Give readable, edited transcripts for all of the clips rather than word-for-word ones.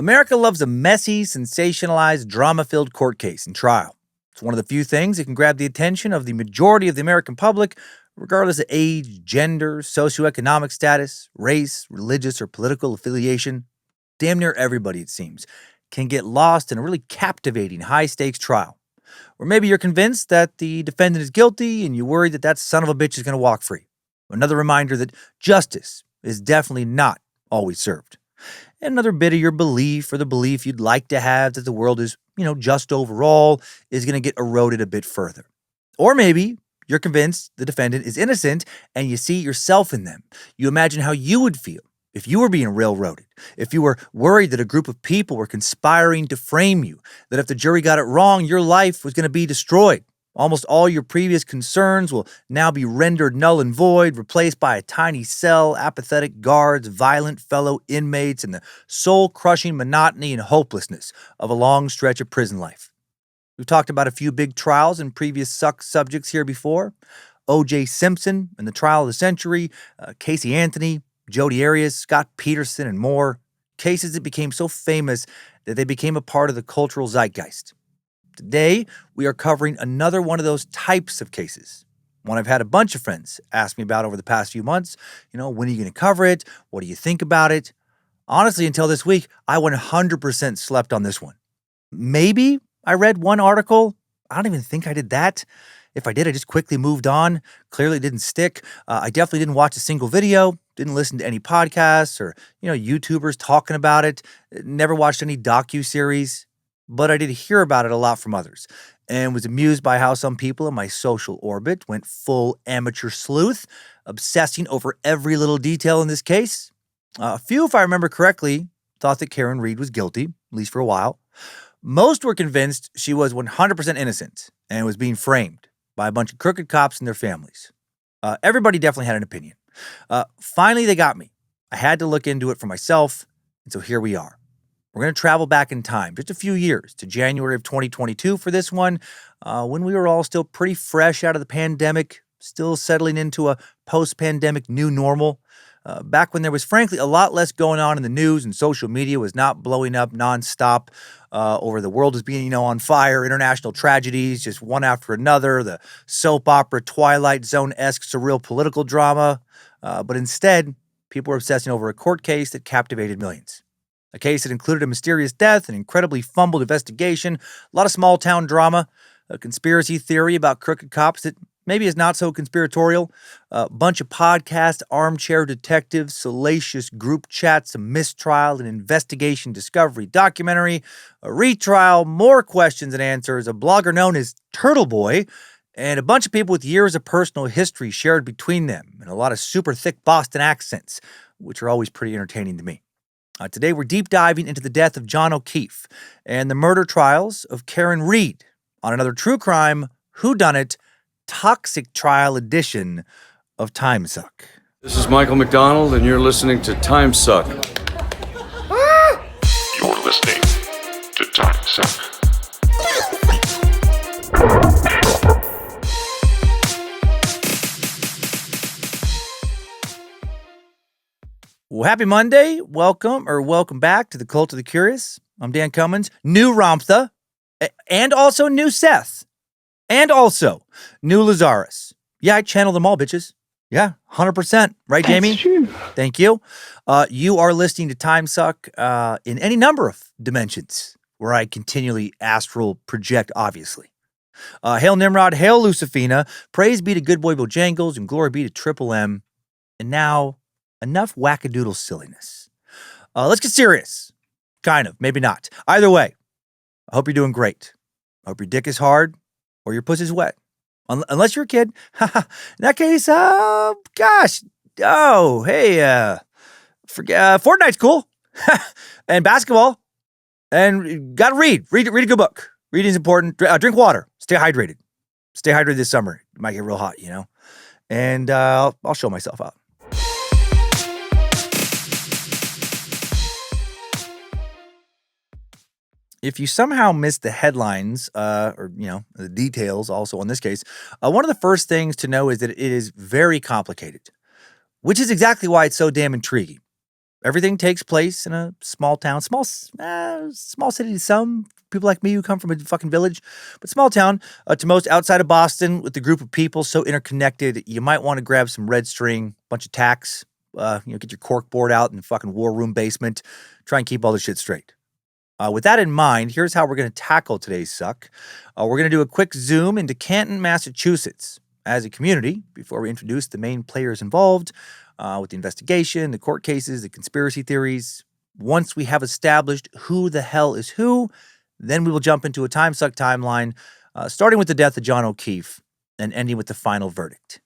America loves a messy, sensationalized, drama-filled court case and trial. It's one of the few things that can grab the attention of the majority of the American public, regardless of age, gender, socioeconomic status, race, religious, or political affiliation. Damn near everybody, it seems, can get lost in a really captivating high-stakes trial. Or maybe you're convinced that the defendant is guilty and you worry that that son of a bitch is going to walk free. Another reminder that justice is definitely not always served. Another bit of your belief or the belief you'd like to have that the world is, just overall is going to get eroded a bit further. Or maybe you're convinced the defendant is innocent and you see yourself in them. You imagine how you would feel if you were being railroaded, if you were worried that a group of people were conspiring to frame you, that if the jury got it wrong, your life was going to be destroyed. Almost all your previous concerns will now be rendered null and void, replaced by a tiny cell, apathetic guards, violent fellow inmates, and the soul-crushing monotony and hopelessness of a long stretch of prison life. We've talked about a few big trials and previous Suck subjects here before. O.J. Simpson and the trial of the century, Casey Anthony, Jodi Arias, Scott Peterson, and more. Cases that became so famous that they became a part of the cultural zeitgeist. Today, we are covering another one of those types of cases. One I've had a bunch of friends ask me about over the past few months. When are you going to cover it? What do you think about it? Honestly, until this week, I 100% slept on this one. Maybe I read one article. I don't even think I did that. If I did, I just quickly moved on. Clearly it didn't stick. I definitely didn't watch a single video, didn't listen to any podcasts or, YouTubers talking about it. Never watched any docuseries. But I did hear about it a lot from others and was amused by how some people in my social orbit went full amateur sleuth, obsessing over every little detail in this case. A few, if I remember correctly, thought that Karen Reed was guilty, at least for a while. Most were convinced she was 100% innocent and was being framed by a bunch of crooked cops and their families. Everybody definitely had an opinion. Finally, they got me. I had to look into it for myself, and so here we are. We're going to travel back in time, just a few years, to January of 2022 for this one, when we were all still pretty fresh out of the pandemic, still settling into a post-pandemic new normal. Back when there was, frankly, a lot less going on in the news and social media was not blowing up nonstop over the world as being, on fire, international tragedies, just one after another, the soap opera, Twilight Zone-esque surreal political drama. But instead, people were obsessing over a court case that captivated millions. A case that included a mysterious death, an incredibly fumbled investigation, a lot of small-town drama, a conspiracy theory about crooked cops that maybe is not so conspiratorial, a bunch of podcast armchair detectives, salacious group chats, a mistrial, an investigation discovery documentary, a retrial, more questions and answers, a blogger known as Turtle Boy, and a bunch of people with years of personal history shared between them, and a lot of super thick Boston accents, which are always pretty entertaining to me. Today, we're deep diving into the death of John O'Keefe and the murder trials of Karen Reed on another true crime, whodunit, toxic trial edition of Timesuck. This is Michael McDonald, and you're listening to Timesuck. You're listening to Timesuck. Well, happy Monday. Welcome back to the Cult of the Curious. I'm Dan Cummins, new Ramtha, and also new Seth, and also new Lazarus. Yeah, I channel them all, bitches. Yeah, 100%. Right, Jamie? That's true. Thank you. You are listening to Timesuck in any number of dimensions where I continually astral project, obviously. Hail Nimrod, hail Lucifina, praise be to good boy Bojangles, and glory be to Triple M. And now, enough wackadoodle silliness. Let's get serious. Kind of, maybe not. Either way, I hope you're doing great. I hope your dick is hard or your pussy's wet. Unless you're a kid. In that case, gosh. Oh, hey, Fortnite's cool. And basketball. And gotta read. Read a good book. Reading's important. Drink water. Stay hydrated. Stay hydrated this summer. It might get real hot, And I'll show myself out. If you somehow missed the headlines, or the details also in this case, one of the first things to know is that it is very complicated, which is exactly why it's so damn intriguing. Everything takes place in a small town, small city to some people like me who come from a fucking village, but small town to most outside of Boston with a group of people so interconnected. You might want to grab some red string, bunch of tacks, get your cork board out in the fucking war room basement. Try and keep all this shit straight. With that in mind, here's how we're going to tackle today's suck. We're going to do a quick zoom into Canton, Massachusetts as a community before we introduce the main players involved with the investigation, the court cases, the conspiracy theories. Once we have established who the hell is who, then we will jump into a Timesuck timeline, starting with the death of John O'Keefe and ending with the final verdict.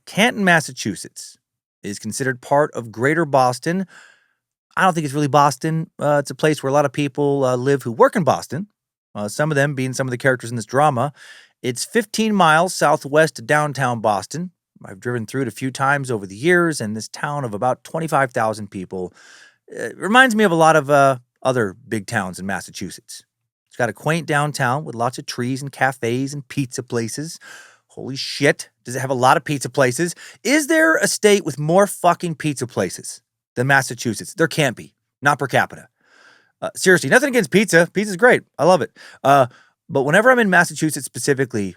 Canton, Massachusetts is considered part of Greater Boston. I don't think it's really Boston. It's a place where a lot of people live who work in Boston, some of them being some of the characters in this drama. It's 15 miles southwest of downtown Boston. I've driven through it a few times over the years, and this town of about 25,000 people reminds me of a lot of other big towns in Massachusetts. It's got a quaint downtown with lots of trees and cafes and pizza places. Holy shit, does it have a lot of pizza places? Is there a state with more fucking pizza places than Massachusetts? There can't be. Not per capita. Seriously, nothing against pizza. Pizza's great. I love it. But whenever I'm in Massachusetts specifically,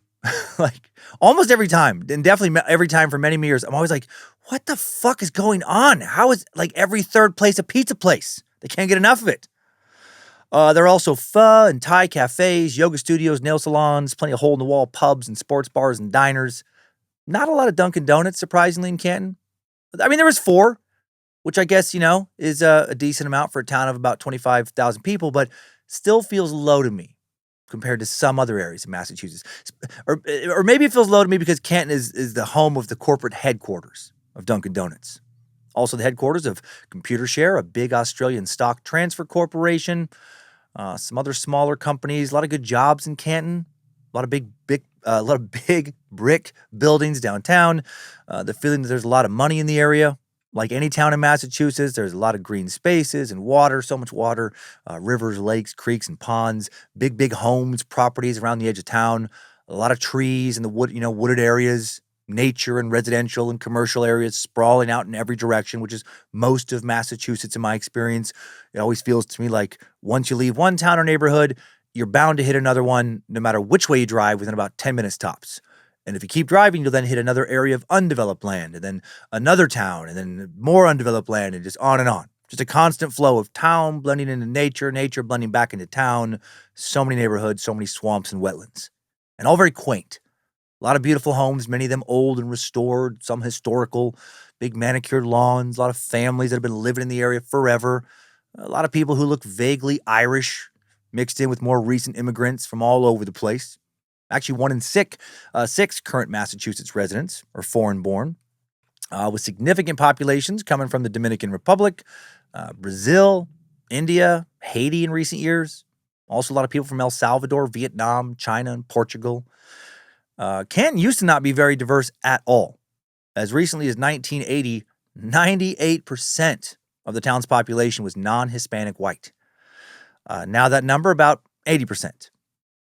like almost every time, and definitely every time for many years, I'm always like, what the fuck is going on? How is like every third place a pizza place? They can't get enough of it. There are also pho and Thai cafes, yoga studios, nail salons, plenty of hole-in-the-wall pubs and sports bars and diners. Not a lot of Dunkin' Donuts, surprisingly, in Canton. I mean, there was 4, which I guess, is a decent amount for a town of about 25,000 people, but still feels low to me compared to some other areas in Massachusetts. Or maybe it feels low to me because Canton is the home of the corporate headquarters of Dunkin' Donuts. Also the headquarters of Computershare, a big Australian stock transfer corporation, some other smaller companies, a lot of good jobs in Canton, a lot of big brick buildings downtown, the feeling that there's a lot of money in the area. Like any town in Massachusetts, there's a lot of green spaces and water, so much water, rivers, lakes, creeks, and ponds, big homes, properties around the edge of town, a lot of trees in the wooded areas, nature and residential and commercial areas sprawling out in every direction, which is most of Massachusetts in my experience. It always feels to me like once you leave one town or neighborhood, you're bound to hit another one no matter which way you drive within about 10 minutes tops. And if you keep driving, you'll then hit another area of undeveloped land, and then another town, and then more undeveloped land, and just on and on. Just a constant flow of town blending into nature, nature blending back into town. So many neighborhoods, so many swamps and wetlands. And all very quaint. A lot of beautiful homes, many of them old and restored, some historical, big manicured lawns, a lot of families that have been living in the area forever. A lot of people who look vaguely Irish, mixed in with more recent immigrants from all over the place. Actually, 1 in 6 current Massachusetts residents are foreign-born, with significant populations coming from the Dominican Republic, Brazil, India, Haiti in recent years. Also, a lot of people from El Salvador, Vietnam, China, and Portugal. Canton used to not be very diverse at all. As recently as 1980, 98% of the town's population was non-Hispanic white. Now that number about 80%.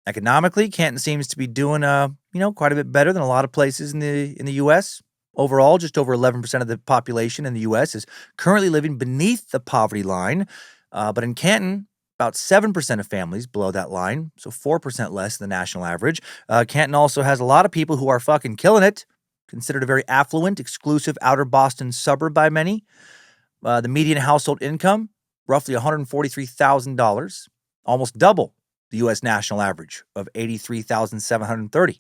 Economically, Canton seems to be doing, quite a bit better than a lot of places in the U.S. Overall, just over 11% of the population in the U.S. is currently living beneath the poverty line. But in Canton, about 7% of families below that line, so 4% less than the national average. Canton also has a lot of people who are fucking killing it, considered a very affluent, exclusive outer Boston suburb by many. The median household income, roughly $143,000, almost double the U.S. national average of $83,730.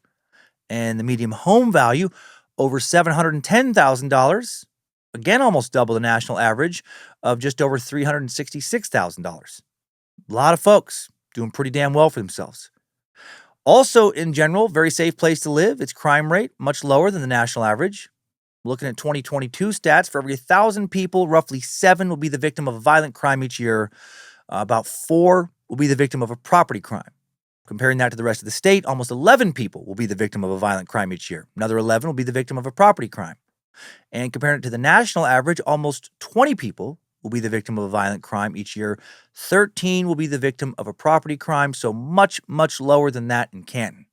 And the median home value, over $710,000, again almost double the national average of just over $366,000. A lot of folks doing pretty damn well for themselves. Also, in general, very safe place to live. Its crime rate, much lower than the national average. Looking at 2022 stats, for every 1,000 people, roughly 7 will be the victim of a violent crime each year. About 4 will be the victim of a property crime. Comparing that to the rest of the state, almost 11 people will be the victim of a violent crime each year. Another 11 will be the victim of a property crime. And comparing it to the national average, almost 20 people will be the victim of a violent crime each year. 13 will be the victim of a property crime, so much, much lower than that in Canton.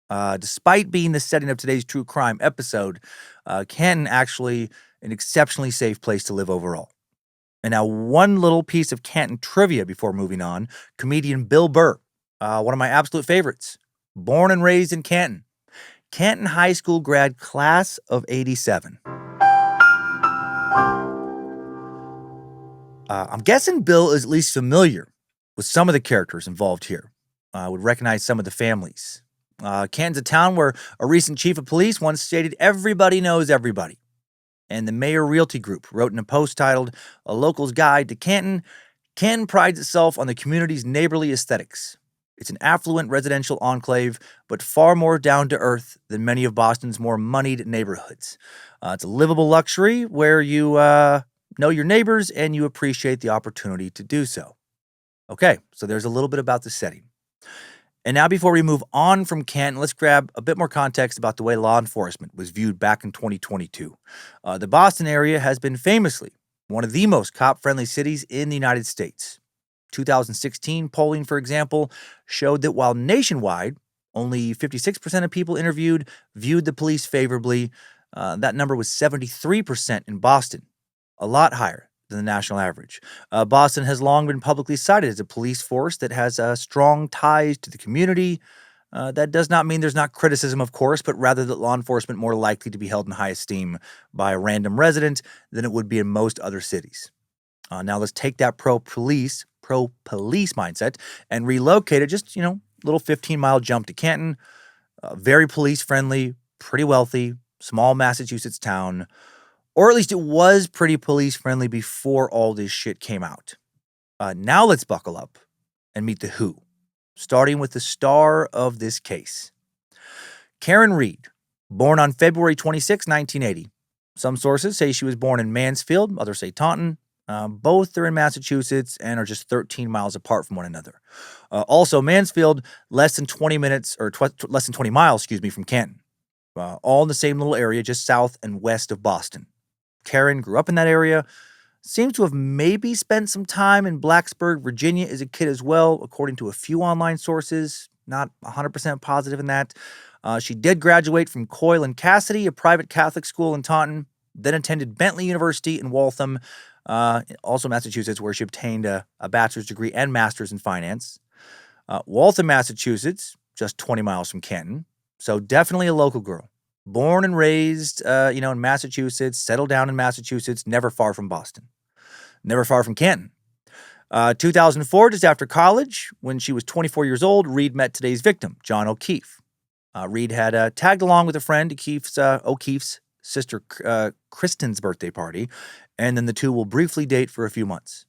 Despite being the setting of today's true crime episode, Canton actually an exceptionally safe place to live overall. And now, one little piece of Canton trivia before moving on. Comedian Bill Burr, one of my absolute favorites, born and raised in Canton. Canton High School grad, class of 87. I'm guessing Bill is at least familiar with some of the characters involved here. Would recognize some of the families. Canton's a town where a recent chief of police once stated everybody knows everybody. And the Mayor Realty Group wrote in a post titled A Local's Guide to Canton, Canton prides itself on the community's neighborly aesthetics. It's an affluent residential enclave, but far more down to earth than many of Boston's more moneyed neighborhoods. It's a livable luxury where you know your neighbors and you appreciate the opportunity to do so. Okay, so there's a little bit about the setting. And now, before we move on from Canton, let's grab a bit more context about the way law enforcement was viewed back in 2022. The Boston area has been famously one of the most cop-friendly cities in the United States. 2016 polling, for example, showed that while nationwide, only 56% of people interviewed viewed the police favorably, that number was 73% in Boston, a lot higher than the national average. Boston has long been publicly cited as a police force that has strong ties to the community. That does not mean there's not criticism, of course, but rather that law enforcement more likely to be held in high esteem by a random resident than it would be in most other cities. Now let's take that pro-police mindset and relocate it just, little 15-mile jump to Canton. Very police-friendly, pretty wealthy, small Massachusetts town. Or at least it was pretty police-friendly before all this shit came out. Now let's buckle up and meet the who, starting with the star of this case. Karen Reed, born on February 26, 1980. Some sources say she was born in Mansfield, others say Taunton. Both are in Massachusetts and are just 13 miles apart from one another. Also, Mansfield, less than 20 miles, from Canton. All in the same little area, just south and west of Boston. Karen grew up in that area, seems to have maybe spent some time in Blacksburg, Virginia as a kid as well, according to a few online sources. Not 100% positive in that. She did graduate from Coyle and Cassidy, a private Catholic school in Taunton, then attended Bentley University in Waltham, also Massachusetts, where she obtained a bachelor's degree and master's in finance. Waltham, Massachusetts, just 20 miles from Canton, so definitely a local girl. Born and raised, in Massachusetts, settled down in Massachusetts, never far from Boston, never far from Canton. 2004, just after college, when she was 24 years old, Reed met today's victim, John O'Keefe. Reed had tagged along with a friend to O'Keefe's sister Kristen's birthday party, and then the two will briefly date for a few months.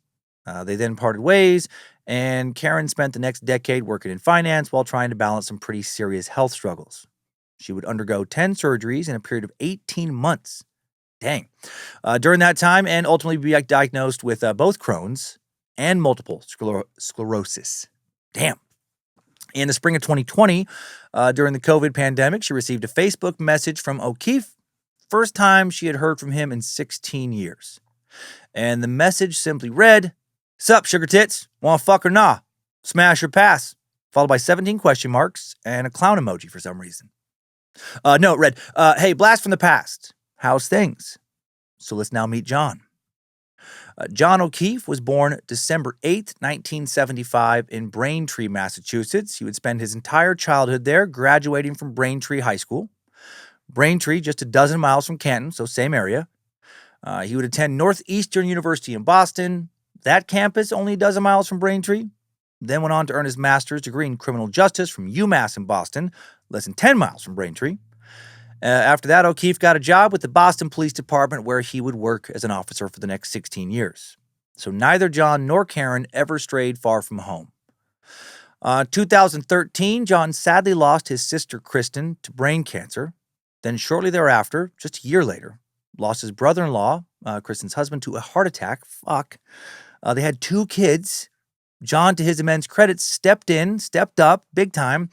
They then parted ways, and Karen spent the next decade working in finance while trying to balance some pretty serious health struggles. She would undergo 10 surgeries in a period of 18 months. Dang. During that time, and ultimately be diagnosed with both Crohn's and multiple sclerosis. Damn. In the spring of 2020, during the COVID pandemic, she received a Facebook message from O'Keefe. First time she had heard from him in 16 years. And the message simply read, "Sup, sugar tits? Wanna fuck or nah? Smash or pass?" Followed by 17 question marks and a clown emoji for some reason. No, it read, "Hey, blast from the past. How's things?" So let's now meet John. John O'Keefe was born December 8th, 1975 in Braintree, Massachusetts. He would spend his entire childhood there, graduating from Braintree High School. Braintree, just a dozen miles from Canton, so same area. He would attend Northeastern University in Boston. That campus only a dozen miles from Braintree. Then went on to earn his master's degree in criminal justice from UMass in Boston, less than 10 miles from Braintree. After that, O'Keefe got a job with the Boston Police Department where he would work as an officer for the next 16 years. So neither John nor Karen ever strayed far from home. 2013, John sadly lost his sister Kristen to brain cancer. Then shortly thereafter, just a year later, lost his brother-in-law, Kristen's husband, to a heart attack. They had 2 kids. John, to his immense credit, stepped up big time,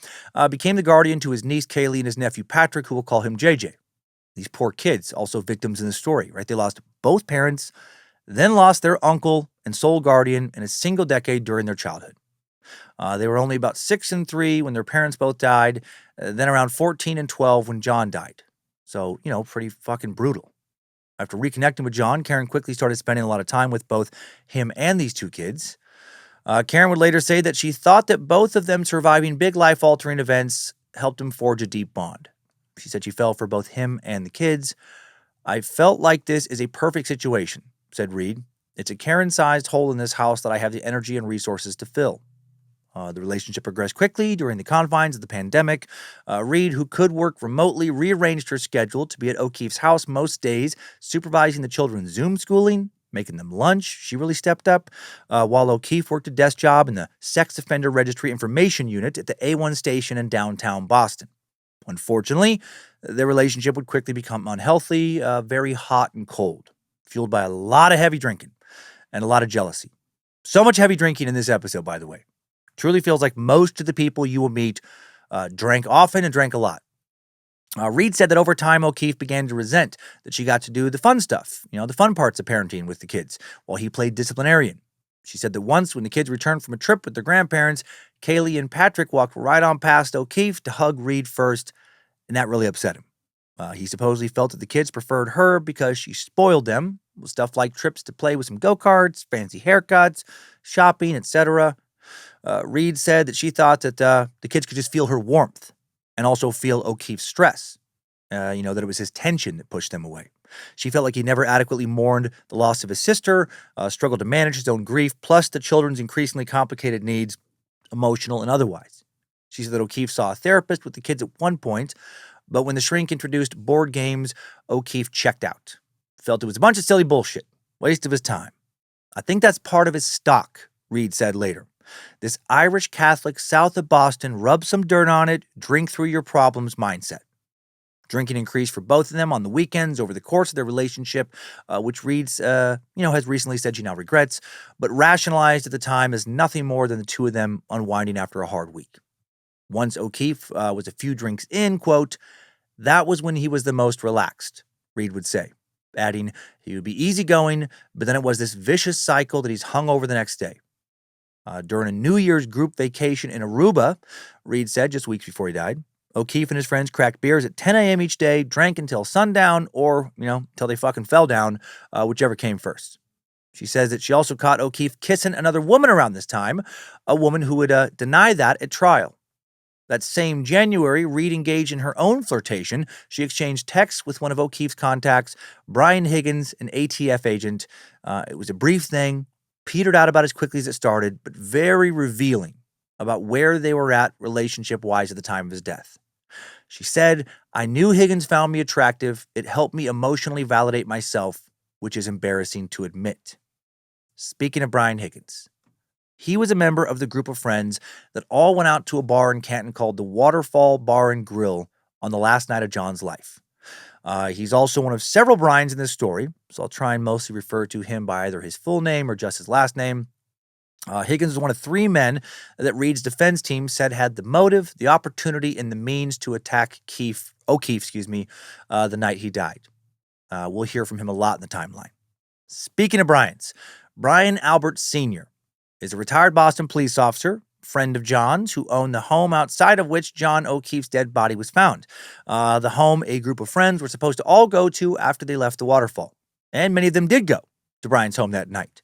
became the guardian to his niece Kaylee and his nephew Patrick, who will call him JJ. These poor kids, also victims in the story, right? They lost both parents, then lost their uncle and sole guardian in a single decade during their childhood. They were only about 6 and 3 when their parents both died, then around 14 and 12 when John died. So, pretty fucking brutal. After reconnecting with John, Karen quickly started spending a lot of time with both him and these two kids. Karen would later say that she thought that both of them surviving big life-altering events helped him forge a deep bond. She said she fell for both him and the kids. I felt like this is a perfect situation, said Reed. It's a Karen-sized hole in this house that I have the energy and resources to fill. The relationship progressed quickly during the confines of the pandemic. Reed, who could work remotely, rearranged her schedule to be at O'Keefe's house most days, supervising the children's Zoom schooling, making them lunch. She really stepped up, while O'Keefe worked a desk job in the Sex Offender Registry Information Unit at the A1 station in downtown Boston. Unfortunately, their relationship would quickly become unhealthy, very hot and cold, fueled by a lot of heavy drinking and a lot of jealousy. So much heavy drinking in this episode, by the way. Truly feels like most of the people you will meet drank often and drank a lot. Reed said that over time, O'Keefe began to resent that she got to do the fun stuff, the fun parts of parenting with the kids, while he played disciplinarian. She said that once, when the kids returned from a trip with their grandparents, Kaylee and Patrick walked right on past O'Keefe to hug Reed first, and that really upset him. He supposedly felt that the kids preferred her because she spoiled them with stuff like trips to play with some go-karts, fancy haircuts, shopping, etc. Reed said that she thought that the kids could just feel her warmth and also feel O'Keefe's stress, that it was his tension that pushed them away. She felt like he never adequately mourned the loss of his sister, struggled to manage his own grief, plus the children's increasingly complicated needs, emotional and otherwise. She said that O'Keefe saw a therapist with the kids at one point, but when the shrink introduced board games, O'Keefe checked out. Felt it was a bunch of silly bullshit, waste of his time. I think that's part of his stock, Reed said later. This Irish Catholic south of Boston, rub some dirt on it, drink through your problems mindset. Drinking increased for both of them on the weekends over the course of their relationship, which Reed's, has recently said she now regrets, but rationalized at the time as nothing more than the two of them unwinding after a hard week. Once O'Keefe was a few drinks in, quote, that was when he was the most relaxed, Reed would say, adding he would be easygoing, but then it was this vicious cycle that he's hung over the next day. During a New Year's group vacation in Aruba, Reed said just weeks before he died, O'Keefe and his friends cracked beers at 10 a.m. each day, drank until sundown or, until they fucking fell down, whichever came first. She says that she also caught O'Keefe kissing another woman around this time, a woman who would deny that at trial. That same January, Reed engaged in her own flirtation. She exchanged texts with one of O'Keefe's contacts, Brian Higgins, an ATF agent. It was a brief thing, petered out about as quickly as it started, but very revealing about where they were at relationship-wise at the time of his death. She said, I knew Higgins found me attractive. It helped me emotionally validate myself, which is embarrassing to admit. Speaking of Brian Higgins, he was a member of the group of friends that all went out to a bar in Canton called the Waterfall Bar and Grill on the last night of John's life. He's also one of several Brians in this story, so I'll try and mostly refer to him by either his full name or just his last name. Higgins was one of three men that Reed's defense team said had the motive, the opportunity, and the means to attack O'Keefe, the night he died. We'll hear from him a lot in the timeline. Speaking of Bryans, Brian Albert Sr. is a retired Boston police officer, friend of John's, who owned the home outside of which John O'Keefe's dead body was found. The home a group of friends were supposed to all go to after they left the waterfall. And many of them did go to Brian's home that night.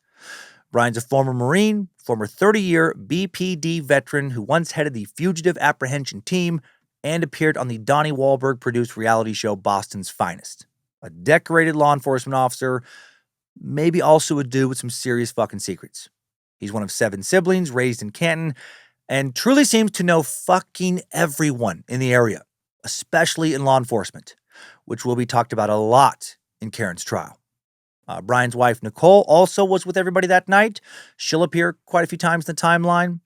Brian's a former Marine, former 30-year BPD veteran who once headed the fugitive apprehension team and appeared on the Donnie Wahlberg-produced reality show Boston's Finest. A decorated law enforcement officer, maybe also a dude with some serious fucking secrets. He's one of 7 siblings, raised in Canton, and truly seems to know fucking everyone in the area, especially in law enforcement, which will be talked about a lot in Karen's trial. Brian's wife, Nicole, also was with everybody that night. She'll appear quite a few times in the timeline.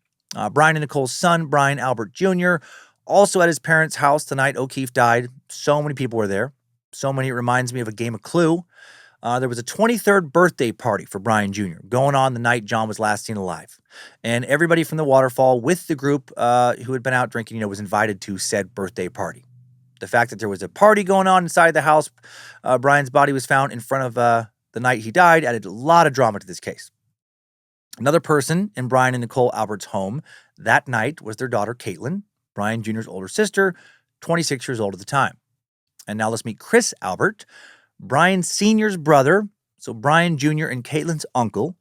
Brian and Nicole's son, Brian Albert Jr., also at his parents' house the night O'Keefe died. So many people were there. So many, it reminds me of a game of Clue. There was a 23rd birthday party for Brian Jr. going on the night John was last seen alive. And everybody from the waterfall with the group who had been out drinking, was invited to said birthday party. The fact that there was a party going on inside the house Brian's body was found in front of the night he died added a lot of drama to this case. Another person in Brian and Nicole Albert's home that night was their daughter, Caitlin, Brian Jr.'s older sister, 26 years old at the time. And now let's meet Chris Albert, Brian Sr.'s brother, so Brian Jr. and Caitlin's uncle.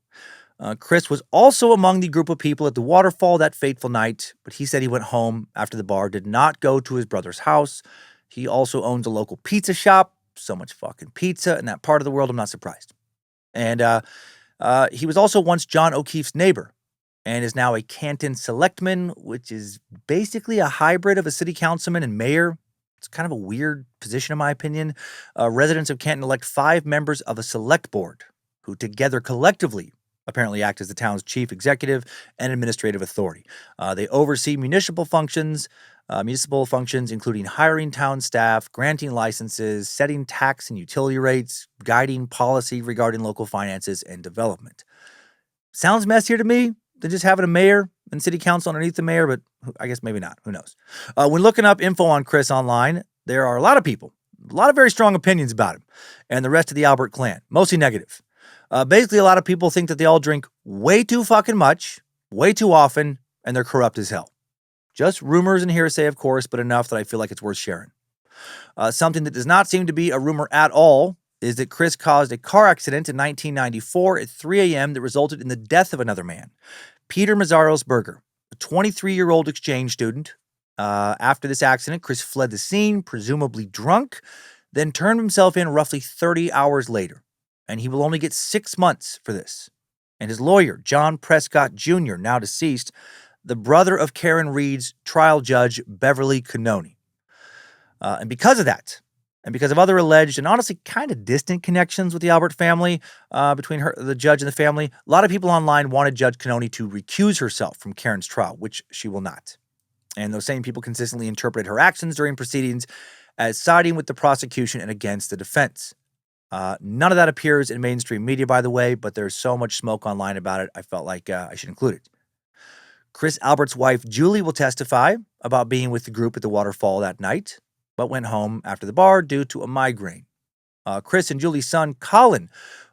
Chris was also among the group of people at the waterfall that fateful night, but he said he went home after the bar, did not go to his brother's house. He also owns a local pizza shop. So much fucking pizza in that part of the world, I'm not surprised. And he was also once John O'Keefe's neighbor and is now a Canton selectman, which is basically a hybrid of a city councilman and mayor. It's kind of a weird position, in my opinion. Residents of Canton elect 5 members of a select board who together collectively apparently act as the town's chief executive and administrative authority. They oversee municipal functions, including hiring town staff, granting licenses, setting tax and utility rates, guiding policy regarding local finances and development. Sounds messier to me than just having a mayor and city council underneath the mayor, but I guess maybe not. Who knows? When looking up info on Chris online, there are a lot of people, a lot of very strong opinions about him and the rest of the Albert clan, mostly negative. Basically, a lot of people think that they all drink way too fucking much, way too often, and they're corrupt as hell. Just rumors and hearsay, of course, but enough that I feel like it's worth sharing. Something that does not seem to be a rumor at all is that Chris caused a car accident in 1994 at 3 a.m. that resulted in the death of another man, Peter Mazzaros-Berger, a 23-year-old exchange student. After this accident, Chris fled the scene, presumably drunk, then turned himself in roughly 30 hours later. And he will only get 6 months for this. And his lawyer, John Prescott Jr., now deceased, the brother of Karen Reed's trial judge, Beverly Cannoni. And because of that, and because of other alleged and honestly kind of distant connections with the Albert family, between the judge and the family, a lot of people online wanted Judge Cannoni to recuse herself from Karen's trial, which she will not. And those same people consistently interpreted her actions during proceedings as siding with the prosecution and against the defense. None of that appears in mainstream media, by the way, but there's so much smoke online about it, I felt like I should include it. Chris Albert's wife, Julie, will testify about being with the group at the waterfall that night, but went home after the bar due to a migraine. Chris and Julie's son, Colin,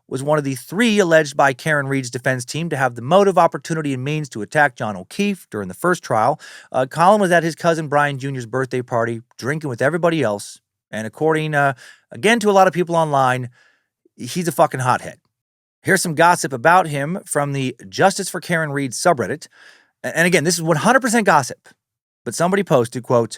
was one of the 3 alleged by Karen Reed's defense team to have the motive, opportunity, and means to attack John O'Keefe during the first trial. Colin was at his cousin Brian Jr.'s birthday party, drinking with everybody else, and according, again, to a lot of people online, he's a fucking hothead. Here's some gossip about him from the Justice for Karen Reed subreddit. And again, this is 100% gossip. But somebody posted, quote,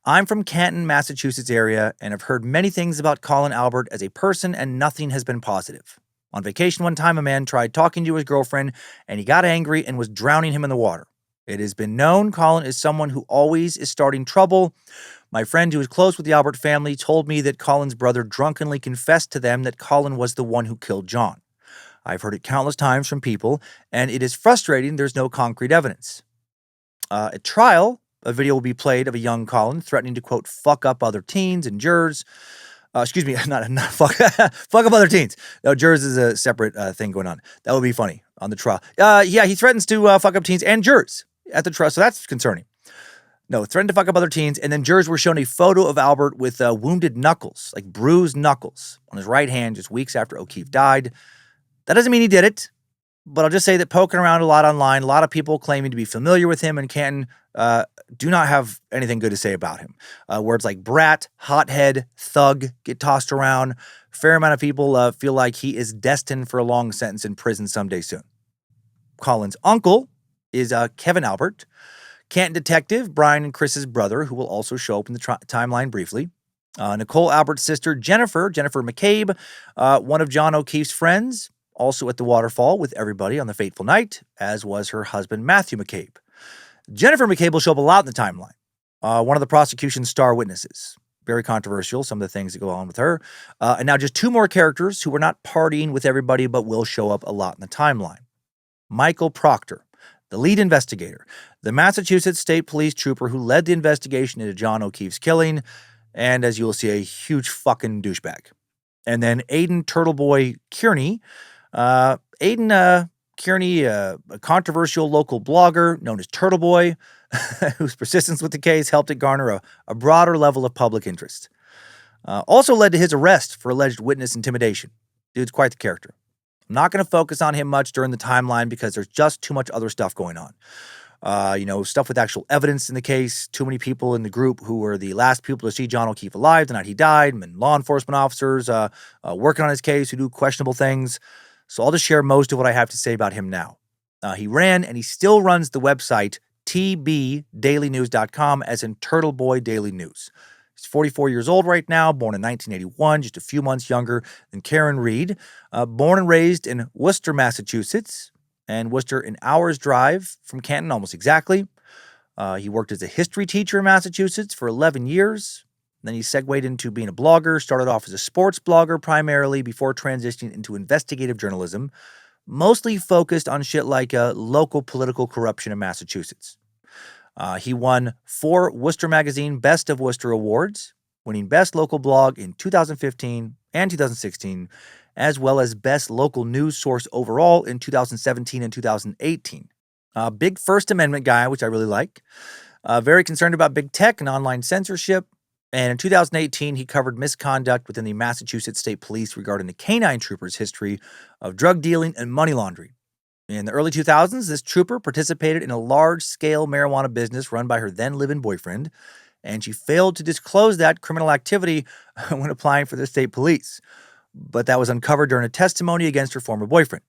"I'm from Canton, Massachusetts area and have heard many things about Colin Albert as a person and nothing has been positive. On vacation one time, a man tried talking to his girlfriend and he got angry and was drowning him in the water. It has been known Colin is someone who always is starting trouble. My friend who is close with the Albert family told me that Colin's brother drunkenly confessed to them that Colin was the one who killed John. I've heard it countless times from people, and it is frustrating there's no concrete evidence. At trial, a video will be played of a young Colin threatening to, quote, fuck up other teens and jurors. Not fuck, fuck up other teens. No, jurors is a separate thing going on. That would be funny on the trial. He threatens to fuck up teens and jurors at the trial, so that's concerning. No, threatened to fuck up other teens, and then jurors were shown a photo of Albert with wounded knuckles, like bruised knuckles, on his right hand just weeks after O'Keefe died. That doesn't mean he did it, but I'll just say that poking around a lot online, a lot of people claiming to be familiar with him in Canton do not have anything good to say about him. Words like brat, hothead, thug get tossed around. A fair amount of people feel like he is destined for a long sentence in prison someday soon. Colin's uncle is Kevin Albert, Canton detective Brian and Chris's brother, who will also show up in the timeline briefly. Nicole Albert's sister, Jennifer McCabe, one of John O'Keefe's friends, also at the waterfall with everybody on the fateful night, as was her husband, Matthew McCabe. Jennifer McCabe will show up a lot in the timeline. One of the prosecution's star witnesses. Very controversial, some of the things that go on with her. And now just 2 more characters who were not partying with everybody, but will show up a lot in the timeline. Michael Proctor, the lead investigator, the Massachusetts State Police trooper who led the investigation into John O'Keefe's killing, and as you will see, a huge fucking douchebag. And then Aidan Turtleboy Kearney. Aidan Kearney, a controversial local blogger known as Turtleboy, whose persistence with the case helped it garner a broader level of public interest. Also led to his arrest for alleged witness intimidation. Dude's quite the character. I'm not going to focus on him much during the timeline because there's just too much other stuff going on. Stuff with actual evidence in the case. Too many people in the group who were the last people to see John O'Keefe alive the night he died, and law enforcement officers working on his case who do questionable things. So I'll just share most of what I have to say about him now. He ran and he still runs the website tbdailynews.com, as in Turtle Boy Daily News. He's 44 years old right now, born in 1981, just a few months younger than Karen Reed. Born and raised in Worcester, Massachusetts, and Worcester an hour's drive from Canton, almost exactly. He worked as a history teacher in Massachusetts for 11 years. Then he segued into being a blogger, started off as a sports blogger primarily before transitioning into investigative journalism, mostly focused on shit like local political corruption in Massachusetts. He won 4 Worcester Magazine Best of Worcester Awards, winning Best Local Blog in 2015 and 2016, as well as Best Local News Source overall in 2017 and 2018. Big First Amendment guy, which I really like. Very concerned about big tech and online censorship. And in 2018, he covered misconduct within the Massachusetts State Police regarding the canine trooper's history of drug dealing and money laundering. In the early 2000s, this trooper participated in a large-scale marijuana business run by her then-living boyfriend, and she failed to disclose that criminal activity when applying for the state police. But that was uncovered during a testimony against her former boyfriend.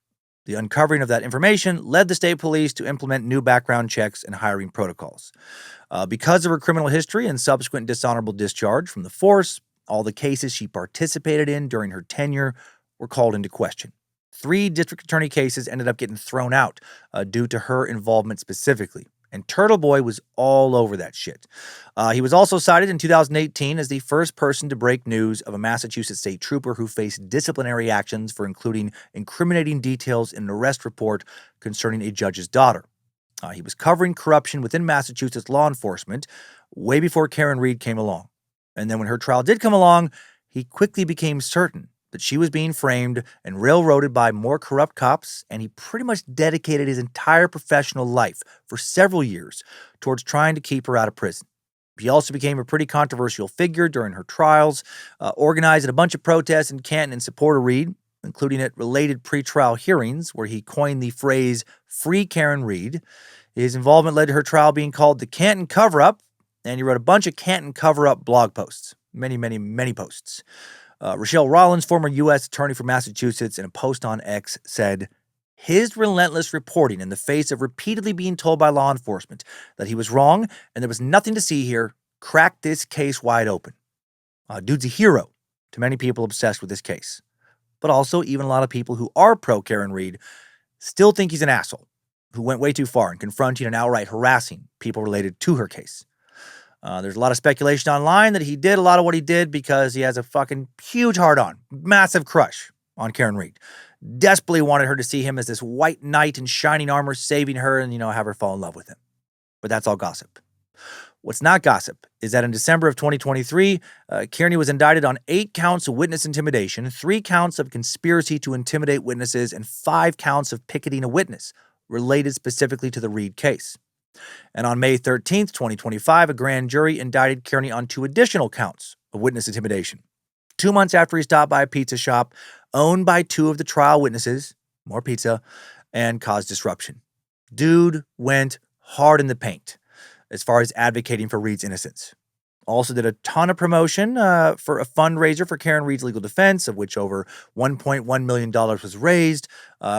The uncovering of that information led the state police to implement new background checks and hiring protocols. Because of her criminal history and subsequent dishonorable discharge from the force, all the cases she participated in during her tenure were called into question. 3 district attorney cases ended up getting thrown out due to her involvement specifically. And Turtle Boy was all over that shit. He was also cited in 2018 as the first person to break news of a Massachusetts state trooper who faced disciplinary actions for including incriminating details in an arrest report concerning a judge's daughter. He was covering corruption within Massachusetts law enforcement way before Karen Reed came along. And then when her trial did come along, he quickly became certain that she was being framed and railroaded by more corrupt cops, and he pretty much dedicated his entire professional life for several years towards trying to keep her out of prison. He also became a pretty controversial figure during her trials, organizing a bunch of protests in Canton in support of Reed, including at related pretrial hearings where he coined the phrase "Free Karen Reed." His involvement led to her trial being called the Canton Cover-Up, and he wrote a bunch of Canton Cover-Up blog posts. Many, many, many posts. Rochelle Rollins, former U.S. Attorney for Massachusetts, in a post on X said, "His relentless reporting in the face of repeatedly being told by law enforcement that he was wrong and there was nothing to see here cracked this case wide open." Dude's a hero to many people obsessed with this case. But also, even a lot of people who are pro Karen Reed still think he's an asshole who went way too far in confronting and outright harassing people related to her case. There's a lot of speculation online that he did a lot of what he did because he has a fucking huge heart-on, massive crush on Karen Reed. Desperately wanted her to see him as this white knight in shining armor saving her and, have her fall in love with him. But that's all gossip. What's not gossip is that in December of 2023, Kearney was indicted on 8 counts of witness intimidation, 3 counts of conspiracy to intimidate witnesses, and 5 counts of picketing a witness related specifically to the Reed case. And on May 13th, 2025, a grand jury indicted Kearney on 2 additional counts of witness intimidation. 2 months after he stopped by a pizza shop owned by 2 of the trial witnesses, more pizza, and caused disruption. Dude went hard in the paint as far as advocating for Reed's innocence. Also did a ton of promotion for a fundraiser for Karen Reed's legal defense, of which over $1.1 million was raised.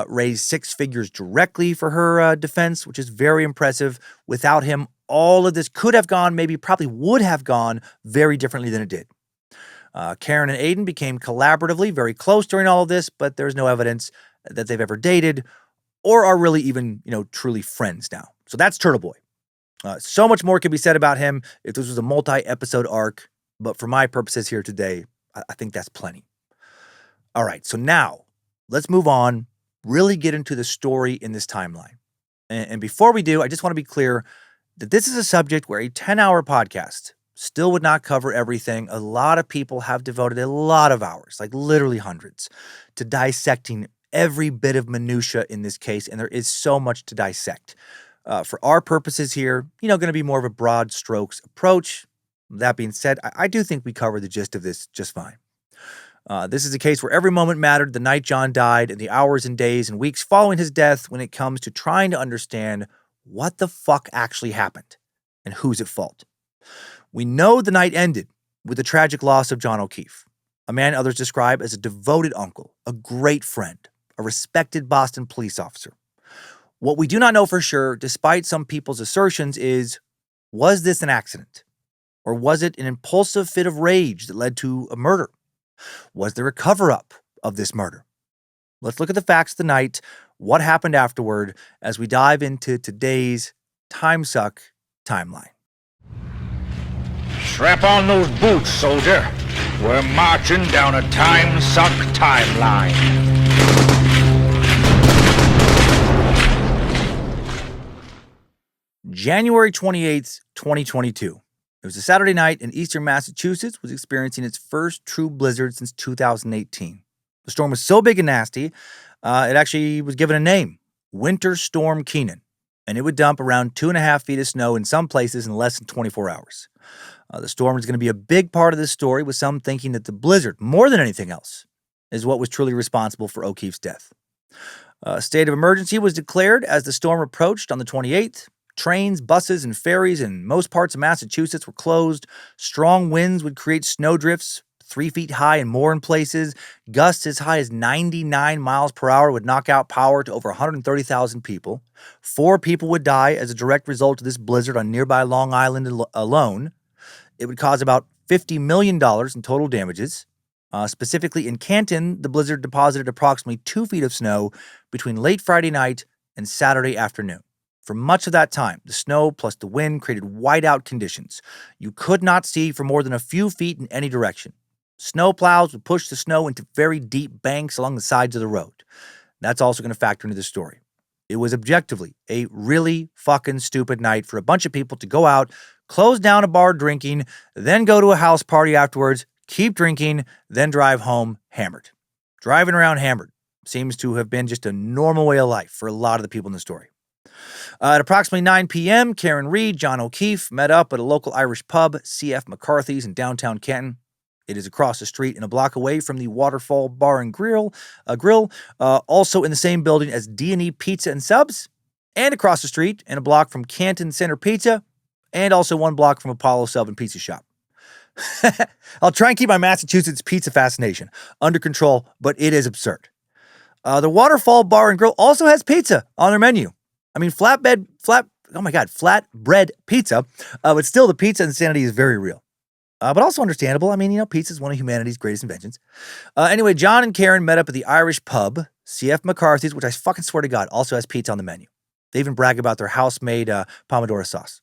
Raised 6 figures directly for her defense, which is very impressive. Without him, all of this could have gone, maybe probably would have gone very differently than it did. Karen and Aiden became collaboratively very close during all of this, but there's no evidence that they've ever dated or are really even, truly friends now. So that's Turtle Boy. So much more could be said about him if this was a multi-episode arc, but for my purposes here today, I think that's plenty. All right, so now let's move on, really get into the story in this timeline. And before we do, I just want to be clear that this is a subject where a 10-hour podcast still would not cover everything. A lot of people have devoted a lot of hours, like literally hundreds, to dissecting every bit of minutia in this case, and there is so much to dissect. For our purposes here, going to be more of a broad strokes approach. That being said, I do think we covered the gist of this just fine. This is a case where every moment mattered the night John died and the hours and days and weeks following his death when it comes to trying to understand what the fuck actually happened and who's at fault. We know the night ended with the tragic loss of John O'Keefe, a man others describe as a devoted uncle, a great friend, a respected Boston police officer. What we do not know for sure, despite some people's assertions, is, was this an accident? Or was it an impulsive fit of rage that led to a murder? Was there a cover-up of this murder? Let's look at the facts of the night, what happened afterward, as we dive into today's Timesuck timeline. Strap on those boots, soldier. We're marching down a Timesuck timeline. January 28th, 2022. It was a Saturday night, and eastern Massachusetts was experiencing its first true blizzard since 2018. The storm was so big and nasty, it actually was given a name, Winter Storm Keenan, and it would dump around 2.5 feet of snow in some places in less than 24 hours. The storm is going to be a big part of this story, with some thinking that the blizzard, more than anything else, is what was truly responsible for O'Keefe's death. A state of emergency was declared as the storm approached on the 28th. Trains, buses, and ferries in most parts of Massachusetts were closed. Strong winds would create snowdrifts, 3 feet high and more in places. Gusts as high as 99 miles per hour would knock out power to over 130,000 people. 4 people would die as a direct result of this blizzard on nearby Long Island alone. It would cause about $50 million in total damages. Specifically in Canton, the blizzard deposited approximately 2 feet of snow between late Friday night and Saturday afternoon. For much of that time, the snow plus the wind created whiteout conditions. You could not see for more than a few feet in any direction. Snow plows would push the snow into very deep banks along the sides of the road. That's also going to factor into the story. It was objectively a really fucking stupid night for a bunch of people to go out, close down a bar drinking, then go to a house party afterwards, keep drinking, then drive home hammered. Driving around hammered seems to have been just a normal way of life for a lot of the people in the story. At approximately 9 p.m., Karen Reed, John O'Keefe met up at a local Irish pub, C.F. McCarthy's in downtown Canton. It is across the street and a block away from the Waterfall Bar and Grill, also in the same building as D&E Pizza and Subs, and across the street and a block from Canton Center Pizza, and also 1 block from Apollo Sub and Pizza Shop. I'll try and keep my Massachusetts pizza fascination under control, but it is absurd. The Waterfall Bar and Grill also has pizza on their menu. I mean, flatbread pizza, but still the pizza insanity is very real. But also understandable. I mean, pizza is one of humanity's greatest inventions. Anyway, John and Karen met up at the Irish pub, C.F. McCarthy's, which I fucking swear to God also has pizza on the menu. They even brag about their house-made pomodoro sauce.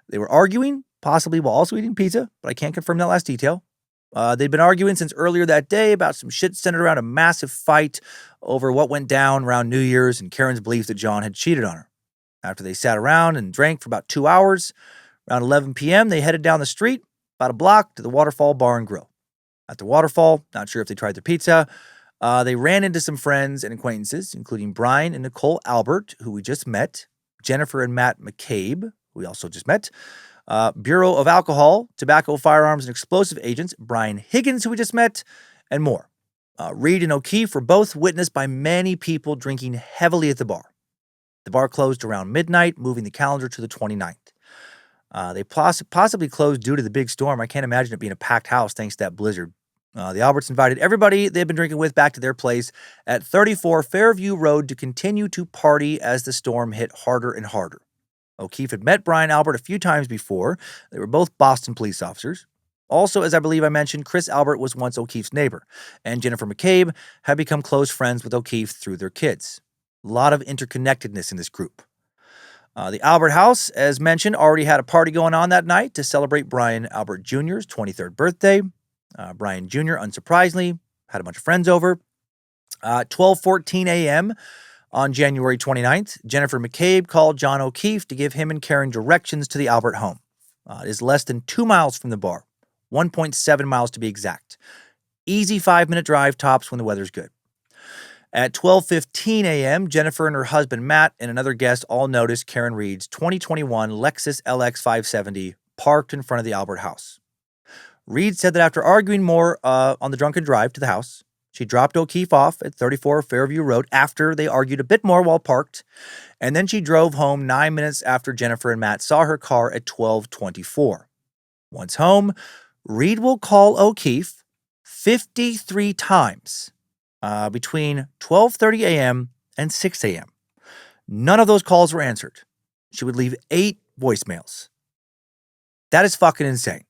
They were arguing, possibly while also eating pizza, but I can't confirm that last detail. They'd been arguing since earlier that day about some shit centered around a massive fight over what went down around New Year's and Karen's belief that John had cheated on her. After they sat around and drank for about 2 hours, around 11 p.m., they headed down the street, about a block, to the Waterfall Bar and Grill. At the Waterfall, not sure if they tried their pizza, they ran into some friends and acquaintances, including Brian and Nicole Albert, who we just met, Jennifer and Matt McCabe, who we also just met, Bureau of Alcohol, Tobacco, Firearms, and Explosive Agents, Brian Higgins, who we just met, and more. Reed and O'Keefe were both witnessed by many people drinking heavily at the bar. The bar closed around midnight, moving the calendar to the 29th. They possibly closed due to the big storm. I can't imagine it being a packed house thanks to that blizzard. The Alberts invited everybody they'd been drinking with back to their place at 34 Fairview Road to continue to party as the storm hit harder and harder. O'Keefe had met Brian Albert a few times before. They were both Boston police officers. Also, as I believe I mentioned, Chris Albert was once O'Keefe's neighbor, and Jennifer McCabe had become close friends with O'Keefe through their kids. A lot of interconnectedness in this group. The Albert house, as mentioned, already had a party going on that night to celebrate Brian Albert Jr.'s 23rd birthday. Brian Jr., unsurprisingly, had a bunch of friends over. 12:14 a.m., on January 29th, Jennifer McCabe called John O'Keefe to give him and Karen directions to the Albert home. It is less than 2 miles from the bar, 1.7 miles to be exact. Easy 5-minute drive tops when the weather's good. At 12:15 a.m., Jennifer and her husband Matt and another guest all noticed Karen Reed's 2021 Lexus LX 570 parked in front of the Albert house. Reed said that after arguing more on the drunken drive to the house, She dropped O'Keefe off at 34 Fairview Road after they argued a bit more while parked, and then she drove home 9 minutes after Jennifer and Matt saw her car at 12:24. Once home, Reed will call O'Keefe 53 times between 12:30 a.m. and 6 a.m. None of those calls were answered. She would leave 8 voicemails. That is fucking insane.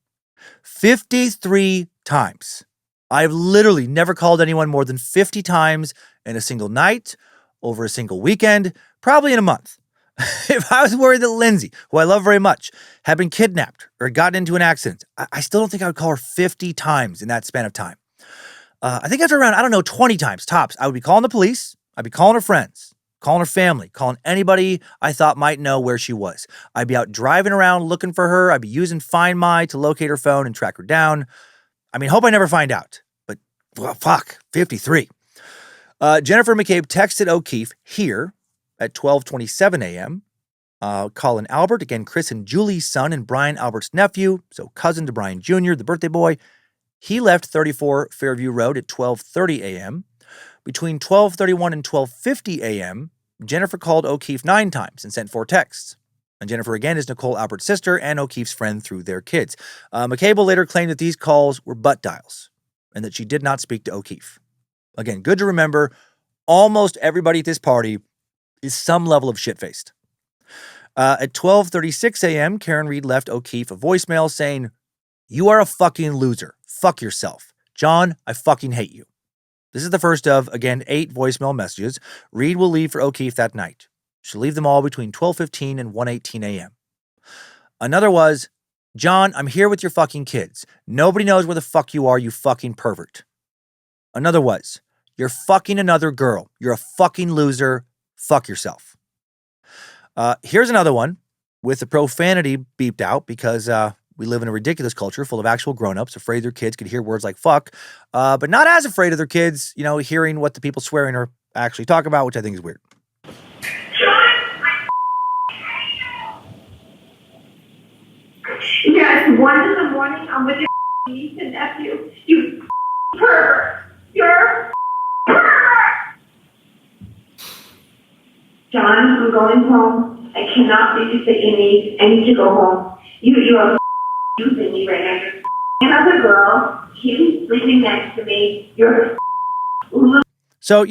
53 times. I've literally never called anyone more than 50 times in a single night, over a single weekend, probably in a month. If I was worried that Lindsay, who I love very much, had been kidnapped or gotten into an accident, I still don't think I would call her 50 times in that span of time. I think after around, 20 times tops, I would be calling the police. I'd be calling her friends, calling her family, calling anybody I thought might know where she was. I'd be out driving around looking for her. I'd be using Find My to locate her phone and track her down. Hope I never find out. But, well, fuck, 53. Jennifer McCabe texted O'Keefe here at 12:27 a.m. Colin Albert, again, Chris and Julie's son and Brian Albert's nephew, so cousin to Brian Jr., the birthday boy. He left 34 Fairview Road at 12:30 a.m. Between 12:31 and 12:50 a.m., Jennifer called O'Keefe 9 times and sent 4 texts. And Jennifer, again, is Nicole Albert's sister and O'Keefe's friend through their kids. McCabe will later claim that these calls were butt dials and that she did not speak to O'Keefe. Again, good to remember, almost everybody at this party is some level of shit-faced. At 12:36 a.m., Karen Reed left O'Keefe a voicemail saying, "You are a fucking loser. Fuck yourself. John, I fucking hate you." This is the first of, again, 8 voicemail messages Reed will leave for O'Keefe that night. She'll leave them all between 12:15 and 1:18 a.m. Another was, "John, I'm here with your fucking kids. Nobody knows where the fuck you are, you fucking pervert." Another was, "You're fucking another girl. You're a fucking loser. Fuck yourself." Here's another one with the profanity beeped out because we live in a ridiculous culture full of actual grown-ups afraid their kids could hear words like fuck, but not as afraid of their kids, hearing what the people swearing are actually talk about, which I think is weird. Yeah, it's 1 in the morning. I'm with your niece and nephew. You pervert. You're pervert. John, I'm going home. I cannot babysit your niece. I need to go home. You're using me right now. You're another girl. She's sleeping next to me. You're So,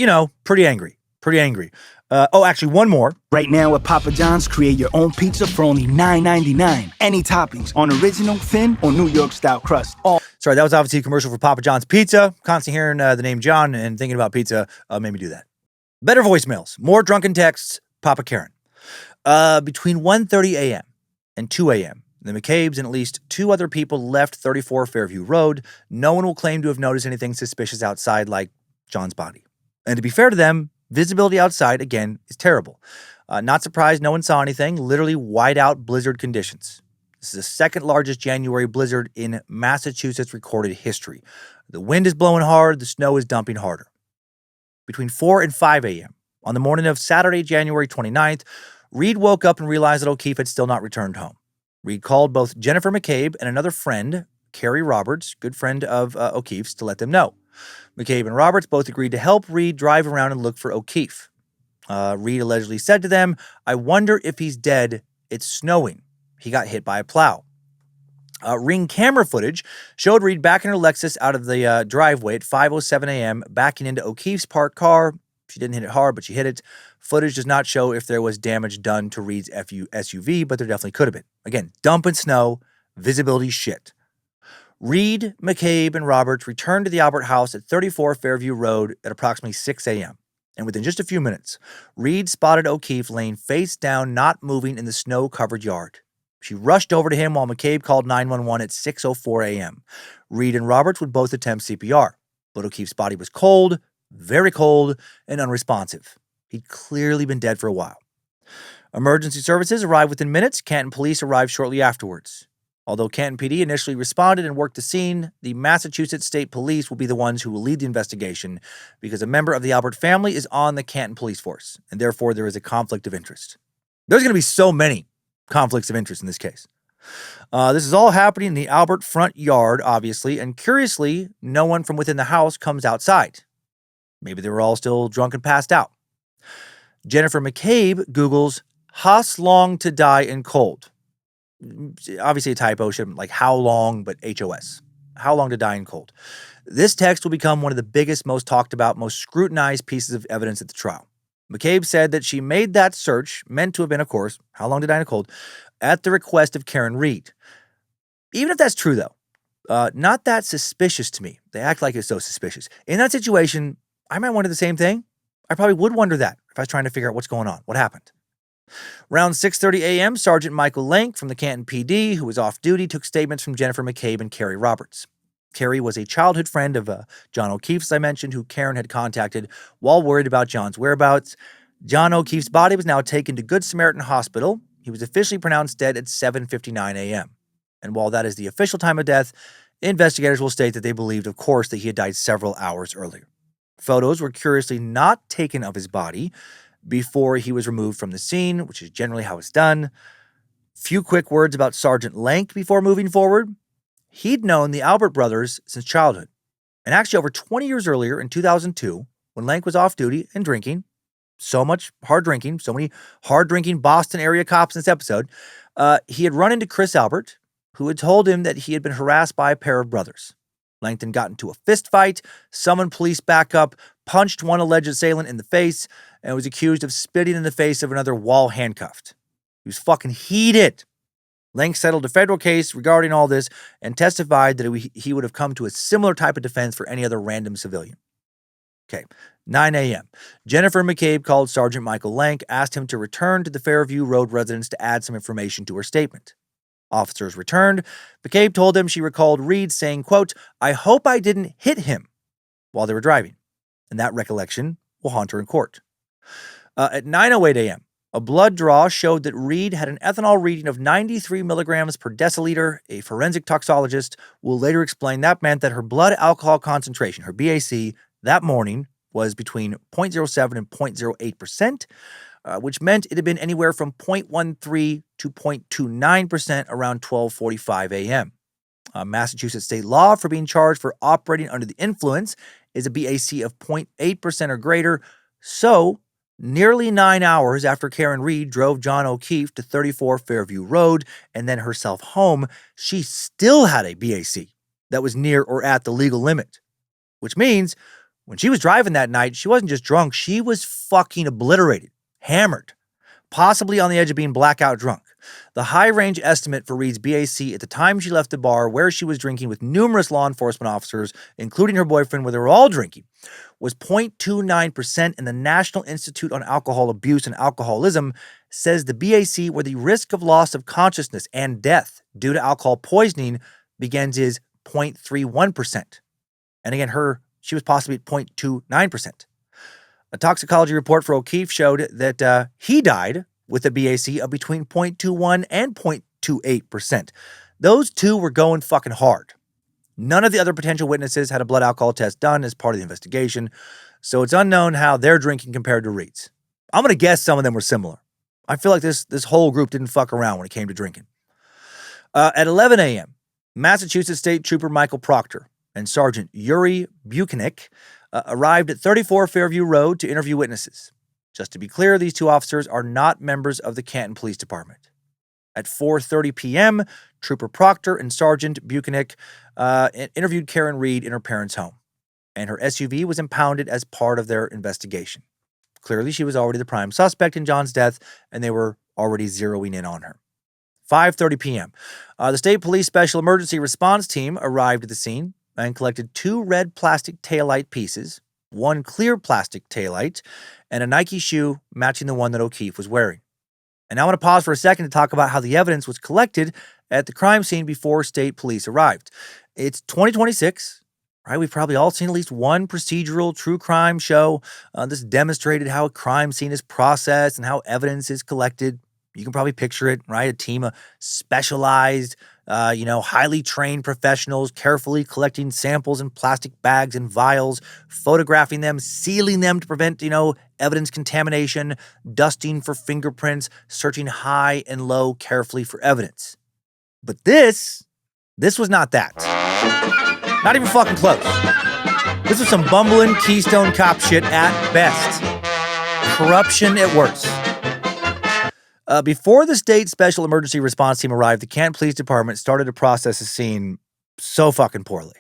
pretty angry. Pretty angry. Actually, one more. Right now at Papa John's, create your own pizza for only $9.99. Any toppings on original, thin, or New York-style crust. Sorry, that was obviously a commercial for Papa John's Pizza. Constantly hearing the name John and thinking about pizza made me do that. Better voicemails. More drunken texts. Papa Karen. Between 1:30 a.m. and 2 a.m., the McCabes and at least 2 other people left 34 Fairview Road. No one will claim to have noticed anything suspicious outside like John's body. And to be fair to them, visibility outside, again, is terrible. Not surprised no one saw anything. Literally whiteout blizzard conditions. This is the second largest January blizzard in Massachusetts recorded history. The wind is blowing hard. The snow is dumping harder. Between 4 and 5 a.m. on the morning of Saturday, January 29th, Reed woke up and realized that O'Keefe had still not returned home. Reed called both Jennifer McCabe and another friend, Carrie Roberts, good friend of O'Keefe's, to let them know. McCabe and Roberts both agreed to help Reed drive around and look for O'Keefe. Reed allegedly said to them, "I wonder if he's dead. It's snowing. He got hit by a plow." Ring camera footage showed Reed backing her Lexus out of the driveway at 5:07 a.m., backing into O'Keefe's parked car. She didn't hit it hard, but she hit it. Footage does not show if there was damage done to Reed's SUV, but there definitely could have been. Again, dumping snow, visibility shit. Reed, McCabe, and Roberts returned to the Albert house at 34 Fairview Road at approximately 6 a.m. And within just a few minutes, Reed spotted O'Keefe laying face down, not moving in the snow-covered yard. She rushed over to him while McCabe called 911 at 6:04 a.m. Reed and Roberts would both attempt CPR, but O'Keefe's body was cold, very cold, and unresponsive. He'd clearly been dead for a while. Emergency services arrived within minutes. Canton police arrived shortly afterwards. Although Canton PD initially responded and worked the scene, the Massachusetts State Police will be the ones who will lead the investigation because a member of the Albert family is on the Canton police force, and therefore there is a conflict of interest. There's going to be so many conflicts of interest in this case. This is all happening in the Albert front yard, obviously, and curiously, no one from within the house comes outside. Maybe they were all still drunk and passed out. Jennifer McCabe Googles, "Hus long to die in cold." Obviously a typo, should like how long, but HOS. How long to die in cold. This text will become one of the biggest, most talked about, most scrutinized pieces of evidence at the trial. McCabe said that she made that search, meant to have been, of course, how long to die in cold, at the request of Karen Reed. Even if that's true, though, not that suspicious to me. They act like it's so suspicious. In that situation, I might wonder the same thing. I probably would wonder that if I was trying to figure out what's going on, what happened. Around 6:30 a.m., Sergeant Michael Lank from the Canton PD, who was off duty, took statements from Jennifer McCabe and Carrie Roberts. Carrie was a childhood friend of John O'Keefe, as I mentioned, who Karen had contacted while worried about John's whereabouts. John O'Keefe's body was now taken to Good Samaritan Hospital. He was officially pronounced dead at 7:59 a.m. And while that is the official time of death, investigators will state that they believed, of course, that he had died several hours earlier. Photos were curiously not taken of his body before he was removed from the scene, which is generally how it's done. Few quick words about Sergeant Lank before moving forward. He'd known the Albert brothers since childhood. And actually over 20 years earlier, in 2002, when Lank was off duty and drinking, so many hard drinking Boston area cops in this episode, he had run into Chris Albert, who had told him that he had been harassed by a pair of brothers. Langton got into a fist fight, summoned police backup, punched one alleged assailant in the face, and was accused of spitting in the face of another while handcuffed. He was fucking heated. Lank settled a federal case regarding all this and testified that he would have come to a similar type of defense for any other random civilian. Okay, 9 a.m. Jennifer McCabe called Sergeant Michael Lank, asked him to return to the Fairview Road residence to add some information to her statement. Officers returned. McCabe told them she recalled Reed saying, quote, "I hope I didn't hit him," while they were driving. And that recollection will haunt her in court. At 9:08 a.m., a blood draw showed that Reed had an ethanol reading of 93 milligrams per deciliter. A forensic toxologist will later explain that meant that her blood alcohol concentration, her BAC, that morning was between 0.07 and 0.08%, which meant it had been anywhere from 0.13 to 0.29% around 12:45 a.m. Massachusetts state law for being charged for operating under the influence is a BAC of 0.8% or greater. So, nearly 9 hours after Karen Reed drove John O'Keefe to 34 Fairview Road and then herself home, she still had a BAC that was near or at the legal limit. Which means when she was driving that night, she wasn't just drunk, she was fucking obliterated, hammered, possibly on the edge of being blackout drunk. The high-range estimate for Reed's BAC at the time she left the bar where she was drinking with numerous law enforcement officers, including her boyfriend, where they were all drinking, was 0.29%, and the National Institute on Alcohol Abuse and Alcoholism says the BAC where the risk of loss of consciousness and death due to alcohol poisoning begins is 0.31%. And again, she was possibly at 0.29%. A toxicology report for O'Keefe showed that he died with a BAC of between 0.21 and 0.28%. Those two were going fucking hard. None of the other potential witnesses had a blood alcohol test done as part of the investigation, so it's unknown how their drinking compared to Reed's. I'm going to guess some of them were similar. I feel like this whole group didn't fuck around when it came to drinking. At 11 a.m., Massachusetts State Trooper Michael Proctor and Sergeant Yuri Buchanek arrived at 34 Fairview Road to interview witnesses. Just to be clear, these two officers are not members of the Canton Police Department. At 4:30 p.m., Trooper Proctor and Sergeant Buchanek interviewed Karen Reed in her parents' home, and her SUV was impounded as part of their investigation. Clearly, she was already the prime suspect in John's death, and they were already zeroing in on her. 5:30 p.m., the State Police Special Emergency Response Team arrived at the scene and collected 2 red plastic taillight pieces, 1 clear plastic taillight, and a Nike shoe matching the one that O'Keefe was wearing. And I want to pause for a second to talk about how the evidence was collected at the crime scene before state police arrived. It's 2026, right? We've probably all seen at least one procedural true crime show. This demonstrated how a crime scene is processed and how evidence is collected. You can probably picture it, right? A team of specialized, highly trained professionals carefully collecting samples in plastic bags and vials, photographing them, sealing them to prevent, evidence contamination, dusting for fingerprints, searching high and low carefully for evidence. But this was not that. Not even fucking close. This was some bumbling Keystone cop shit at best. Corruption at worst. Before the state special emergency response team arrived, the Canton Police Department started to process the scene so fucking poorly.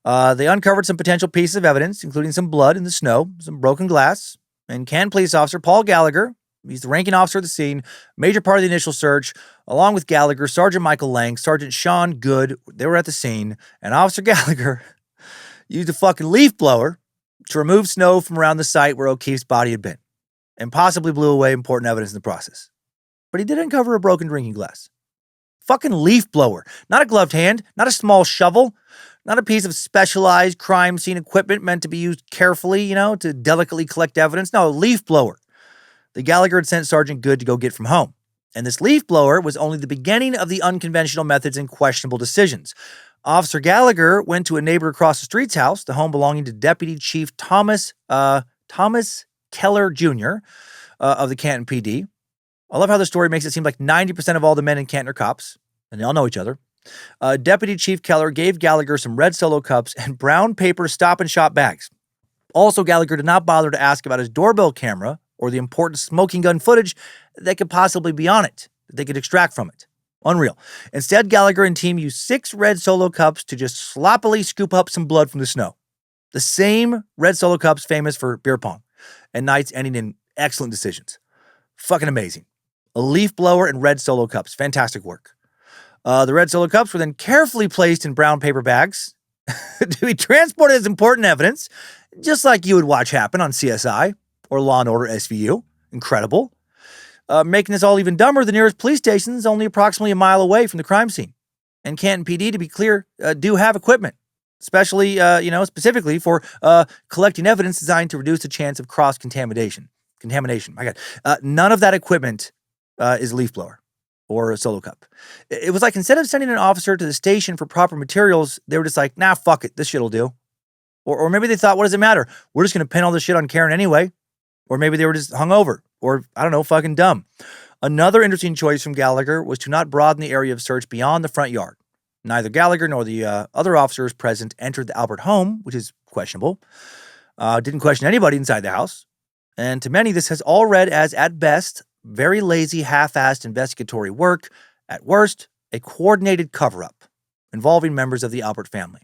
They uncovered some potential pieces of evidence, including some blood in the snow, some broken glass, and Canton Police Officer Paul Gallagher, he's the ranking officer of the scene, major part of the initial search, along with Gallagher, Sergeant Michael Lang, Sergeant Sean Good, they were at the scene, and Officer Gallagher used a fucking leaf blower to remove snow from around the site where O'Keefe's body had been, and possibly blew away important evidence in the process. But he did uncover a broken drinking glass. Fucking leaf blower. Not a gloved hand, not a small shovel, not a piece of specialized crime scene equipment meant to be used carefully, to delicately collect evidence. No, a leaf blower. The Gallagher had sent Sergeant Good to go get from home. And this leaf blower was only the beginning of the unconventional methods and questionable decisions. Officer Gallagher went to a neighbor across the street's house, the home belonging to Deputy Chief Thomas Keller Jr. Of the Canton PD. I love how the story makes it seem like 90% of all the men in Canton are cops, and they all know each other. Deputy Chief Keller gave Gallagher some red Solo cups and brown paper Stop and Shop bags. Also, Gallagher did not bother to ask about his doorbell camera or the important smoking gun footage that could possibly be on it, that they could extract from it. Unreal. Instead, Gallagher and team used 6 red Solo cups to just sloppily scoop up some blood from the snow. The same red Solo cups famous for beer pong and nights ending in excellent decisions. Fucking amazing. A leaf blower and red Solo cups. Fantastic work. The red Solo cups were then carefully placed in brown paper bags to be transported as important evidence, just like you would watch happen on CSI or Law & Order SVU. Incredible. Making this all even dumber, the nearest police station is only approximately a mile away from the crime scene. And Canton PD, to be clear, do have equipment, especially, specifically for collecting evidence designed to reduce the chance of cross-contamination. My God. None of that equipment is a leaf blower or a Solo cup. It was like instead of sending an officer to the station for proper materials, they were just like, nah, fuck it, this shit'll do. Or maybe they thought, what does it matter? We're just going to pin all this shit on Karen anyway. Or maybe they were just hungover. Or, I don't know, fucking dumb. Another interesting choice from Gallagher was to not broaden the area of search beyond the front yard. Neither Gallagher nor the other officers present entered the Albert home, which is questionable. Didn't question anybody inside the house. And to many, this has all read as, at best, very lazy, half-assed investigatory work. At worst, a coordinated cover-up involving members of the Albert family.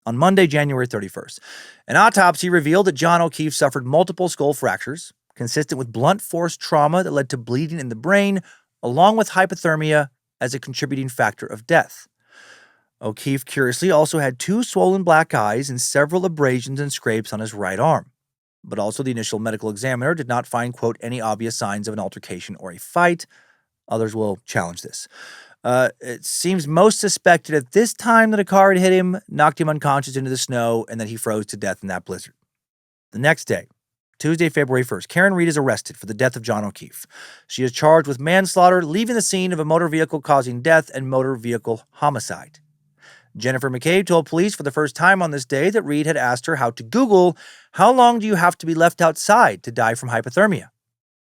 On Monday, January 31st, an autopsy revealed that John O'Keefe suffered multiple skull fractures, consistent with blunt force trauma that led to bleeding in the brain, along with hypothermia as a contributing factor of death. O'Keefe, curiously, also had 2 swollen black eyes and several abrasions and scrapes on his right arm. But also the initial medical examiner did not find, quote, any obvious signs of an altercation or a fight. Others will challenge this. It seems most suspected at this time that a car had hit him, knocked him unconscious into the snow, and that he froze to death in that blizzard. The next day, Tuesday, February 1st, Karen Reed is arrested for the death of John O'Keefe. She is charged with manslaughter, leaving the scene of a motor vehicle causing death, and motor vehicle homicide. Jennifer McCabe told police for the first time on this day that Reed had asked her how to Google, how long do you have to be left outside to die from hypothermia?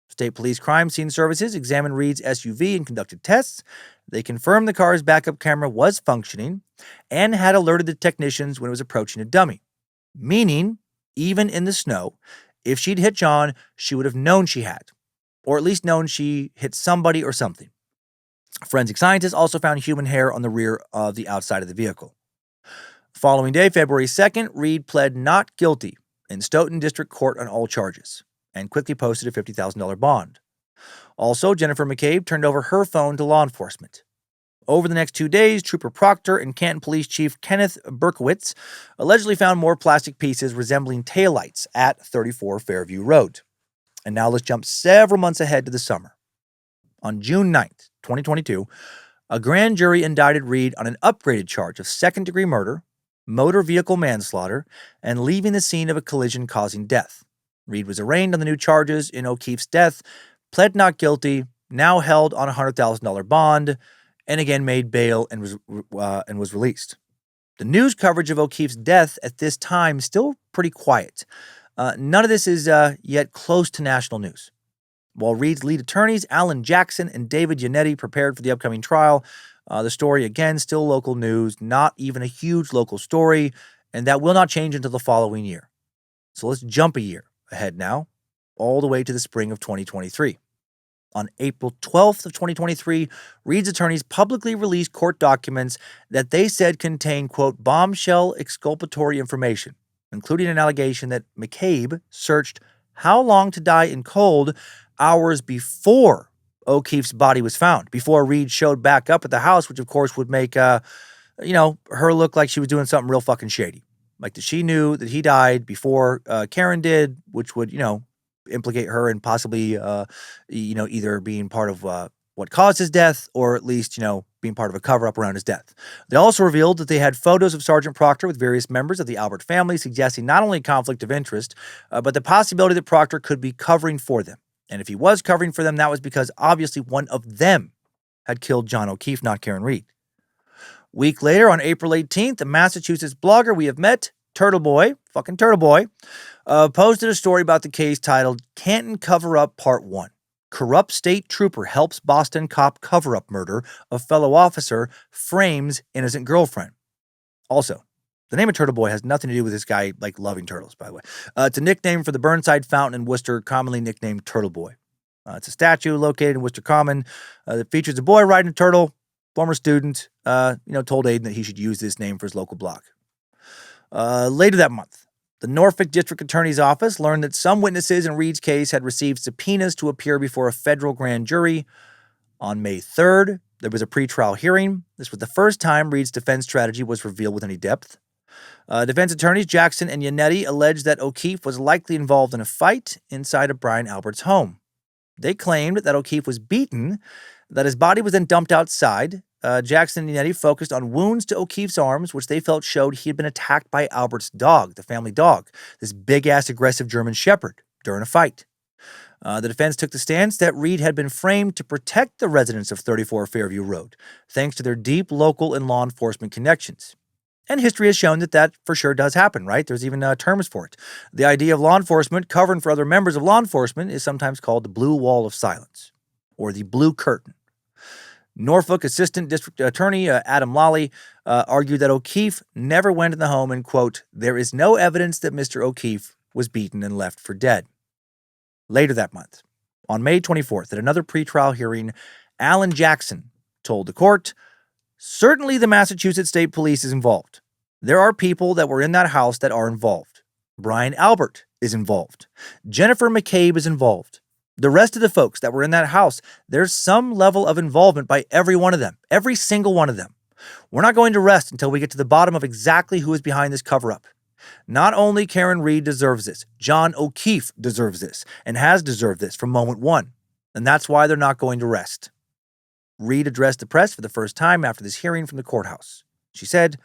State Police Crime Scene Services examined Reed's SUV and conducted tests. They confirmed the car's backup camera was functioning and had alerted the technicians when it was approaching a dummy. Meaning, even in the snow, if she'd hit John, she would have known she had, or at least known she hit somebody or something. Forensic scientists also found human hair on the rear of the outside of the vehicle. Following day, February 2nd, Reed pled not guilty in Stoughton District Court on all charges and quickly posted a $50,000 bond. Also, Jennifer McCabe turned over her phone to law enforcement. Over the next 2 days, Trooper Proctor and Canton Police Chief Kenneth Berkowitz allegedly found more plastic pieces resembling taillights at 34 Fairview Road. And now let's jump several months ahead to the summer. On June 9th, 2022, a grand jury indicted Reed on an upgraded charge of second-degree murder, motor vehicle manslaughter, and leaving the scene of a collision causing death. Reed was arraigned on the new charges in O'Keefe's death, pled not guilty, now held on a $100,000 bond, and again made bail and was released. The news coverage of O'Keefe's death at this time is still pretty quiet. None of this is yet close to national news. While Reed's lead attorneys, Alan Jackson and David Yannetti, prepared for the upcoming trial, the story, again, still local news, not even a huge local story, and that will not change until the following year. So let's jump a year ahead now, all the way to the spring of 2023. On April 12th of 2023, Reed's attorneys publicly released court documents that they said contain, quote, bombshell exculpatory information, including an allegation that McCabe searched how long to die in cold hours before O'Keefe's body was found, before Reed showed back up at the house, which of course would make, her look like she was doing something real fucking shady. Like that she knew that he died before Karen did, which would, implicate her in possibly, either being part of what caused his death or at least, being part of a cover-up around his death. They also revealed that they had photos of Sergeant Proctor with various members of the Albert family, suggesting not only conflict of interest, but the possibility that Proctor could be covering for them. And if he was covering for them, that was because obviously one of them had killed John O'Keefe, not Karen Reed. Week later, on April 18th, a Massachusetts blogger we have met, Turtle Boy, posted a story about the case titled Canton Cover-Up Part 1. Corrupt state trooper helps Boston cop cover-up murder of fellow officer, frames innocent girlfriend. Also, the name of Turtle Boy has nothing to do with this guy, loving turtles, by the way. It's a nickname for the Burnside Fountain in Worcester, commonly nicknamed Turtle Boy. It's a statue located in Worcester Common that features a boy riding a turtle. Former student, told Aiden that he should use this name for his local blog. Later that month, the Norfolk District Attorney's Office learned that some witnesses in Reed's case had received subpoenas to appear before a federal grand jury. On May 3rd, there was a pretrial hearing. This was the first time Reed's defense strategy was revealed with any depth. Defense attorneys Jackson and Yannetti alleged that O'Keefe was likely involved in a fight inside of Brian Albert's home. They claimed that O'Keefe was beaten, that his body was then dumped outside. Jackson and Yannetti focused on wounds to O'Keefe's arms, which they felt showed he had been attacked by Albert's dog, the family dog, this big-ass aggressive German Shepherd, during a fight. The defense took the stance that Reed had been framed to protect the residents of 34 Fairview Road, thanks to their deep local and law enforcement connections. And history has shown that for sure does happen, right? There's even terms for it. The idea of law enforcement covering for other members of law enforcement is sometimes called the blue wall of silence, or the blue curtain. Norfolk Assistant District Attorney Adam Lawley argued that O'Keefe never went in the home and, quote, there is no evidence that Mr. O'Keefe was beaten and left for dead. Later that month, on May 24th, at another pretrial hearing, Alan Jackson told the court, certainly the Massachusetts State Police is involved. There are people that were in that house that are involved. Brian Albert is involved. Jennifer McCabe is involved. The rest of the folks that were in that house, there's some level of involvement by every one of them, every single one of them. We're not going to rest until we get to the bottom of exactly who is behind this cover-up. Not only Karen Reed deserves this, John O'Keefe deserves this, and has deserved this from moment one. And that's why they're not going to rest. Reed addressed the press for the first time after this hearing from the courthouse. She said,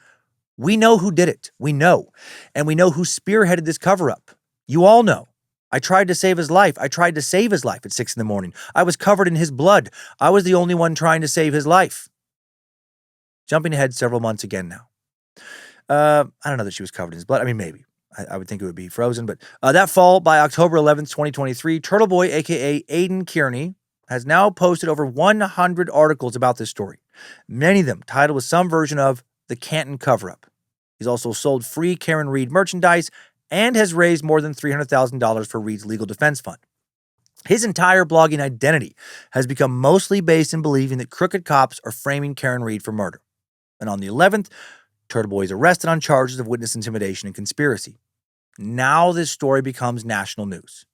we know who did it. We know. And we know who spearheaded this cover-up. You all know. I tried to save his life. I tried to save his life at 6 a.m. I was covered in his blood. I was the only one trying to save his life. Jumping ahead several months again now. I don't know that she was covered in his blood. I mean, maybe. I would think it would be frozen. But that fall, by October 11th, 2023, Turtle Boy, a.k.a. Aiden Kearney, has now posted over 100 articles about this story. Many of them titled with some version of the Canton cover-up. He's also sold free Karen Reed merchandise and has raised more than $300,000 for Reed's legal defense fund. His entire blogging identity has become mostly based in believing that crooked cops are framing Karen Reed for murder. And on the 11th, Turtle Boy is arrested on charges of witness intimidation and conspiracy. Now this story becomes national news.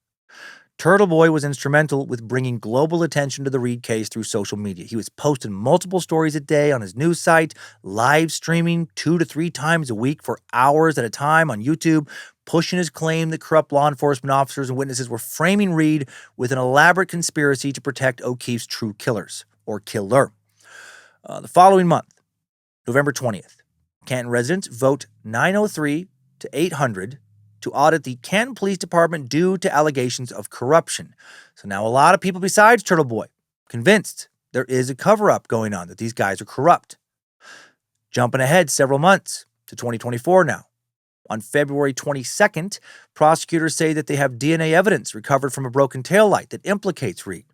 Turtle Boy was instrumental with bringing global attention to the Reed case through social media. He was posting multiple stories a day on his news site, live streaming 2 to 3 times a week for hours at a time on YouTube, pushing his claim that corrupt law enforcement officers and witnesses were framing Reed with an elaborate conspiracy to protect O'Keefe's true killers, or killer. The following month, November 20th, Canton residents vote 903 to 800 to audit the Canton Police Department due to allegations of corruption. So now a lot of people besides Turtle Boy convinced there is a cover-up going on, that these guys are corrupt. Jumping ahead several months to 2024 now. On February 22nd, prosecutors say that they have DNA evidence recovered from a broken taillight that implicates Reed.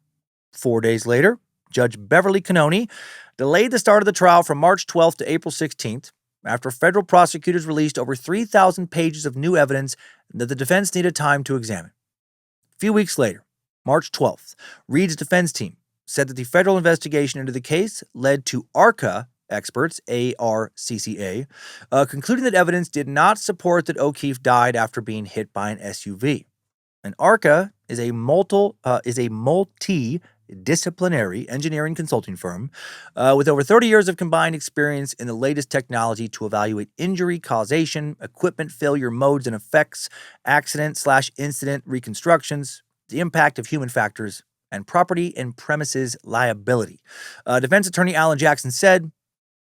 4 days later, Judge Beverly Cannoni delayed the start of the trial from March 12th to April 16th after federal prosecutors released over 3,000 pages of new evidence that the defense needed time to examine. A few weeks later, March 12th, Reed's defense team said that the federal investigation into the case led to ARCA experts, ARCCA, concluding that evidence did not support that O'Keefe died after being hit by an SUV. And ARCA is a multidisciplinary engineering consulting firm with over 30 years of combined experience in the latest technology to evaluate injury, causation, equipment failure modes and effects, accident/incident reconstructions, the impact of human factors, and property and premises liability. Defense attorney Alan Jackson said,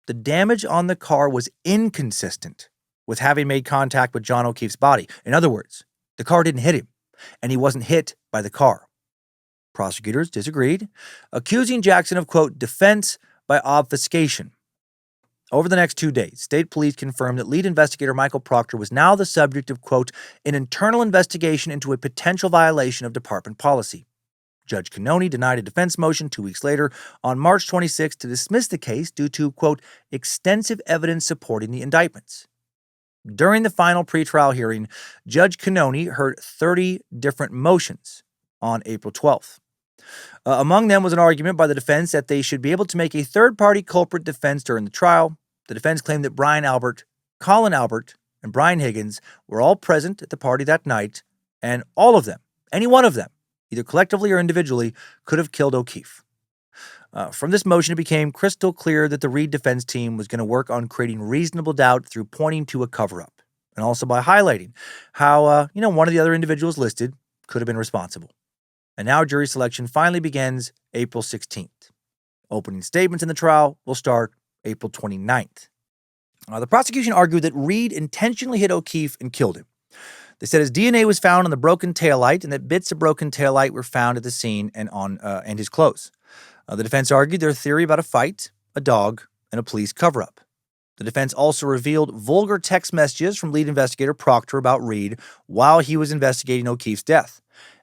the damage on the car was inconsistent with having made contact with John O'Keefe's body. In other words, the car didn't hit him, and he wasn't hit by the car. Prosecutors disagreed, accusing Jackson of, quote, defense by obfuscation. Over the next 2 days, state police confirmed that lead investigator Michael Proctor was now the subject of, quote, an internal investigation into a potential violation of department policy. Judge Cannoni denied a defense motion 2 weeks later on March 26 to dismiss the case due to, quote, extensive evidence supporting the indictments. During the final pretrial hearing, Judge Cannoni heard 30 different motions on April 12th. Among them was an argument by the defense that they should be able to make a third-party culprit defense during the trial. The defense claimed that Brian Albert, Colin Albert, and Brian Higgins were all present at the party that night, and all of them, any one of them, either collectively or individually, could have killed O'Keefe. From this motion, it became crystal clear that the Reed defense team was going to work on creating reasonable doubt through pointing to a cover-up, and also by highlighting how, one of the other individuals listed could have been responsible. And now jury selection finally begins April 16th. Opening statements in the trial will start April 29th. The prosecution argued that Reed intentionally hit O'Keefe and killed him. They said his DNA was found on the broken taillight and that bits of broken taillight were found at the scene and on his clothes. The defense argued their theory about a fight, a dog, and a police cover-up. The defense also revealed vulgar text messages from lead investigator Proctor about Reed while he was investigating O'Keefe's death,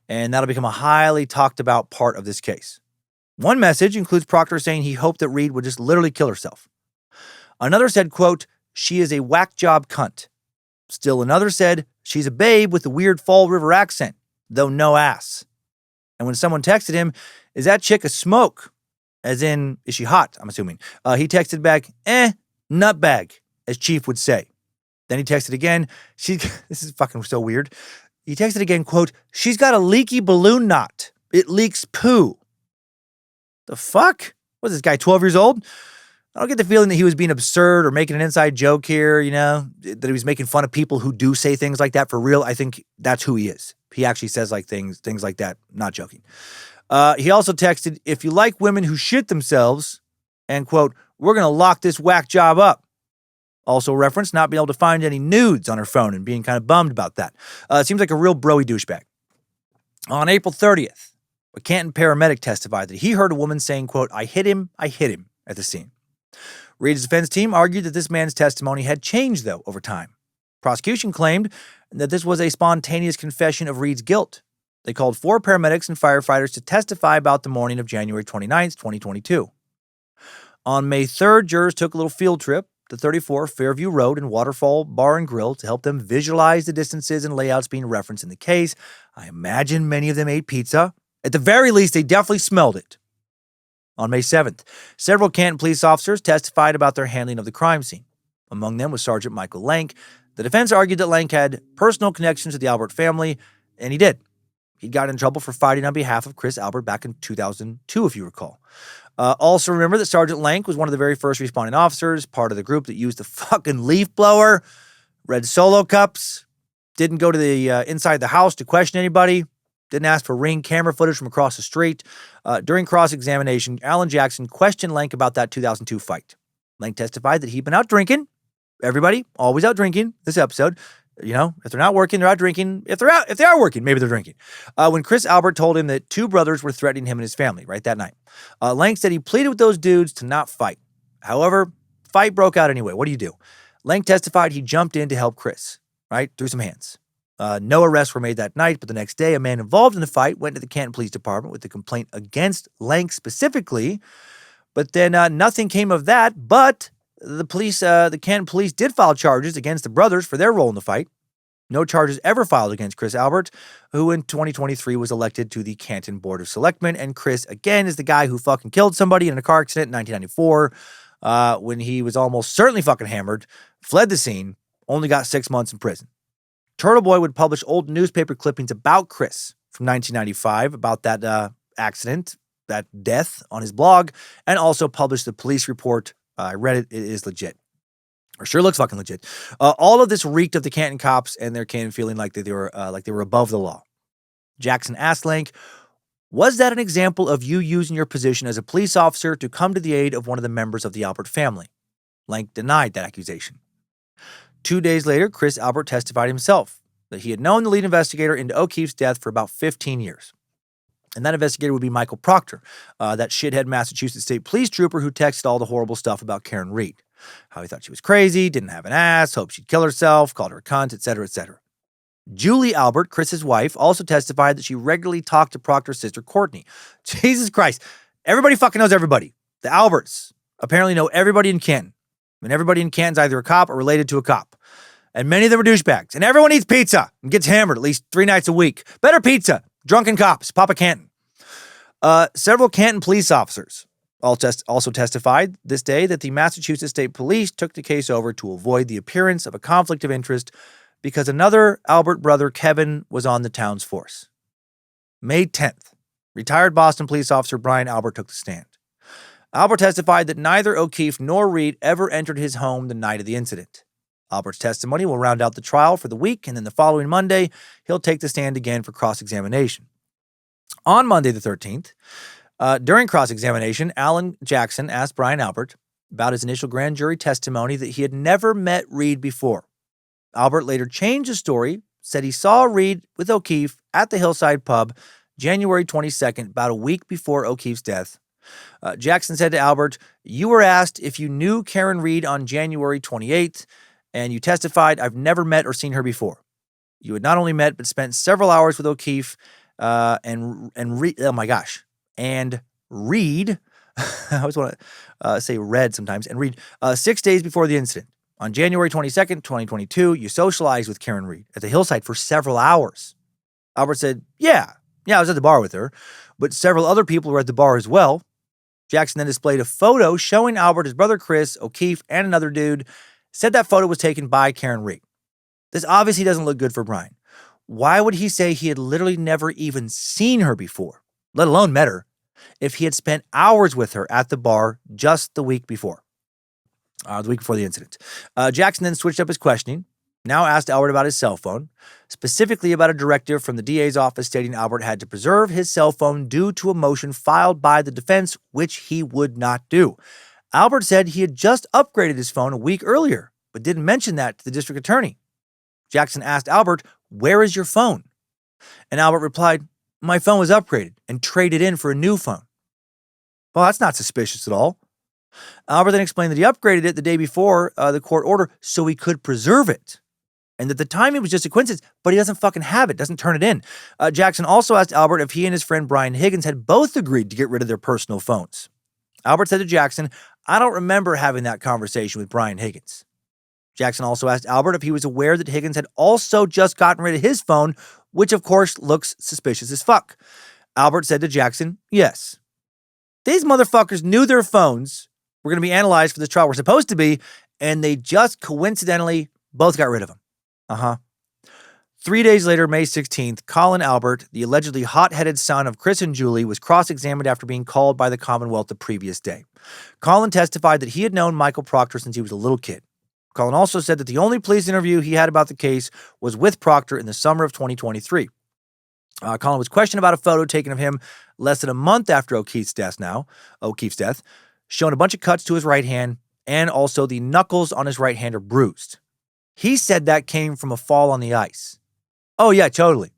and that'll become a highly talked about part of this case. One message includes Proctor saying he hoped that Reed would just literally kill herself. Another said, quote, she is a whack job cunt. Still another said, she's a babe with a weird Fall River accent, though no ass. And when someone texted him, is that chick a smoke? As in, is she hot, I'm assuming. He texted back, nutbag, as Chief would say. Then he texted again, this is fucking so weird. He texted again, quote, she's got a leaky balloon knot. It leaks poo. The fuck? Was this guy 12 years old? I don't get the feeling that he was being absurd or making an inside joke here, that he was making fun of people who do say things like that for real. I think that's who he is. He actually says like things like that, not joking. He also texted, if you like women who shit themselves, and quote, we're going to lock this whack job up. Also referenced not being able to find any nudes on her phone and being kind of bummed about that. It seems like a real broy douchebag. On April 30th, a Canton paramedic testified that he heard a woman saying, quote, I hit him at the scene. Reed's defense team argued that this man's testimony had changed, though, over time. Prosecution claimed that this was a spontaneous confession of Reed's guilt. They called 4 paramedics and firefighters to testify about the morning of January 29th, 2022. On May 3rd, jurors took a little field trip to 34 Fairview Road and Waterfall Bar and Grill to help them visualize the distances and layouts being referenced in the case. I imagine many of them ate pizza. At the very least, they definitely smelled it. On May 7th, several Canton police officers testified about their handling of the crime scene. Among them was Sergeant Michael Lank. The defense argued that Lank had personal connections to the Albert family, and he did. He'd gotten in trouble for fighting on behalf of Chris Albert back in 2002, if you recall. Also remember that Sergeant Lank was one of the very first responding officers, part of the group that used the fucking leaf blower, read solo cups, didn't go to the inside the house to question anybody, didn't ask for Ring camera footage from across the street. During cross-examination, Alan Jackson questioned Lank about that 2002 fight. Lank testified that he'd been out drinking. Everybody, always out drinking this episode. If they're not working, they're out drinking. If they are working, maybe they're drinking. When Chris Albert told him that 2 brothers were threatening him and his family, right, that night. Lank said he pleaded with those dudes to not fight. However, fight broke out anyway. What do you do? Lank testified he jumped in to help Chris, right, threw some hands. No arrests were made that night, but the next day, a man involved in the fight went to the Canton Police Department with a complaint against Lank specifically. But then nothing came of that, but The Canton police did file charges against the brothers for their role in the fight. No charges ever filed against Chris Albert, who in 2023 was elected to the Canton Board of Selectmen. And Chris, again, is the guy who fucking killed somebody in a car accident in 1994 when he was almost certainly fucking hammered, fled the scene, only got 6 months in prison. Turtle Boy would publish old newspaper clippings about Chris from 1995, about that accident, that death on his blog, and also published the police report. I read it. It is legit. Or sure looks fucking legit. All of this reeked of the Canton cops and their Canton feeling like they were above the law. Jackson asked Lank, was that an example of you using your position as a police officer to come to the aid of one of the members of the Albert family? Lank denied that accusation. 2 days later, Chris Albert testified himself that he had known the lead investigator into O'Keefe's death for about 15 years. And that investigator would be Michael Proctor, that shithead Massachusetts State Police trooper who texted all the horrible stuff about Karen Reed. How he thought she was crazy, didn't have an ass, hoped she'd kill herself, called her a cunt, etc., etc. Julie Albert, Chris's wife, also testified that she regularly talked to Proctor's sister Courtney. Jesus Christ. Everybody fucking knows everybody. The Alberts apparently know everybody in Canton. And everybody in Canton's either a cop or related to a cop. And many of them are douchebags. And everyone eats pizza and gets hammered at least 3 nights a week. Better pizza. Drunken cops. Papa Canton. Several Canton police officers also testified this day that the Massachusetts State Police took the case over to avoid the appearance of a conflict of interest because another Albert brother, Kevin, was on the town's force. May 10th, retired Boston police officer Brian Albert took the stand. Albert testified that neither O'Keefe nor Reed ever entered his home the night of the incident. Albert's testimony will round out the trial for the week, and then the following Monday, he'll take the stand again for cross-examination. On Monday the 13th, during cross-examination, Alan Jackson asked Brian Albert about his initial grand jury testimony that he had never met Reed before. Albert later changed his story, said he saw Reed with O'Keefe at the Hillside Pub January 22nd, about a week before O'Keefe's death. Jackson said to Albert, "You were asked if you knew Karen Reed on January 28th, and you testified, I've never met or seen her before. You had not only met, but spent several hours with O'Keefe and Reed. Oh my gosh. And Reed, I always want to say Red sometimes, and Reed, 6 days before the incident. On January 22nd, 2022, you socialized with Karen Reed at the Hillside for several hours." Albert said, yeah, I was at the bar with her, but several other people were at the bar as well. Jackson then displayed a photo showing Albert, his brother Chris, O'Keefe, and another dude, said that photo was taken by Karen Reed. This obviously doesn't look good for Brian. Why would he say he had literally never even seen her before, let alone met her, if he had spent hours with her at the bar just the week before the incident? Jackson then switched up his questioning, now asked Albert about his cell phone, specifically about a directive from the DA's office stating Albert had to preserve his cell phone due to a motion filed by the defense, which he would not do. Albert said he had just upgraded his phone a week earlier, but didn't mention that to the district attorney. Jackson asked Albert, "Where is your phone?" And Albert replied, "My phone was upgraded and traded in for a new phone." Well, that's not suspicious at all. Albert then explained that he upgraded it the day before the court order so he could preserve it, and that the timing was just a coincidence, but he doesn't fucking have it, doesn't turn it in. Jackson also asked Albert if he and his friend Brian Higgins had both agreed to get rid of their personal phones. Albert said to Jackson, "I don't remember having that conversation with Brian Higgins." Jackson also asked Albert if he was aware that Higgins had also just gotten rid of his phone, which of course looks suspicious as fuck. Albert said to Jackson, yes. These motherfuckers knew their phones were going to be analyzed for this trial, were supposed to be, and they just coincidentally both got rid of them. 3 days later, May 16th, Colin Albert, the allegedly hot-headed son of Chris and Julie, was cross-examined after being called by the Commonwealth the previous day. Colin testified that he had known Michael Proctor since he was a little kid. Colin also said that the only police interview he had about the case was with Proctor in the summer of 2023. Colin was questioned about a photo taken of him less than a month after O'Keefe's death, showing a bunch of cuts to his right hand, and also the knuckles on his right hand are bruised. He said that came from a fall on the ice. Oh yeah, totally.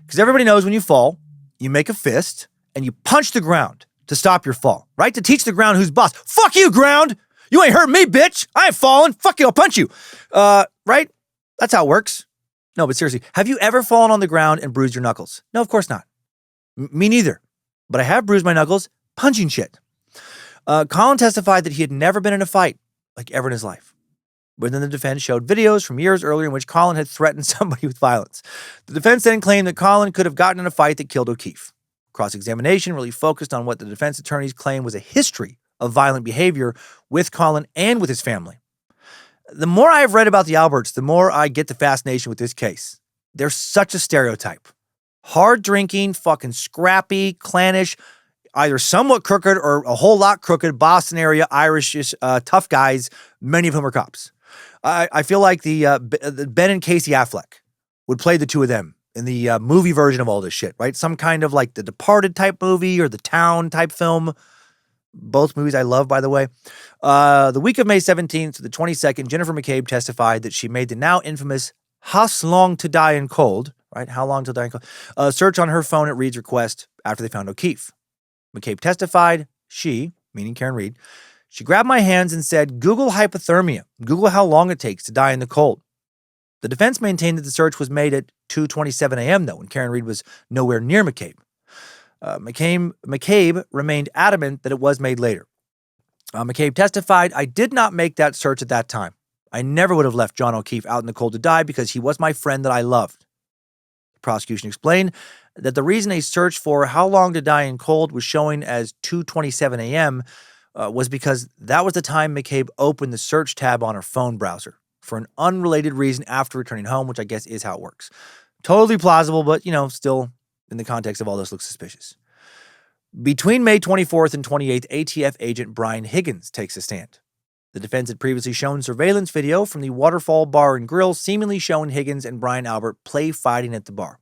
Because everybody knows when you fall, you make a fist, and you punch the ground to stop your fall, right? To teach the ground who's boss. Fuck you, ground! You ain't hurt me, bitch! I ain't falling! Fuck you, I'll punch you! Right? That's how it works. No, but seriously, have you ever fallen on the ground and bruised your knuckles? No, of course not. Me neither. But I have bruised my knuckles punching shit. Colin testified that he had never been in a fight, like ever in his life. But then the defense showed videos from years earlier in which Colin had threatened somebody with violence. The defense then claimed that Colin could have gotten in a fight that killed O'Keefe. Cross-examination really focused on what the defense attorneys claimed was a history of violent behavior with Colin and with his family. The more I've read about the Alberts, the more I get the fascination with this case. They're such a stereotype. Hard drinking, fucking scrappy, clannish, either somewhat crooked or a whole lot crooked, Boston area, Irish, tough guys, many of whom are cops. I feel like the Ben and Casey Affleck would play the two of them in the movie version of all this shit, right? Some kind of like the Departed type movie or the Town type film. Both movies I love, by the way. The week of May 17th to the 22nd, Jennifer McCabe testified that she made the now infamous "How long to die in cold," right? How long to die in cold? Search on her phone at Reed's request after they found O'Keefe. McCabe testified, she, meaning Karen Reed, she grabbed my hands and said, "Google hypothermia. Google how long it takes to die in the cold." The defense maintained that the search was made at 2:27 a.m., though, when Karen Reed was nowhere near McCabe. McCabe remained adamant that it was made later. McCabe testified, "I did not make that search at that time. I never would have left John O'Keefe out in the cold to die because he was my friend that I loved." The prosecution explained that the reason a search for how long to die in cold was showing as 2:27 a.m. Was because that was the time McCabe opened the search tab on her phone browser for an unrelated reason after returning home, which I guess is how it works. Totally plausible, but, still in the context of all this looks suspicious. Between May 24th and 28th, ATF agent Brian Higgins takes a stand. The defense had previously shown surveillance video from the Waterfall Bar and Grill seemingly showing Higgins and Brian Albert play fighting at the bar.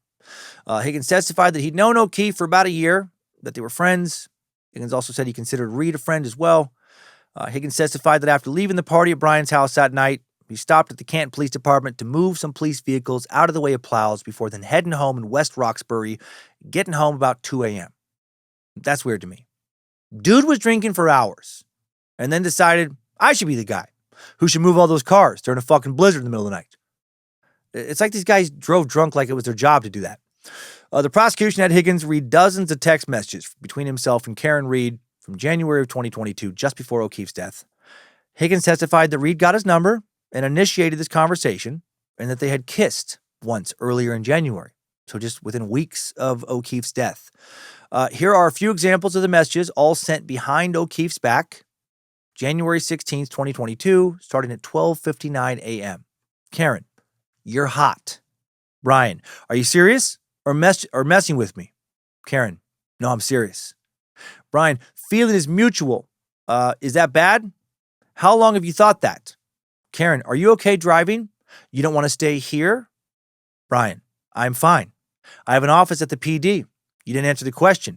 Higgins testified that he'd known O'Keefe for about a year, that they were friends. Higgins also said he considered Reed a friend as well. Higgins testified that after leaving the party at Brian's house that night, he stopped at the Canton Police Department to move some police vehicles out of the way of plows before then heading home in West Roxbury, getting home about 2 a.m. That's weird to me. Dude was drinking for hours and then decided I should be the guy who should move all those cars during a fucking blizzard in the middle of the night. It's like these guys drove drunk like it was their job to do that. The prosecution had Higgins read dozens of text messages between himself and Karen Reed from January of 2022, just before O'Keefe's death. Higgins testified that Reed got his number and initiated this conversation, and that they had kissed once earlier in January, so just within weeks of O'Keefe's death. Here are a few examples of the messages, all sent behind O'Keefe's back. January 16th, 2022, starting at 12:59 a.m. Karen, you're hot. Brian, are you serious or messing with me? Karen, no, I'm serious. Brian, feeling is mutual. Is that bad? How long have you thought that? Karen, are you okay driving? You don't want to stay here? Brian, I'm fine. I have an office at the PD. You didn't answer the question.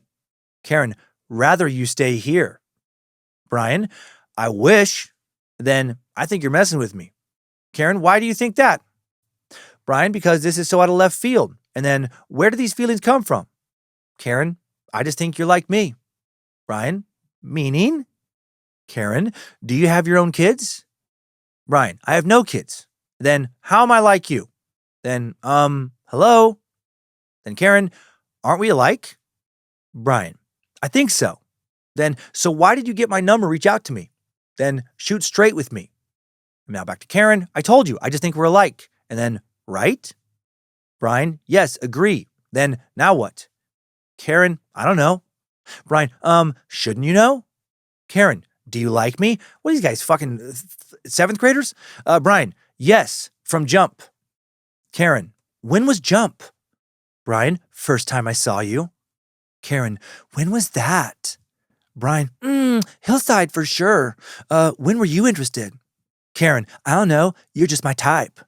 Karen, rather you stay here. Brian, I wish. Then I think you're messing with me. Karen, why do you think that? Brian, because this is so out of left field. And then where do these feelings come from? Karen, I just think you're like me. Brian, meaning? Karen, do you have your own kids? Brian, I have no kids. Then how am I like you? Then, hello? Then Karen, aren't we alike? Brian, I think so. Then, so why did you get my number, reach out to me? Then shoot straight with me. Now back to Karen, I told you, I just think we're alike. And then, right? Brian, yes, agree. Then, now what? Karen, I don't know. Brian, shouldn't you know? Karen, do you like me? What are these guys, fucking 7th graders? Brian, yes, from Jump. Karen, when was Jump? Brian, first time I saw you. Karen, when was that? Brian, Hillside for sure. When were you interested? Karen, I don't know, you're just my type.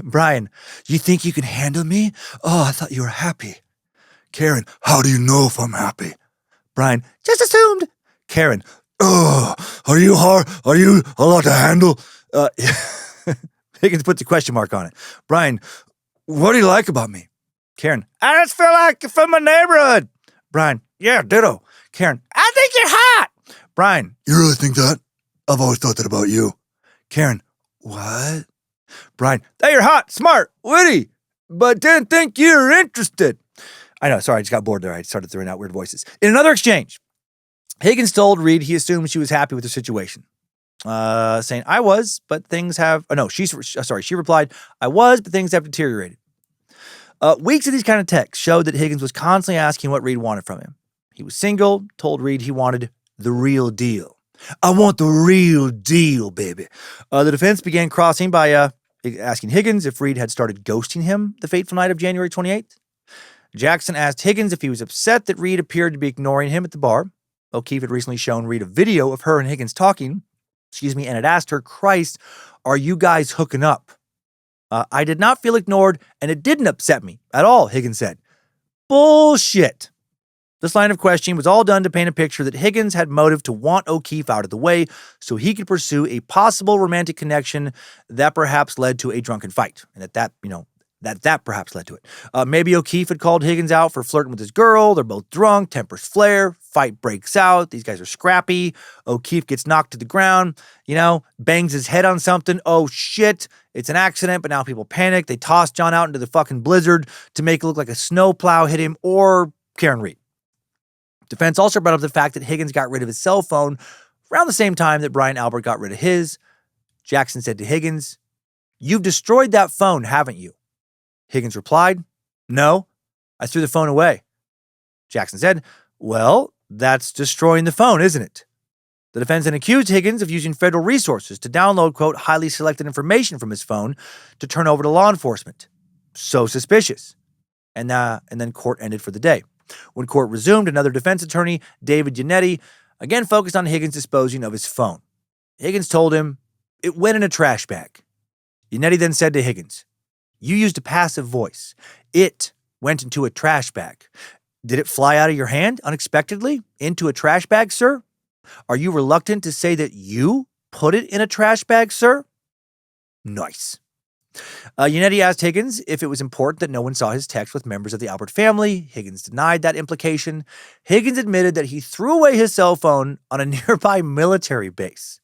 Brian, you think you can handle me? Oh, I thought you were happy. Karen, how do you know if I'm happy? Brian, just assumed. Karen, oh, are you hard? Are you a lot to handle? Higgins puts a question mark on it. Brian, what do you like about me? Karen, I just feel like you're from my neighborhood. Brian, yeah, ditto. Karen, I think you're hot. Brian, you really think that? I've always thought that about you. Karen, what? Brian, that you're hot, smart, witty, but didn't think you were interested. I know, sorry, I just got bored there. I started throwing out weird voices. In another exchange, Higgins told Reed he assumed she was happy with the situation. saying, I was, but things have, she replied, I was, but things have deteriorated. Weeks of these kind of texts showed that Higgins was constantly asking what Reed wanted from him. He was single, told Reed he wanted the real deal. I want the real deal, baby. The defense began crossing by asking Higgins if Reed had started ghosting him the fateful night of January 28th. Jackson asked Higgins if he was upset that Reed appeared to be ignoring him at the bar. O'Keefe had recently shown Reed a video of her and Higgins talking, and had asked her, Christ, are you guys hooking up? I did not feel ignored, and it didn't upset me at all, Higgins said. Bullshit. This line of questioning was all done to paint a picture that Higgins had motive to want O'Keefe out of the way so he could pursue a possible romantic connection that perhaps led to a drunken fight. And that perhaps led to it. Maybe O'Keefe had called Higgins out for flirting with his girl. They're both drunk, tempers flare, fight breaks out. These guys are scrappy. O'Keefe gets knocked to the ground, bangs his head on something. Oh shit, it's an accident, but now people panic. They toss John out into the fucking blizzard to make it look like a snowplow hit him or Karen Reed. Defense also brought up the fact that Higgins got rid of his cell phone around the same time that Brian Albert got rid of his. Jackson said to Higgins, "You've destroyed that phone, haven't you?" Higgins replied, "No, I threw the phone away." Jackson said, "Well, that's destroying the phone, isn't it?" The defense then accused Higgins of using federal resources to download, quote, highly selected information from his phone to turn over to law enforcement. So suspicious. And then court ended for the day. When court resumed, another defense attorney, David Yannetti, again focused on Higgins disposing of his phone. Higgins told him, "It went in a trash bag." Yannetti then said to Higgins, "You used a passive voice. It went into a trash bag. Did it fly out of your hand unexpectedly into a trash bag, sir? Are you reluctant to say that you put it in a trash bag, sir?" Nice. Yannetti asked Higgins if it was important that no one saw his text with members of the Albert family. Higgins denied that implication. Higgins admitted that he threw away his cell phone on a nearby military base.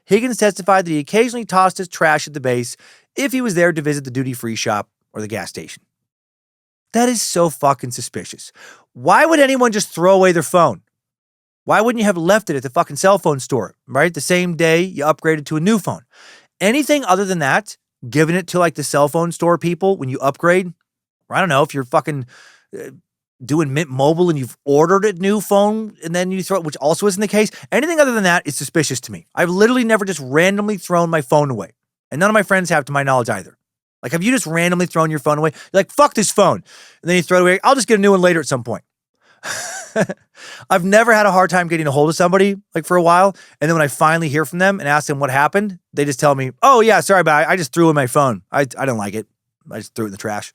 Higgins testified that he occasionally tossed his trash at the base if he was there to visit the duty-free shop or the gas station. That is so fucking suspicious. Why would anyone just throw away their phone? Why wouldn't you have left it at the fucking cell phone store, right? The same day you upgraded to a new phone. Anything other than that, giving it to like the cell phone store people when you upgrade, or I don't know, if you're fucking doing Mint Mobile and you've ordered a new phone and then you throw it, which also isn't the case. Anything other than that is suspicious to me. I've literally never just randomly thrown my phone away. And none of my friends have, to my knowledge, either. Like, have you just randomly thrown your phone away? You're like, fuck this phone. And then you throw it away. I'll just get a new one later at some point. I've never had a hard time getting a hold of somebody, like, for a while. And then when I finally hear from them and ask them what happened, they just tell me, "Oh, yeah, sorry, but I just threw away my phone. I don't like it. I just threw it in the trash."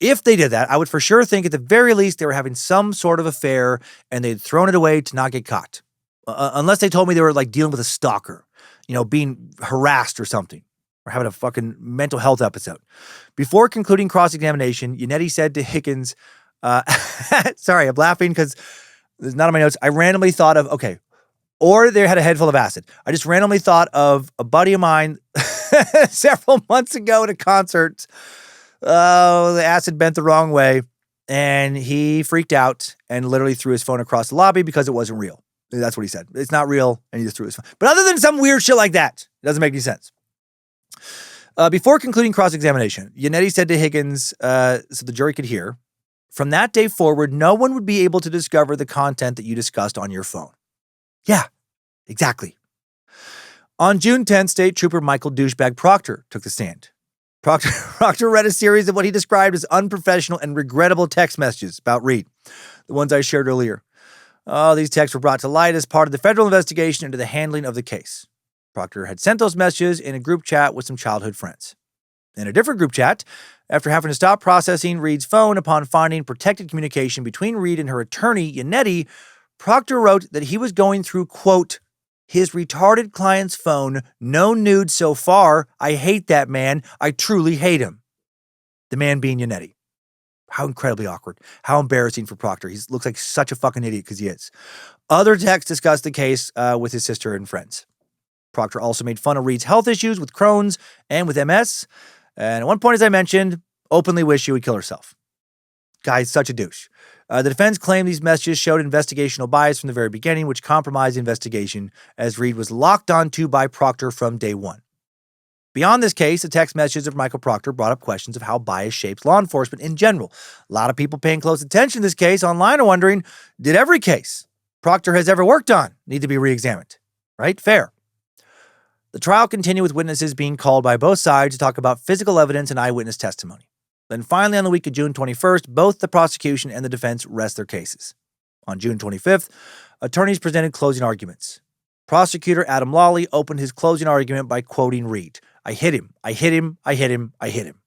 If they did that, I would for sure think at the very least they were having some sort of affair and they'd thrown it away to not get caught. Unless they told me they were, like, dealing with a stalker, being harassed or something, or having a fucking mental health episode. Before concluding cross-examination, Yannetti said to Higgins, sorry, I'm laughing because there's not on my notes. I randomly thought of, or they had a head full of acid. I just randomly thought of a buddy of mine several months ago at a concert. Oh, the acid bent the wrong way, and he freaked out and literally threw his phone across the lobby because it wasn't real. That's what he said. It's not real, and he just threw his phone. But other than some weird shit like that, it doesn't make any sense. Before concluding cross-examination, Yannetti said to Higgins, so the jury could hear, "From that day forward, no one would be able to discover the content that you discussed on your phone." Yeah, exactly. On June 10th, State Trooper Michael Douchebag Proctor took the stand. Proctor read a series of what he described as unprofessional and regrettable text messages about Reed, the ones I shared earlier. These texts were brought to light as part of the federal investigation into the handling of the case. Proctor had sent those messages in a group chat with some childhood friends. In a different group chat, after having to stop processing Reed's phone upon finding protected communication between Reed and her attorney, Yannetti, Proctor wrote that he was going through, quote, his retarded client's phone, no nudes so far. I hate that man. I truly hate him. The man being Yannetti. How incredibly awkward. How embarrassing for Proctor. He looks like such a fucking idiot because he is. Other texts discussed the case with his sister and friends. Proctor also made fun of Reed's health issues with Crohn's and with MS. And at one point, as I mentioned, openly wished she would kill herself. Guy's such a douche. The defense claimed these messages showed investigational bias from the very beginning, which compromised the investigation, as Reed was locked onto by Proctor from day one. Beyond this case, the text messages of Michael Proctor brought up questions of how bias shapes law enforcement in general. A lot of people paying close attention to this case online are wondering, did every case Proctor has ever worked on need to be re-examined? Right? Fair. The trial continued with witnesses being called by both sides to talk about physical evidence and eyewitness testimony. Then finally, on the week of June 21st, both the prosecution and the defense rest their cases. On June 25th, attorneys presented closing arguments. Prosecutor Adam Lawley opened his closing argument by quoting Reed. I hit him, I hit him, I hit him, I hit him.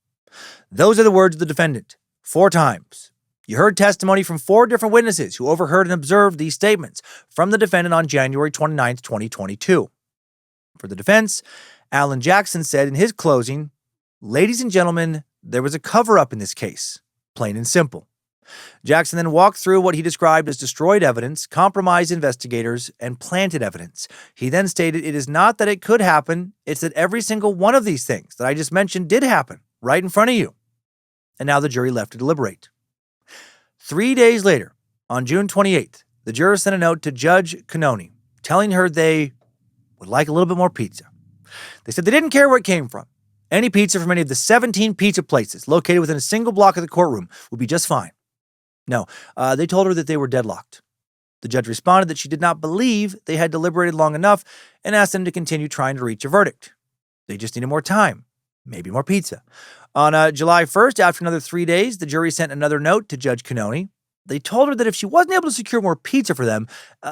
Those are the words of the defendant, 4 times. You heard testimony from 4 different witnesses who overheard and observed these statements from the defendant on January 29, 2022. For the defense, Alan Jackson said in his closing, "Ladies and gentlemen, there was a cover-up in this case, plain and simple." Jackson then walked through what he described as destroyed evidence, compromised investigators, and planted evidence. He then stated it is not that it could happen, it's that every single one of these things that I just mentioned did happen, right in front of you. And now the jury left to deliberate. 3 days later, on June 28th, the jurors sent a note to Judge Cannoni, telling her they would like a little bit more pizza. They said they didn't care where it came from. Any pizza from any of the 17 pizza places located within a single block of the courtroom would be just fine. No, they told her that they were deadlocked. The judge responded that she did not believe they had deliberated long enough and asked them to continue trying to reach a verdict. They just needed more time, maybe more pizza. On July 1st, after another 3 days, the jury sent another note to Judge Cannoni. They told her that if she wasn't able to secure more pizza for them,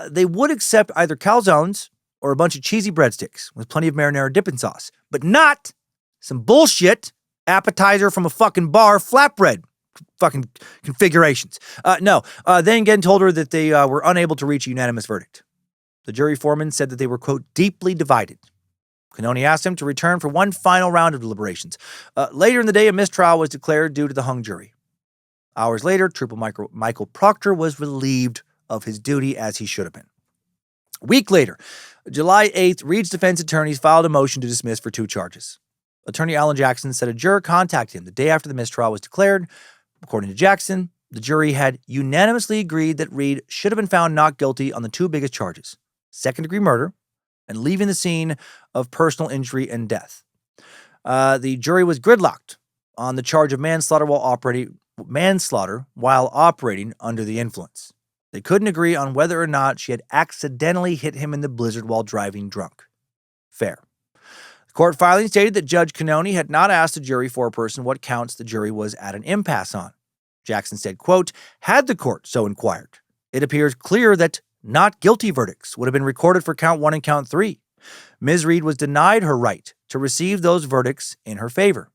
they would accept either calzones or a bunch of cheesy breadsticks with plenty of marinara dipping sauce, but not some bullshit appetizer from a fucking bar flatbread fucking configurations. They again told her that they were unable to reach a unanimous verdict. The jury foreman said that they were, quote, deeply divided. Cannoni asked him to return for one final round of deliberations. Later in the day, a mistrial was declared due to the hung jury. Hours later, Trooper Michael Proctor was relieved of his duty as he should have been. A week later, July 8th, Reed's defense attorneys filed a motion to dismiss for 2 charges. Attorney Alan Jackson said a juror contacted him the day after the mistrial was declared. According to Jackson, the jury had unanimously agreed that Reed should have been found not guilty on the 2 biggest charges, second-degree murder and leaving the scene of personal injury and death. The jury was gridlocked on the charge of manslaughter while operating under the influence. They couldn't agree on whether or not she had accidentally hit him in the blizzard while driving drunk. Fair. The court filing stated that Judge Cannoni had not asked the jury foreperson what counts the jury was at an impasse on. Jackson said, quote, had the court so inquired, it appears clear that not guilty verdicts would have been recorded for count 1 and count 3. Ms. Reed was denied her right to receive those verdicts in her favor.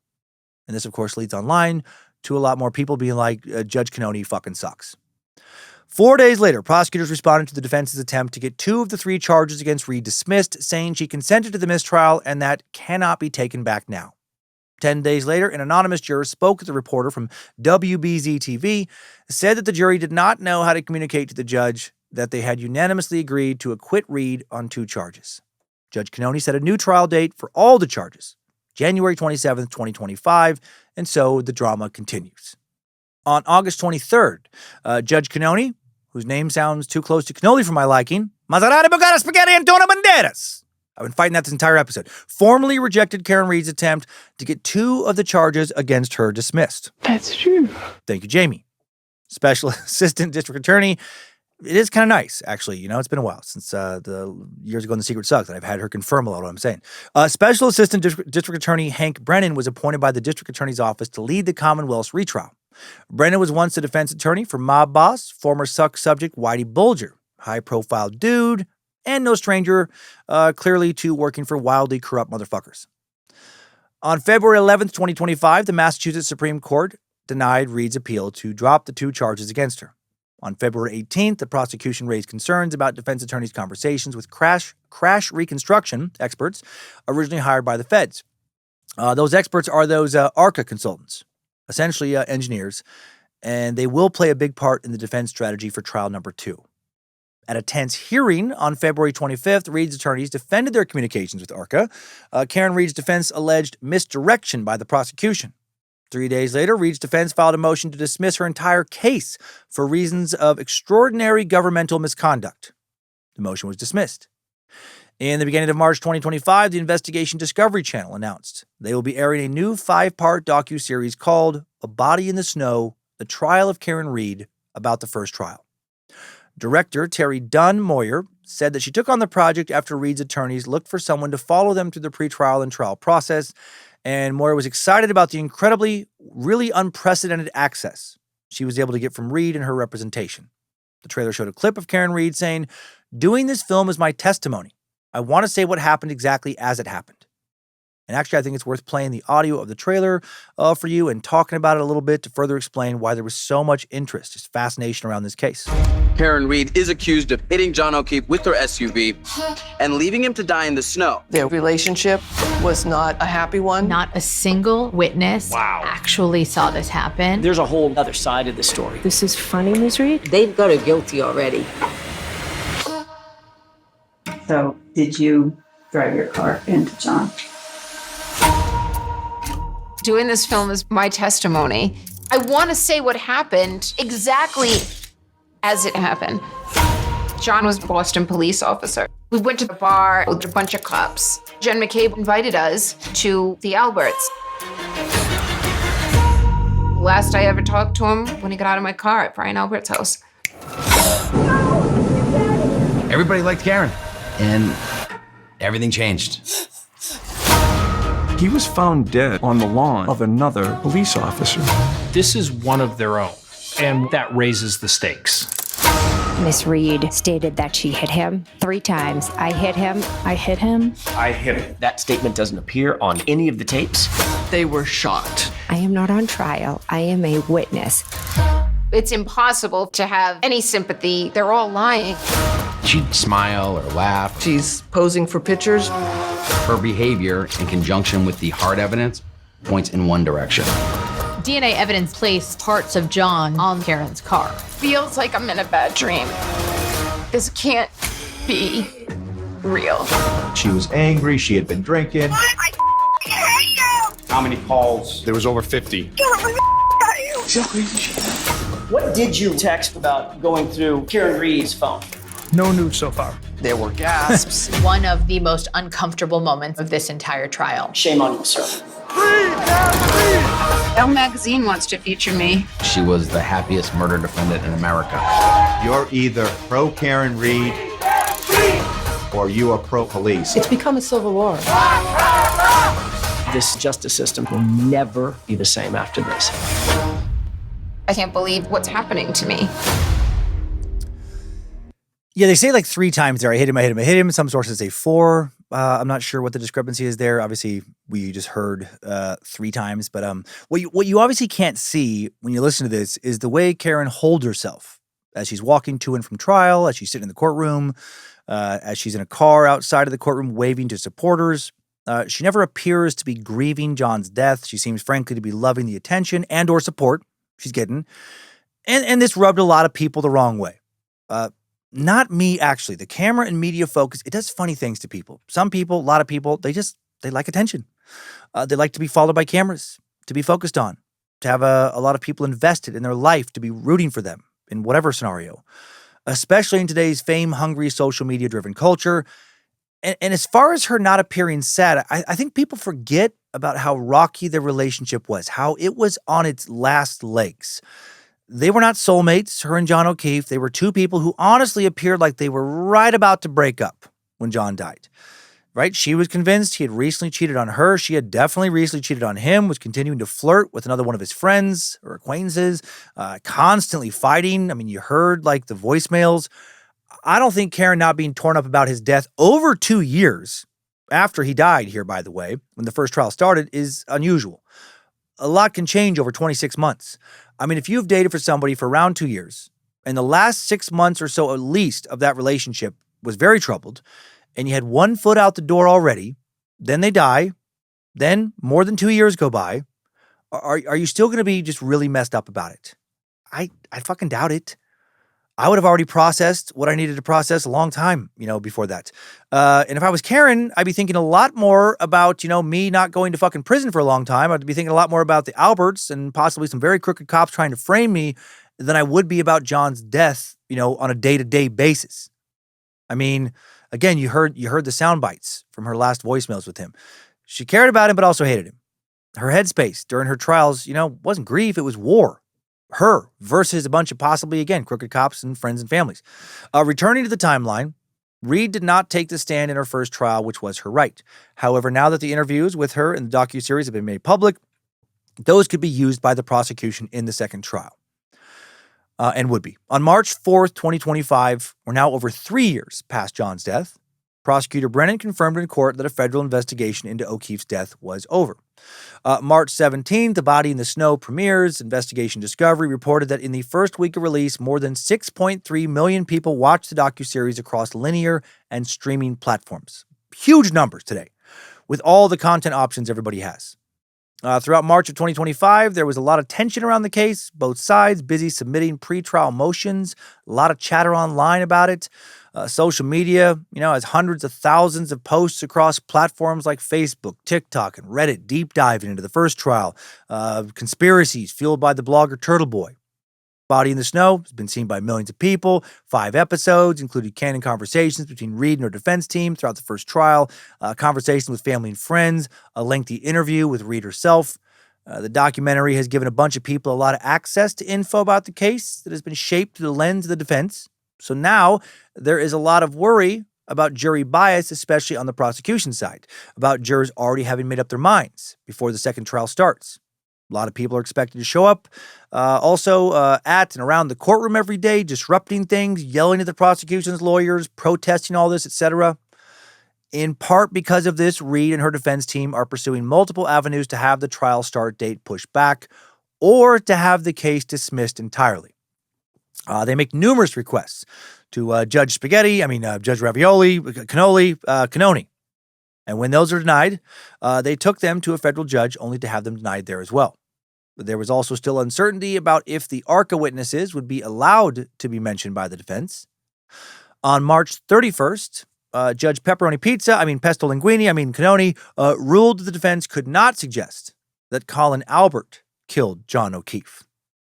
And this, of course, leads online to a lot more people being like, Judge Cannoni fucking sucks. 4 days later, prosecutors responded to the defense's attempt to get 2 of the 3 charges against Reed dismissed, saying she consented to the mistrial and that cannot be taken back now. 10 days later, an anonymous juror spoke with a reporter from WBZ-TV, said that the jury did not know how to communicate to the judge that they had unanimously agreed to acquit Reed on 2 charges. Judge Cannoni set a new trial date for all the charges, January 27th, 2025, and so the drama continues. On August 23rd, Judge Cannoni, whose name sounds too close to cannoli for my liking, Maserati, Bugatti, Spaghetti, and Tuna Banderas. I've been fighting that this entire episode. Formally rejected Karen Reed's attempt to get 2 of the charges against her dismissed. That's true. Thank you, Jamie. Special Assistant District Attorney. It is kind of nice, actually. You know, it's been a while since the years ago in The Secret Suck that I've had her confirm a lot of what I'm saying. Special Assistant District Attorney Hank Brennan was appointed by the District Attorney's Office to lead the Commonwealth's retrial. Brennan was once the defense attorney for mob boss, former Suck subject Whitey Bulger, high-profile dude, and no stranger, clearly, to working for wildly corrupt motherfuckers. On February 11th, 2025, the Massachusetts Supreme Court denied Reed's appeal to drop the 2 charges against her. On February 18th, the prosecution raised concerns about defense attorneys' conversations with crash reconstruction experts originally hired by the feds. Those experts are those ARCA consultants, essentially engineers, and they will play a big part in the defense strategy for trial number 2. At a tense hearing on February 25th, Reed's attorneys defended their communications with ARCA. Karen Reed's defense alleged misdirection by the prosecution. 3 days later, Reed's defense filed a motion to dismiss her entire case for reasons of extraordinary governmental misconduct. The motion was dismissed. In the beginning of March 2025, the Investigation Discovery Channel announced they will be airing a new 5-part docuseries called A Body in the Snow, The Trial of Karen Reed, about the first trial. Director Terry Dunn Moyer said that she took on the project after Reed's attorneys looked for someone to follow them through the pretrial and trial process, and Moyer was excited about the incredibly, really unprecedented access she was able to get from Reed and her representation. The trailer showed a clip of Karen Reed saying, "Doing this film is my testimony. I want to say what happened exactly as it happened." And actually, I think it's worth playing the audio of the trailer for you and talking about it a little bit to further explain why there was so much interest, just fascination around this case. Karen Reed is accused of hitting John O'Keefe with her SUV and leaving him to die in the snow. Their relationship was not a happy one. Not a single witness actually saw this happen. There's a whole other side of the story. This is funny, Ms. Reed? They've got her guilty already. So, did you drive your car into John? Doing this film is my testimony. I want to say what happened exactly as it happened. John was a Boston police officer. We went to the bar with a bunch of cops. Jen McCabe invited us to the Alberts. Last I ever talked to him when he got out of my car at Brian Albert's house. Everybody liked Karen, and everything changed. He was found dead on the lawn of another police officer. This is one of their own, and that raises the stakes. Miss Reed stated that she hit him 3 times. I hit him. I hit him. I hit him. That statement doesn't appear on any of the tapes. They were shocked. I am not on trial. I am a witness. It's impossible to have any sympathy. They're all lying. She'd smile or laugh. She's posing for pictures. Her behavior, in conjunction with the hard evidence, points in one direction. DNA evidence placed parts of John on Karen's car. Feels like I'm in a bad dream. This can't be real. She was angry. She had been drinking. I hate you! How many calls? There was over 50. What did you text about going through Karen Reed's phone? No news so far. There were gasps. One of the most uncomfortable moments of this entire trial. Shame on you, sir. Elle magazine wants to feature me. She was the happiest murder defendant in America. You're either pro Karen Reed or you are pro police. It's become a civil war. This justice system will never be the same after this. I can't believe what's happening to me. Yeah, they say like 3 times there. I hit him, I hit him, I hit him. Some sources say 4. I'm not sure what the discrepancy is there. Obviously, we just heard 3 times. But what you obviously can't see when you listen to this is the way Karen holds herself as she's walking to and from trial, as she's sitting in the courtroom, as she's in a car outside of the courtroom waving to supporters. She never appears to be grieving John's death. She seems, frankly, to be loving the attention and or support she's getting. And this rubbed a lot of people the wrong way. Not me, actually. The camera and media focus, it does funny things to people. Some people, a lot of people, they like attention. They like to be followed by cameras, to be focused on, to have a lot of people invested in their life, to be rooting for them in whatever scenario, especially in today's fame-hungry, social media-driven culture. And as far as her not appearing sad, I think people forget about how rocky their relationship was, how it was on its last legs. They were not soulmates, her and John O'Keefe. They were 2 people who honestly appeared like they were right about to break up when John died, right? She was convinced he had recently cheated on her. She had definitely recently cheated on him, was continuing to flirt with another one of his friends or acquaintances, constantly fighting. I mean, you heard like the voicemails. I don't think Karen not being torn up about his death over 2 years after he died here, by the way, when the first trial started, is unusual. A lot can change over 26 months. I mean, if you've dated for somebody for around 2 years, and the last 6 months or so at least of that relationship was very troubled, and you had 1 foot out the door already, then they die, then more than 2 years go by, are you still going to be just really messed up about it? I fucking doubt it. I would have already processed what I needed to process a long time, before that. And if I was Karen, I'd be thinking a lot more about, me not going to fucking prison for a long time. I'd be thinking a lot more about the Alberts and possibly some very crooked cops trying to frame me than I would be about John's death, on a day-to-day basis. I mean, again, you heard the sound bites from her last voicemails with him. She cared about him, but also hated him. Her headspace during her trials, wasn't grief, it was war. Her versus a bunch of possibly, again, crooked cops and friends and families. Returning to the timeline, Reed did not take the stand in her first trial, which was her right. However, now that the interviews with her in the docuseries have been made public, those could be used by the prosecution in the second trial. And would be. On March 4th, 2025, we're now over 3 years past John's death. Prosecutor Brennan confirmed in court that a federal investigation into O'Keefe's death was over. March 17th, The Body in the Snow premieres. Investigation Discovery reported that in the first week of release, more than 6.3 million people watched the docuseries across linear and streaming platforms. Huge numbers today, with all the content options everybody has. Throughout March of 2025, there was a lot of tension around the case, both sides busy submitting pretrial motions, a lot of chatter online about it. Social media, has hundreds of thousands of posts across platforms like Facebook, TikTok, and Reddit, deep diving into the first trial. Conspiracies fueled by the blogger Turtle Boy. Body in the Snow has been seen by millions of people. 5 episodes, including candid conversations between Reed and her defense team throughout the first trial, conversations with family and friends, a lengthy interview with Reed herself. The documentary has given a bunch of people a lot of access to info about the case that has been shaped through the lens of the defense. So now there is a lot of worry about jury bias, especially on the prosecution side, about jurors already having made up their minds before the second trial starts. A lot of people are expected to show up also at and around the courtroom every day, disrupting things, yelling at the prosecution's lawyers, protesting all this, etc. In part because of this, Reed and her defense team are pursuing multiple avenues to have the trial start date pushed back or to have the case dismissed entirely. They make numerous requests to Judge Ravioli, Cannoni. And when those are denied, they took them to a federal judge only to have them denied there as well. But there was also still uncertainty about if the ARCA witnesses would be allowed to be mentioned by the defense. On March 31st, Judge Pesto Linguini, Cannoni, ruled that the defense could not suggest that Colin Albert killed John O'Keefe.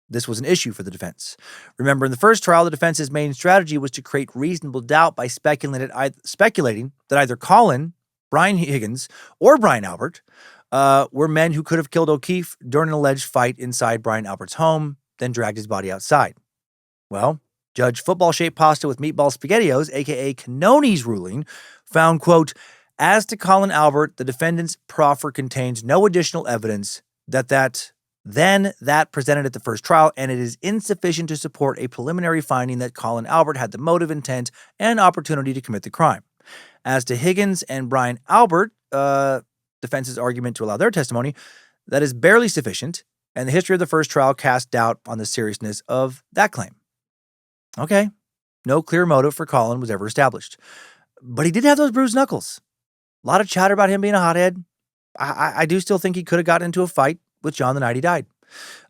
This was an issue for the defense. Remember, in the first trial, the defense's main strategy was to create reasonable doubt by speculating that either Colin, Brian Higgins, or Brian Albert were men who could have killed O'Keefe during an alleged fight inside Brian Albert's home, then dragged his body outside. Well, Judge Football-Shaped Pasta with Meatball SpaghettiOs, a.k.a. Cannoni's ruling, found, quote, as to Colin Albert, the defendant's proffer contains no additional evidence that presented at the first trial, and it is insufficient to support a preliminary finding that Colin Albert had the motive, intent, and opportunity to commit the crime. As to Higgins and Brian Albert, defense's argument to allow their testimony, that is barely sufficient, and the history of the first trial cast doubt on the seriousness of that claim. Okay, no clear motive for Colin was ever established. But he did have those bruised knuckles. A lot of chatter about him being a hothead. I do still think he could have gotten into a fight with John the night he died.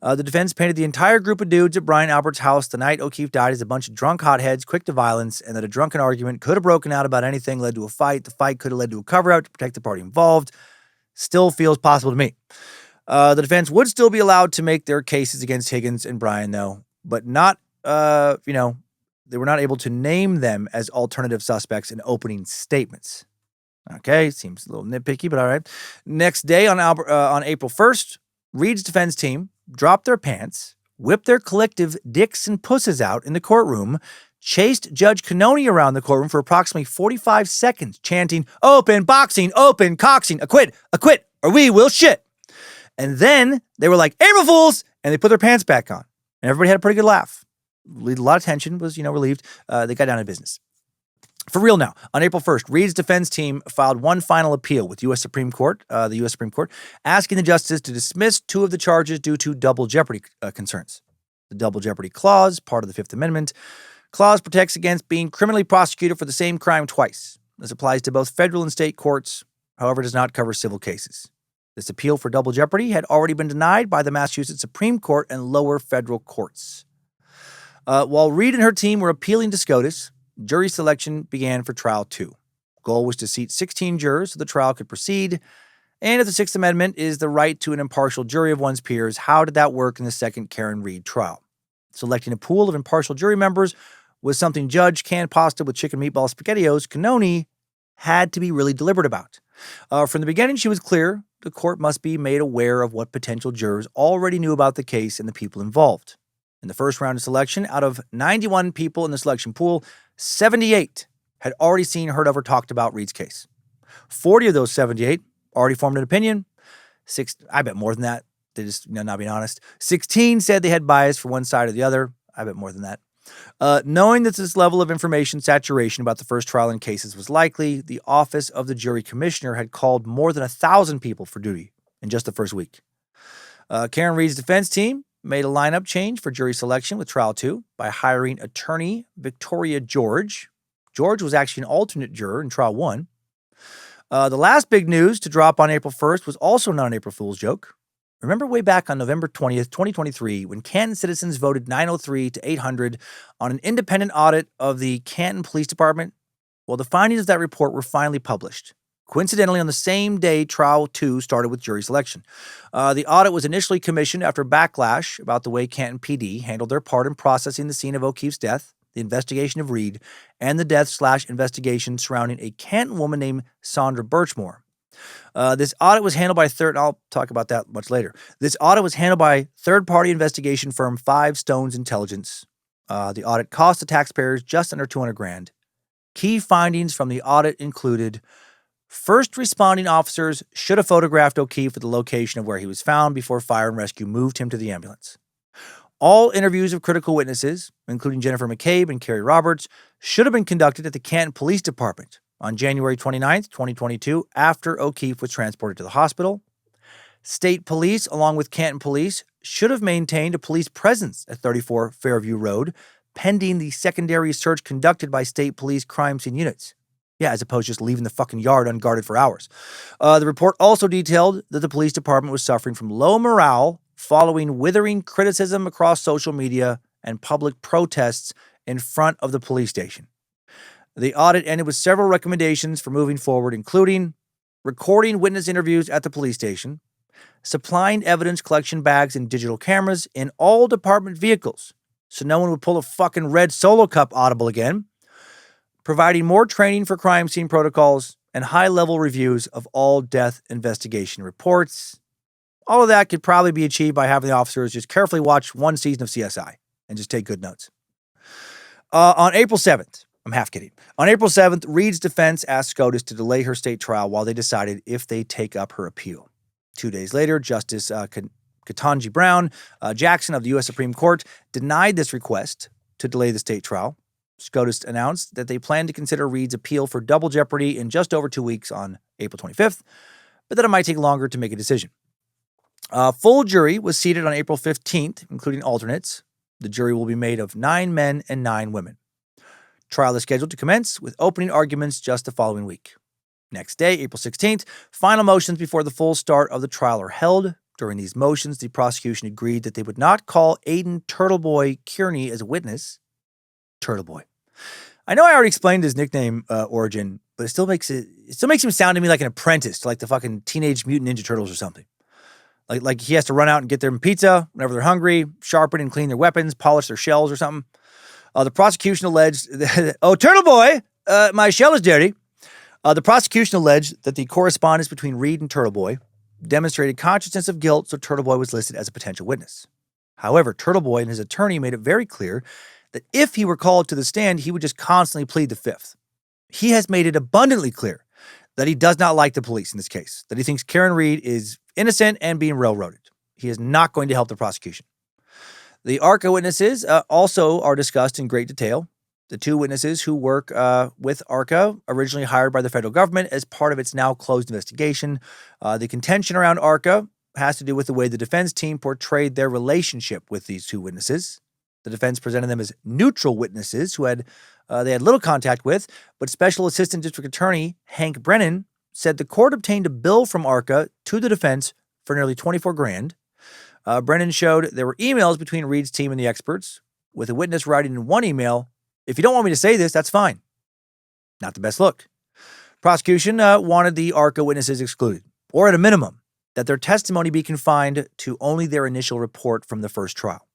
The defense painted the entire group of dudes at Brian Albert's house the night O'Keefe died as a bunch of drunk hotheads, quick to violence, and that a drunken argument could have broken out about anything, led to a fight. The fight could have led to a cover-up to protect the party involved. Still feels possible to me. The defense would still be allowed to make their cases against Higgins and Brian, though, but not, they were not able to name them as alternative suspects in opening statements. Okay, seems a little nitpicky, but all right. Next day on April 1st, Reed's defense team dropped their pants, whipped their collective dicks and pusses out in the courtroom, chased Judge Cannoni around the courtroom for approximately 45 seconds, chanting, open, boxing, open, coxing, acquit, or we will shit. And then they were like, April Fools! And they put their pants back on. And everybody had a pretty good laugh. A lot of tension was, relieved. They got down to business. For real now, on April 1st, Reed's defense team filed one final appeal with the U.S. Supreme Court, asking the justices to dismiss 2 of the charges due to double jeopardy concerns. The double jeopardy clause, part of the Fifth Amendment, clause protects against being criminally prosecuted for the same crime twice. This applies to both federal and state courts, however, does not cover civil cases. This appeal for double jeopardy had already been denied by the Massachusetts Supreme Court and lower federal courts. While Reed and her team were appealing to SCOTUS, jury selection began for trial 2. Goal was to seat 16 jurors so the trial could proceed. And if the Sixth Amendment is the right to an impartial jury of one's peers, how did that work in the second Karen Reed trial? Selecting a pool of impartial jury members was something Judge Can Pasta with Chicken Meatball SpaghettiOs Canoni had to be really deliberate about. From the beginning, she was clear the court must be made aware of what potential jurors already knew about the case and the people involved. In the first round of selection, out of 91 people in the selection pool, 78 had already seen, heard of, or talked about Reed's case. 40 of those 78 already formed an opinion. I bet more than that. They just, not being honest. 16 said they had bias for one side or the other. I bet more than that. Knowing that this level of information saturation about the first trial in cases was likely, the Office of the Jury Commissioner had called more than 1,000 people for duty in just the first week. Karen Reed's defense team made a lineup change for jury selection with trial 2 by hiring attorney Victoria George. George was actually an alternate juror in trial 1. The last big news to drop on April 1st was also not an April Fool's joke. Remember way back on November 20th, 2023, when Canton citizens voted 903 to 800 on an independent audit of the Canton Police Department? Well, the findings of that report were finally published. Coincidentally, on the same day trial 2 started with jury selection. The audit was initially commissioned after backlash about the way Canton PD handled their part in processing the scene of O'Keefe's death, the investigation of Reed, and the death/investigation surrounding a Canton woman named Sandra Birchmore. This audit was handled by I'll talk about that much later. This audit was handled by third-party investigation firm Five Stones Intelligence. The audit cost the taxpayers just under $200,000. Key findings from the audit included: first responding officers should have photographed O'Keefe at the location of where he was found before fire and rescue moved him to the ambulance. All interviews of critical witnesses, including Jennifer McCabe and Carrie Roberts, should have been conducted at the Canton Police Department on January 29th, 2022, after O'Keefe was transported to the hospital. State police, along with Canton Police, should have maintained a police presence at 34 Fairview Road, pending the secondary search conducted by state police crime scene units. Yeah, as opposed to just leaving the fucking yard unguarded for hours. The report also detailed that the police department was suffering from low morale following withering criticism across social media and public protests in front of the police station. The audit ended with several recommendations for moving forward, including recording witness interviews at the police station, supplying evidence collection bags and digital cameras in all department vehicles so no one would pull a fucking red Solo Cup audible again, providing more training for crime scene protocols, and high-level reviews of all death investigation reports. All of that could probably be achieved by having the officers just carefully watch one season of CSI and just take good notes. On April 7th, I'm half kidding. On April 7th, Reed's defense asked SCOTUS to delay her state trial while they decided if they take up her appeal. 2 days later, Justice Ketanji Brown Jackson of the U.S. Supreme Court denied this request to delay the state trial. SCOTUS announced that they plan to consider Reed's appeal for double jeopardy in just over 2 weeks on April 25th, but that it might take longer to make a decision. Full jury was seated on April 15th, including alternates. The jury will be made of 9 men and 9 women. Trial is scheduled to commence with opening arguments just the following week. Next day, April 16th, final motions before the full start of the trial are held. During these motions, the prosecution agreed that they would not call Aiden Turtleboy Kearney as a witness. Turtleboy. I know I already explained his nickname origin, but it still makes him sound to me like an apprentice to like the fucking Teenage Mutant Ninja Turtles or something. Like he has to run out and get them pizza whenever they're hungry, sharpen and clean their weapons, polish their shells or something. The prosecution alleged that, Turtleboy, my shell is dirty. The prosecution alleged that the correspondence between Reed and Turtleboy demonstrated consciousness of guilt, so Turtleboy was listed as a potential witness. However, Turtleboy and his attorney made it very clear that if he were called to the stand, he would just constantly plead the fifth. He has made it abundantly clear that he does not like the police in this case, that he thinks Karen Reed is innocent and being railroaded. He is not going to help the prosecution. The ARCA witnesses also are discussed in great detail. The 2 witnesses who work with ARCA, originally hired by the federal government as part of its now closed investigation. The contention around ARCA has to do with the way the defense team portrayed their relationship with these 2 witnesses. The defense presented them as neutral witnesses who they had little contact with, but Special Assistant District Attorney Hank Brennan said the court obtained a bill from ARCA to the defense for nearly $24,000. Brennan showed there were emails between Reed's team and the experts, with a witness writing in one email, "If you don't want me to say this, that's fine." Not the best look. Prosecution wanted the ARCA witnesses excluded, or at a minimum, that their testimony be confined to only their initial report from the first trial.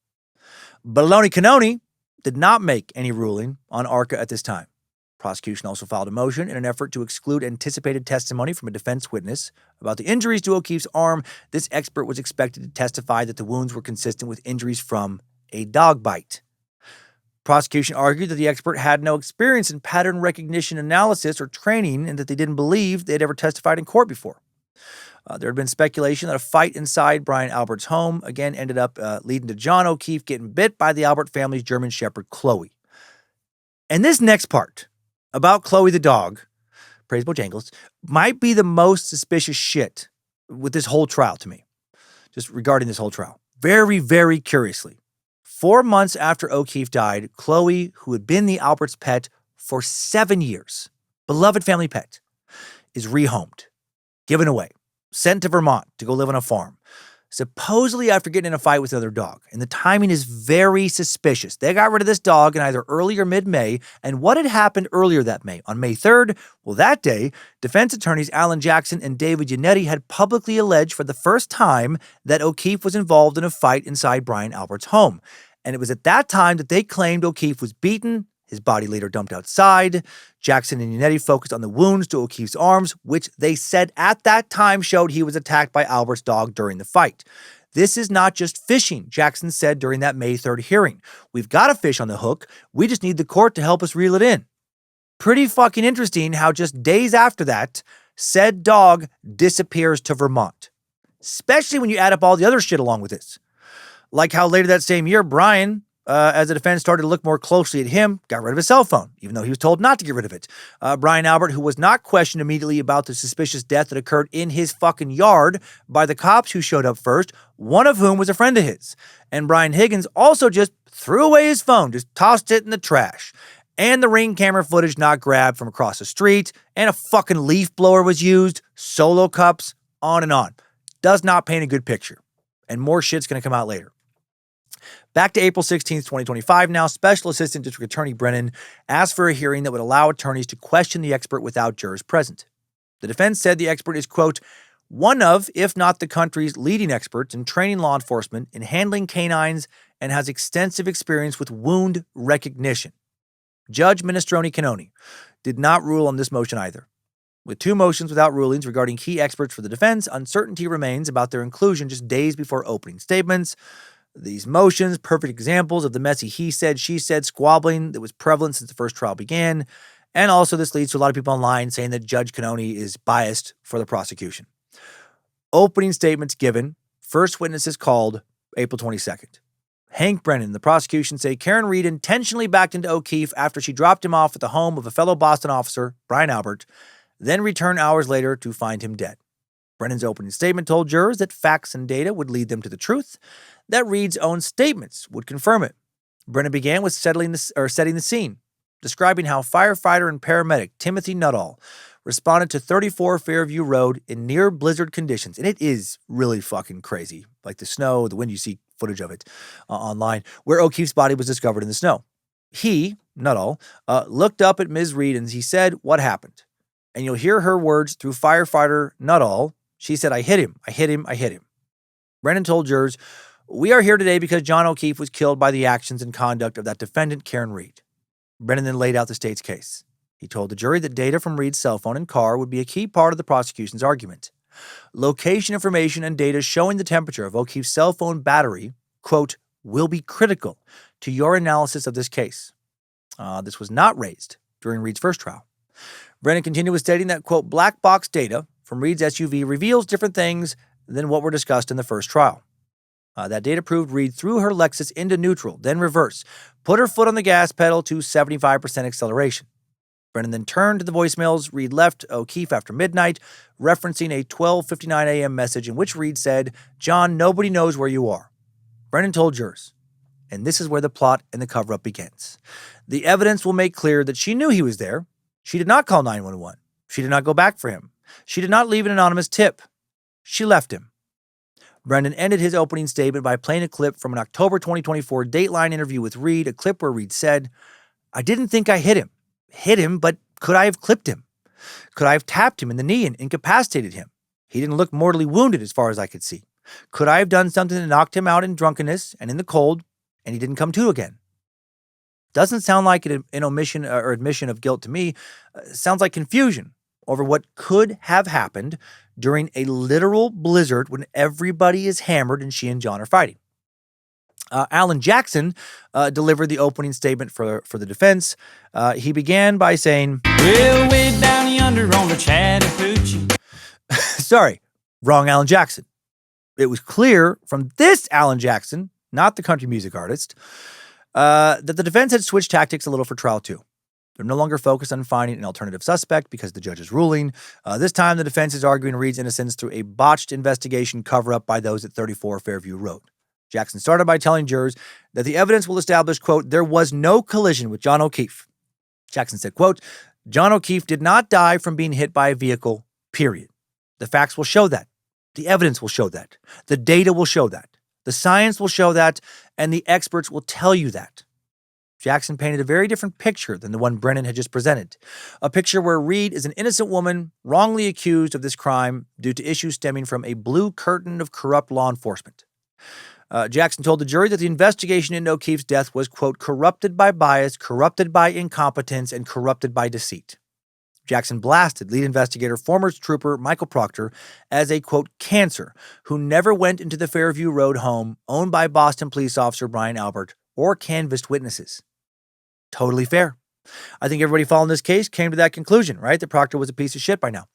Baloney Canoni did not make any ruling on ARCA at this time. Prosecution also filed a motion in an effort to exclude anticipated testimony from a defense witness about the injuries to O'Keefe's arm. This expert was expected to testify that the wounds were consistent with injuries from a dog bite. Prosecution argued that the expert had no experience in pattern recognition analysis or training and that they didn't believe they'd ever testified in court before. There had been speculation that a fight inside Brian Albert's home again ended up leading to John O'Keefe getting bit by the Albert family's German Shepherd, Chloe. And this next part about Chloe the dog, praise Bojangles, might be the most suspicious shit with this whole trial to me, just regarding this whole trial. Very, very curiously, 4 months after O'Keefe died, Chloe, who had been the Albert's pet for 7 years, beloved family pet, is rehomed, given away, sent to Vermont to go live on a farm, supposedly after getting in a fight with another dog. And the timing is very suspicious. They got rid of this dog in either early or mid-May. And what had happened earlier that May? On May 3rd, well, that day, defense attorneys Alan Jackson and David Yannetti had publicly alleged for the first time that O'Keefe was involved in a fight inside Brian Albert's home. And it was at that time that they claimed O'Keefe was beaten, his body later dumped outside. Jackson and Yannetti focused on the wounds to O'Keefe's arms, which they said at that time showed he was attacked by Albert's dog during the fight. This is not just fishing, Jackson said during that May 3rd hearing. We've got a fish on the hook. We just need the court to help us reel it in. Pretty fucking interesting how just days after that, said dog disappears to Vermont. Especially when you add up all the other shit along with this. Like how later that same year, Brian, as the defense started to look more closely at him, got rid of his cell phone, even though he was told not to get rid of it. Brian Albert, who was not questioned immediately about the suspicious death that occurred in his fucking yard by the cops who showed up first, one of whom was a friend of his. And Brian Higgins also just threw away his phone, just tossed it in the trash. And the ring camera footage not grabbed from across the street, and a fucking leaf blower was used, solo cups, on and on. Does not paint a good picture. And more shit's gonna come out later. Back to April 16th, 2025 now, Special Assistant District Attorney Brennan asked for a hearing that would allow attorneys to question the expert without jurors present. The defense said the expert is, quote, one of, if not the country's leading experts in training law enforcement in handling canines and has extensive experience with wound recognition. Judge Minestrone Canoni did not rule on this motion either. With 2 motions without rulings regarding key experts for the defense, uncertainty remains about their inclusion just days before opening statements. These motions, perfect examples of the messy he said, she said squabbling that was prevalent since the first trial began. And also this leads to a lot of people online saying that Judge Canoni is biased for the prosecution. Opening statements given, first witnesses called April 22nd. Hank Brennan, the prosecution, say Karen Reed intentionally backed into O'Keefe after she dropped him off at the home of a fellow Boston officer, Brian Albert, then returned hours later to find him dead. Brennan's opening statement told jurors that facts and data would lead them to the truth, that Reed's own statements would confirm it. Brennan began with setting the scene, describing how firefighter and paramedic Timothy Nuttall responded to 34 Fairview Road in near blizzard conditions. And it is really fucking crazy. Like the snow, the wind, you see footage of it online, where O'Keefe's body was discovered in the snow. He, Nuttall, looked up at Ms. Reed and he said, what happened? And you'll hear her words through firefighter Nuttall. She said, I hit him. Brennan told jurors, we are here today because John O'Keefe was killed by the actions and conduct of that defendant, Karen Reed. Brennan then laid out the state's case. He told the jury that data from Reed's cell phone and car would be a key part of the prosecution's argument. Location information and data showing the temperature of O'Keefe's cell phone battery, quote, will be critical to your analysis of this case. This was not raised during Reed's first trial. Brennan continued with stating that, quote, black box data from Reed's SUV reveals different things than what were discussed in the first trial. That data proved Reed threw her Lexus into neutral, then reverse, put her foot on the gas pedal to 75% acceleration. Brennan then turned to the voicemails Reed left O'Keefe after midnight, referencing a 12:59 a.m. message in which Reed said, John, nobody knows where you are. Brennan told jurors, and this is where the plot and the cover-up begins. The evidence will make clear that she knew he was there. She did not call 911. She did not go back for him. She did not leave an anonymous tip. She left him. Brendan ended his opening statement by playing a clip from an October 2024 Dateline interview with Reed, a clip where Reed said, "I didn't think I hit him. Hit him, but could I have clipped him? Could I have tapped him in the knee and incapacitated him? He didn't look mortally wounded as far as I could see. Could I have done something that knocked him out in drunkenness and in the cold, and he didn't come to again?" Doesn't sound like an omission or admission of guilt to me. Sounds like confusion over what could have happened during a literal blizzard when everybody is hammered and she and John are fighting. Alan Jackson delivered the opening statement for the defense. He began by saying, "Well, way down yonder on the Chattahoochee." Sorry, wrong Alan Jackson. It was clear from this Alan Jackson, not the country music artist, that the defense had switched tactics a little for trial 2. They're no longer focused on finding an alternative suspect because of the judge's ruling. This time, the defense is arguing Reed's innocence through a botched investigation cover-up by those at 34 Fairview Road. Jackson started by telling jurors that the evidence will establish, quote, "there was no collision with John O'Keefe." Jackson said, quote, "John O'Keefe did not die from being hit by a vehicle, period. The facts will show that. The evidence will show that. The data will show that. The science will show that, and the experts will tell you that." Jackson painted a very different picture than the one Brennan had just presented. A picture where Reed is an innocent woman wrongly accused of this crime due to issues stemming from a blue curtain of corrupt law enforcement. Jackson told the jury that the investigation into O'Keefe's death was, quote, "corrupted by bias, corrupted by incompetence, and corrupted by deceit." Jackson blasted lead investigator, former trooper Michael Proctor, as a, quote, "cancer who never went into the Fairview Road home owned by Boston police officer Brian Albert or canvassed witnesses." Totally fair. I think everybody following this case came to that conclusion, right? That Proctor was a piece of shit by now.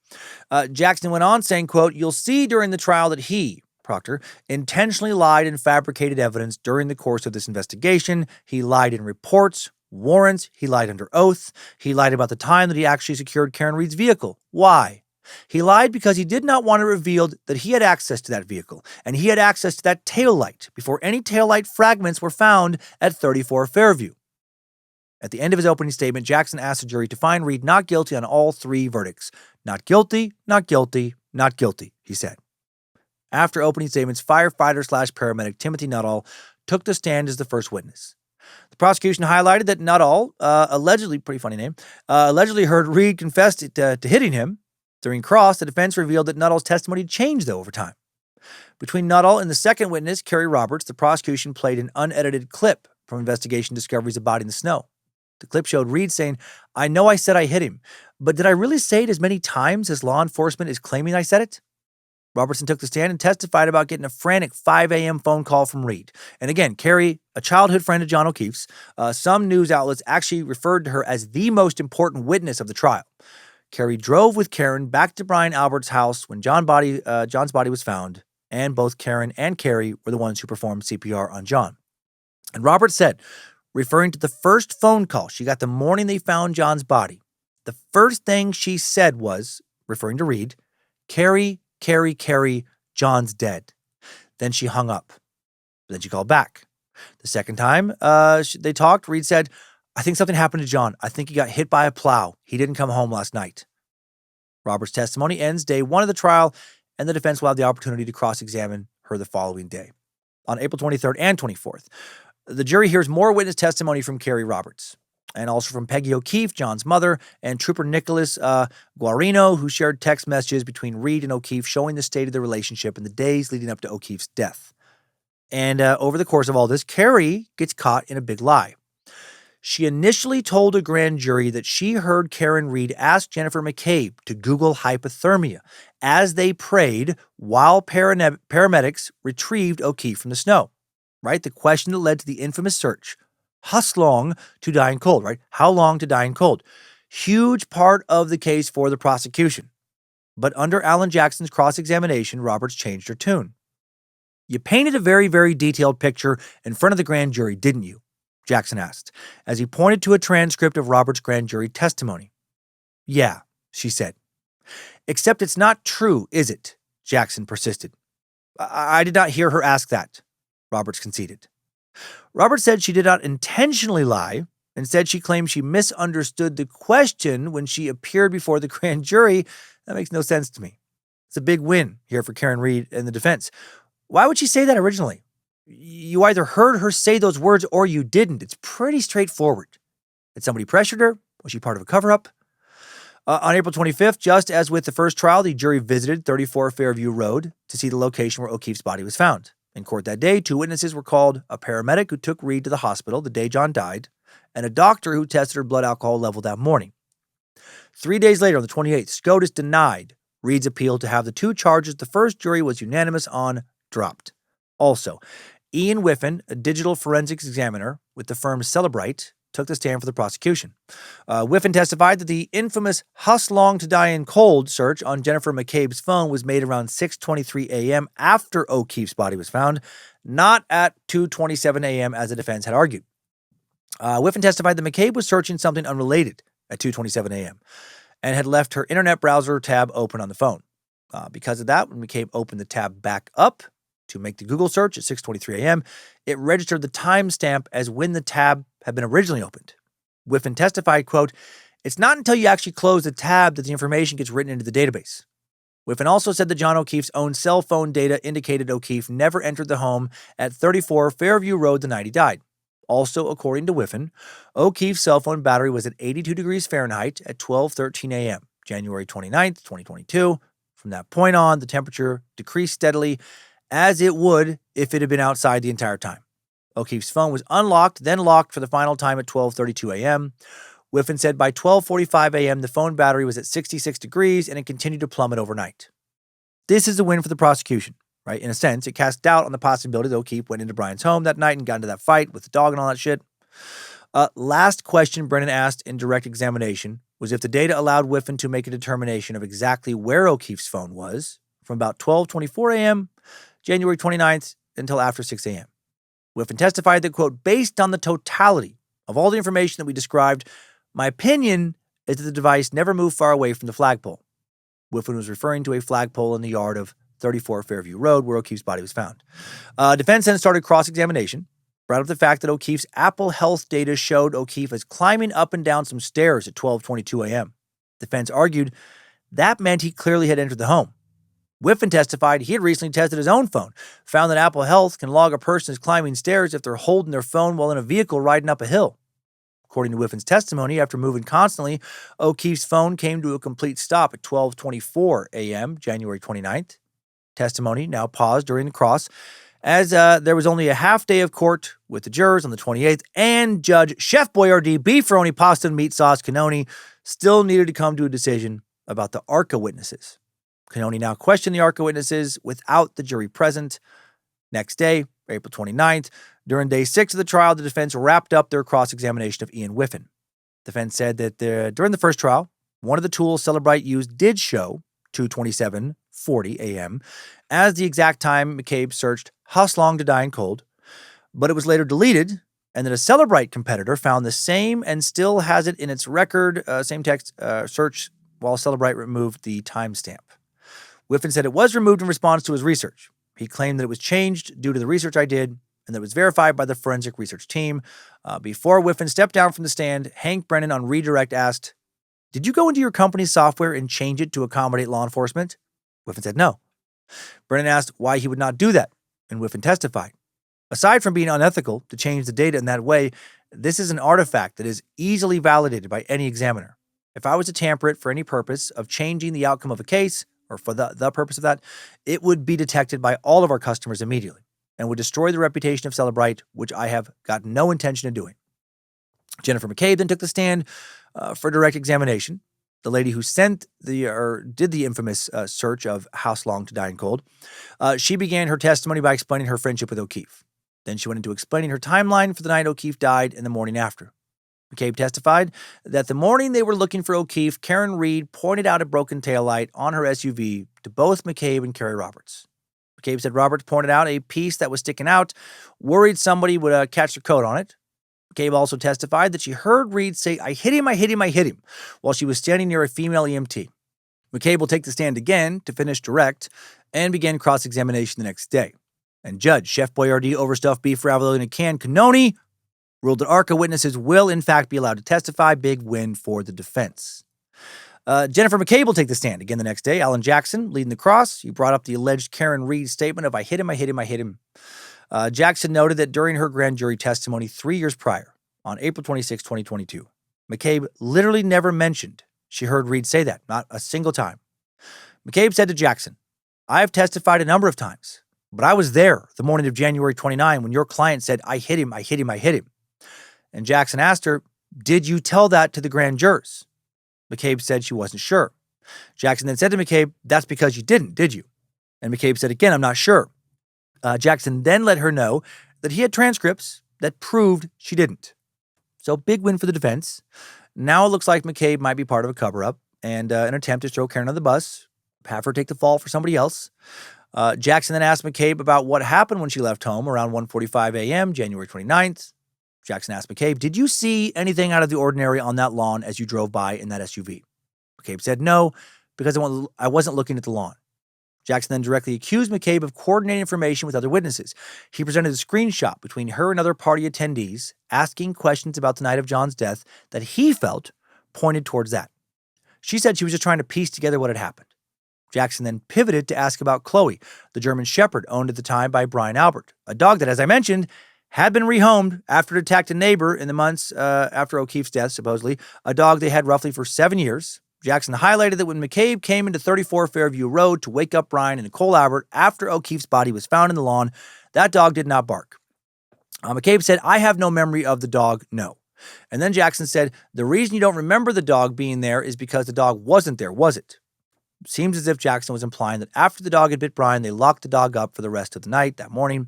Jackson went on saying, quote, "You'll see during the trial that he, Proctor, intentionally lied and fabricated evidence during the course of this investigation. He lied in reports, warrants. He lied under oath. He lied about the time that he actually secured Karen Reed's vehicle. Why? He lied because he did not want it revealed that he had access to that vehicle, and he had access to that taillight before any taillight fragments were found at 34 Fairview." At the end of his opening statement, Jackson asked the jury to find Reed not guilty on all 3 verdicts. "Not guilty, not guilty, not guilty," he said. After opening statements, firefighter/paramedic Timothy Nuttall took the stand as the first witness. The prosecution highlighted that Nuttall, allegedly, pretty funny name, allegedly heard Reed confess to hitting him. During cross, the defense revealed that Nuttall's testimony changed, though, over time. Between Nuttall and the second witness, Kerry Roberts, the prosecution played an unedited clip from investigation discoveries of body in the snow. The clip showed Reed saying, "I know I said I hit him, but did I really say it as many times as law enforcement is claiming I said it?" Robertson took the stand and testified about getting a frantic 5 a.m. phone call from Reed. And again, Kerry, a childhood friend of John O'Keefe's, some news outlets actually referred to her as the most important witness of the trial. Kerry drove with Karen back to Brian Albert's house when John's body was found, and both Karen and Kerry were the ones who performed CPR on John. And Roberts said, referring to the first phone call she got the morning they found John's body, the first thing she said was, referring to Reed, "Kerry, Kerry, Kerry, John's dead." Then she hung up. Then she called back. The second time they talked, Reed said, "I think something happened to John. I think he got hit by a plow. He didn't come home last night." Roberts' testimony ends day 1 of the trial, and the defense will have the opportunity to cross-examine her the following day. On April 23rd and 24th, the jury hears more witness testimony from Kerry Roberts, and also from Peggy O'Keefe, John's mother, and Trooper Nicholas Guarino, who shared text messages between Reed and O'Keefe showing the state of the relationship in the days leading up to O'Keefe's death. And over the course of all this, Kerry gets caught in a big lie. She initially told a grand jury that she heard Karen Reed ask Jennifer McCabe to Google hypothermia as they prayed while paramedics retrieved O'Keefe from the snow. Right? The question that led to the infamous search. How long to die in cold, right? How long to die in cold? Huge part of the case for the prosecution. But under Alan Jackson's cross-examination, Roberts changed her tune. "You painted a very, very detailed picture in front of the grand jury, didn't you?" Jackson asked, as he pointed to a transcript of Roberts' grand jury testimony. "Yeah," she said. "Except it's not true, is it?" Jackson persisted. I did not hear her ask that," Roberts conceded. Roberts said she did not intentionally lie. Instead, she claimed she misunderstood the question when she appeared before the grand jury. That makes no sense to me. It's a big win here for Karen Reed and the defense. Why would she say that originally? You either heard her say those words or you didn't. It's pretty straightforward. Had somebody pressured her? Was she part of a cover-up? On April 25th, just as with the first trial, the jury visited 34 Fairview Road to see the location where O'Keefe's body was found. In court that day, 2 witnesses were called: a paramedic who took Reed to the hospital the day John died, and a doctor who tested her blood alcohol level that morning. 3 days later, on the 28th, SCOTUS denied Reed's appeal to have the 2 charges the first jury was unanimous on dropped. Also, Ian Whiffen, a digital forensics examiner with the firm Celebrite, took the stand for the prosecution. Whiffen testified that the infamous "Huss Long to Die in Cold" search on Jennifer McCabe's phone was made around 6:23 a.m. after O'Keefe's body was found, not at 2:27 a.m. as the defense had argued. Whiffen testified that McCabe was searching something unrelated at 2:27 a.m. and had left her internet browser tab open on the phone. Because of that, when McCabe opened the tab back up to make the Google search at 6:23 a.m., it registered the timestamp as when the tab had been originally opened. Whiffen testified, quote, "It's not until you actually close the tab that the information gets written into the database." Whiffen also said that John O'Keefe's own cell phone data indicated O'Keefe never entered the home at 34 Fairview Road the night he died. Also, according to Whiffen, O'Keefe's cell phone battery was at 82 degrees Fahrenheit at 12:13 a.m., January 29th, 2022. From that point on, the temperature decreased steadily, as it would if it had been outside the entire time. O'Keefe's phone was unlocked, then locked for the final time at 12:32 a.m. Whiffen said by 12:45 a.m., the phone battery was at 66 degrees and it continued to plummet overnight. This is a win for the prosecution, right? In a sense, it cast doubt on the possibility that O'Keefe went into Brian's home that night and got into that fight with the dog and all that shit. Last question Brennan asked in direct examination was if the data allowed Whiffen to make a determination of exactly where O'Keefe's phone was from about 12:24 a.m., January 29th, until after 6 a.m. Whiffen testified that, quote, "Based on the totality of all the information that we described, my opinion is that the device never moved far away from the flagpole." Whiffen was referring to a flagpole in the yard of 34 Fairview Road where O'Keefe's body was found. Defense then started cross-examination, brought up the fact that O'Keefe's Apple Health data showed O'Keefe as climbing up and down some stairs at 12:22 a.m. Defense argued that meant he clearly had entered the home. Whiffen testified he had recently tested his own phone, found that Apple Health can log a person as climbing stairs if they're holding their phone while in a vehicle riding up a hill. According to Whiffen's testimony, after moving constantly, O'Keefe's phone came to a complete stop at 12:24 a.m., January 29th. Testimony now paused during the cross, as there was only a half day of court with the jurors on the 28th, and Judge Chef Boyardee Beefaroni Pasta and Meat Sauce Cannoni still needed to come to a decision about the ARCA witnesses. Cannoni now questioned the ARCA witnesses without the jury present. Next day, April 29th, during day 6 of the trial, the defense wrapped up their cross-examination of Ian Whiffen. Defense said that during the first trial, one of the tools Celebrite used did show 2:27:40 a.m. as the exact time McCabe searched "Huss Long to Die in Cold," but it was later deleted, and that a Celebrite competitor found the same and still has it in its record, same text search, while Celebrite removed the timestamp. Whiffen said it was removed in response to his research. He claimed that it was changed due to the research I did, and that it was verified by the forensic research team. Before Whiffen stepped down from the stand, Hank Brennan on redirect asked, "Did you go into your company's software and change it to accommodate law enforcement?" Whiffen said no. Brennan asked why he would not do that, and Whiffen testified. Aside from being unethical to change the data in that way, this is an artifact that is easily validated by any examiner. If I was to tamper it for any purpose of changing the outcome of a case, or for the purpose of that, it would be detected by all of our customers immediately and would destroy the reputation of Celebrite, which I have got no intention of doing. Jennifer McCabe then took the stand for direct examination. The lady who did the infamous search of "Huss Long to Die in Cold." She began her testimony by explaining her friendship with O'Keefe. Then she went into explaining her timeline for the night O'Keefe died and the morning after. McCabe testified that the morning they were looking for O'Keefe, Karen Reed pointed out a broken taillight on her SUV to both McCabe and Carrie Roberts. McCabe said Roberts pointed out a piece that was sticking out, worried somebody would catch their coat on it. McCabe also testified that she heard Reed say, "I hit him, I hit him, I hit him," while she was standing near a female EMT. McCabe will take the stand again to finish direct and begin cross-examination the next day. And Judge Chef Boyardee Overstuffed Beef Ravioli in a Can Cannoni ruled that ARCA witnesses will in fact be allowed to testify. Big win for the defense. Jennifer McCabe will take the stand again the next day. Alan Jackson leading the cross. He brought up the alleged Karen Reed statement of, I hit him. Jackson noted that during her grand jury testimony 3 years prior, on April 26, 2022, McCabe literally never mentioned she heard Reed say that, not a single time. McCabe said to Jackson, I have testified a number of times, but I was there the morning of January 29 when your client said, I hit him. And Jackson asked her, did you tell that to the grand jurors? McCabe said she wasn't sure. Jackson then said to McCabe, that's because you didn't, did you? And McCabe said again, I'm not sure. Jackson then let her know that he had transcripts that proved she didn't. So big win for the defense. Now it looks like McCabe might be part of a cover-up and an attempt to throw Karen on the bus, have her take the fall for somebody else. Jackson then asked McCabe about what happened when she left home around 1:45 a.m., January 29th. Jackson asked McCabe, did you see anything out of the ordinary on that lawn as you drove by in that SUV? McCabe said no, because I wasn't looking at the lawn. Jackson then directly accused McCabe of coordinating information with other witnesses. He presented a screenshot between her and other party attendees asking questions about the night of John's death that he felt pointed towards that. She said she was just trying to piece together what had happened. Jackson then pivoted to ask about Chloe, the German Shepherd owned at the time by Brian Albert, a dog that, as I mentioned, had been rehomed after it attacked a neighbor in the months after O'Keefe's death, supposedly, a dog they had roughly for 7 years. Jackson highlighted that when McCabe came into 34 Fairview Road to wake up Brian and Nicole Albert after O'Keefe's body was found in the lawn, that dog did not bark. McCabe said, I have no memory of the dog, no. And then Jackson said, the reason you don't remember the dog being there is because the dog wasn't there, was it? Seems as if Jackson was implying that after the dog had bit Brian, they locked the dog up for the rest of the night that morning.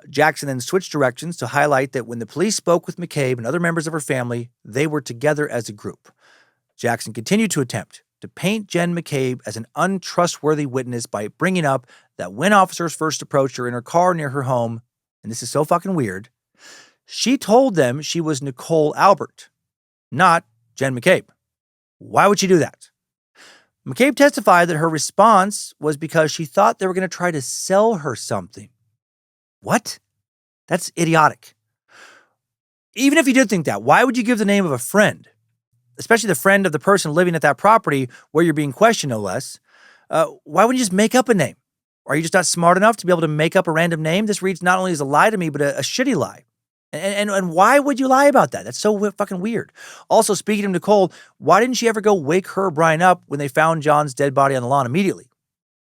Jackson then switched directions to highlight that when the police spoke with McCabe and other members of her family, they were together as a group. Jackson continued to attempt to paint Jen McCabe as an untrustworthy witness by bringing up that when officers first approached her in her car near her home, and this is so fucking weird, she told them she was Nicole Albert, not Jen McCabe. Why would she do that? McCabe testified that her response was because she thought they were going to try to sell her something. What? That's idiotic. Even if you did think that, why would you give the name of a friend? Especially the friend of the person living at that property where you're being questioned, no less. Why wouldn't you just make up a name? Are you just not smart enough to be able to make up a random name? This reads not only as a lie to me, but a shitty lie. And why would you lie about that? That's so fucking weird. Also, speaking of Nicole, why didn't she ever go wake her or Brian up when they found John's dead body on the lawn immediately?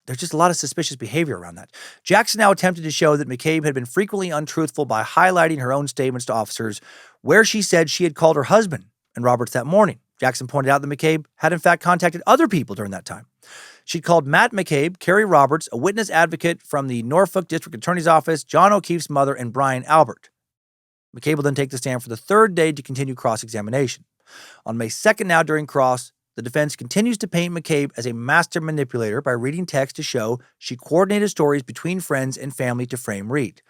There's just a lot of suspicious behavior around that. Jackson now attempted to show that McCabe had been frequently untruthful by highlighting her own statements to officers where she said she had called her husband and Roberts that morning. Jackson pointed out that McCabe had in fact contacted other people during that time. She'd called Matt McCabe, Carrie Roberts, a witness advocate from the Norfolk District Attorney's Office, John O'Keefe's mother, and Brian Albert. McCabe will then take the stand for the third day to continue cross-examination. On May 2nd now during cross, the defense continues to paint McCabe as a master manipulator by reading text to show she coordinated stories between friends and family to frame Reed.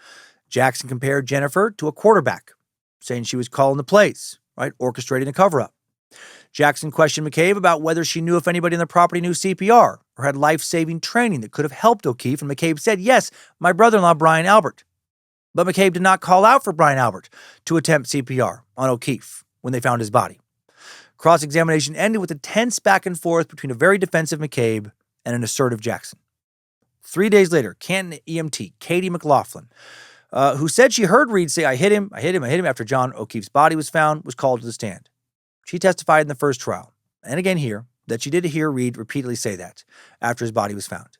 Jackson compared Jennifer to a quarterback, saying she was calling the plays, right, orchestrating a cover-up. Jackson questioned McCabe about whether she knew if anybody in the property knew CPR or had life-saving training that could have helped O'Keefe, and McCabe said, yes, my brother-in-law, Brian Albert. But McCabe did not call out for Brian Albert to attempt CPR on O'Keefe when they found his body. Cross-examination ended with a tense back and forth between a very defensive McCabe and an assertive Jackson. 3 days later, Canton EMT Katie McLaughlin, who said she heard Reed say, I hit him after John O'Keefe's body was found, was called to the stand. She testified in the first trial, and again here, that she did hear Reed repeatedly say that after his body was found.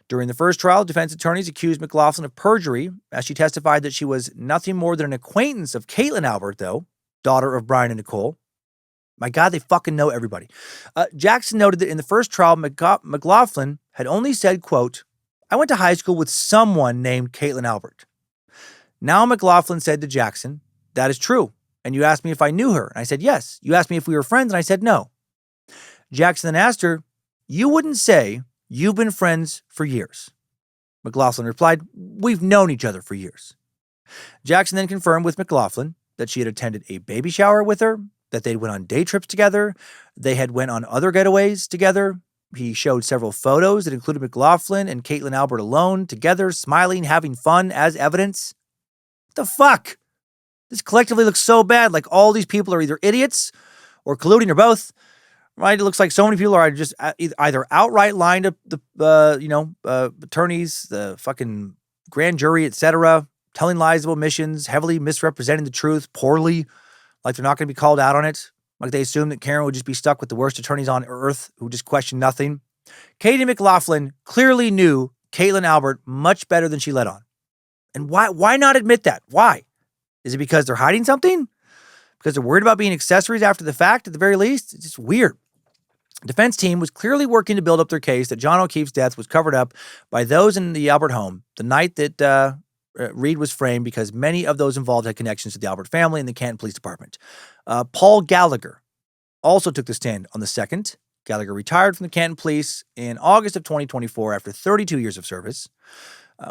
During the first trial, defense attorneys accused McLaughlin of perjury as she testified that she was nothing more than an acquaintance of Caitlin Albert, though, daughter of Brian and Nicole. My God, they fucking know everybody. Jackson noted that in the first trial, McLaughlin had only said, quote, I went to high school with someone named Caitlin Albert. Now McLaughlin said to Jackson, that is true. And you asked me if I knew her. And I said, yes. You asked me if we were friends. And I said, no. Jackson then asked her, you wouldn't say you've been friends for years. McLaughlin replied, we've known each other for years. Jackson then confirmed with McLaughlin that she had attended a baby shower with her, that they went on day trips together, they had went on other getaways together. He showed several photos that included McLaughlin and Caitlin Albert alone, together, smiling, having fun as evidence. What the fuck? This collectively looks so bad, like all these people are either idiots or colluding or both. right? It looks like so many people are just either outright lying to the attorneys, the fucking grand jury, etc., telling lies of omissions, heavily misrepresenting the truth poorly, like they're not going to be called out on it. Like they assume that Karen would just be stuck with the worst attorneys on earth who just question nothing. Katie McLaughlin clearly knew Caitlin Albert much better than she let on. And why not admit that? Why? Is it because they're hiding something? Because they're worried about being accessories after the fact, at the very least? It's just weird. The defense team was clearly working to build up their case that John O'Keefe's death was covered up by those in the Albert home the night that Reed was framed, because many of those involved had connections to the Albert family and the Canton Police Department. Paul Gallagher also took the stand on the 2nd. Gallagher retired from the Canton Police in August of 2024 after 32 years of service.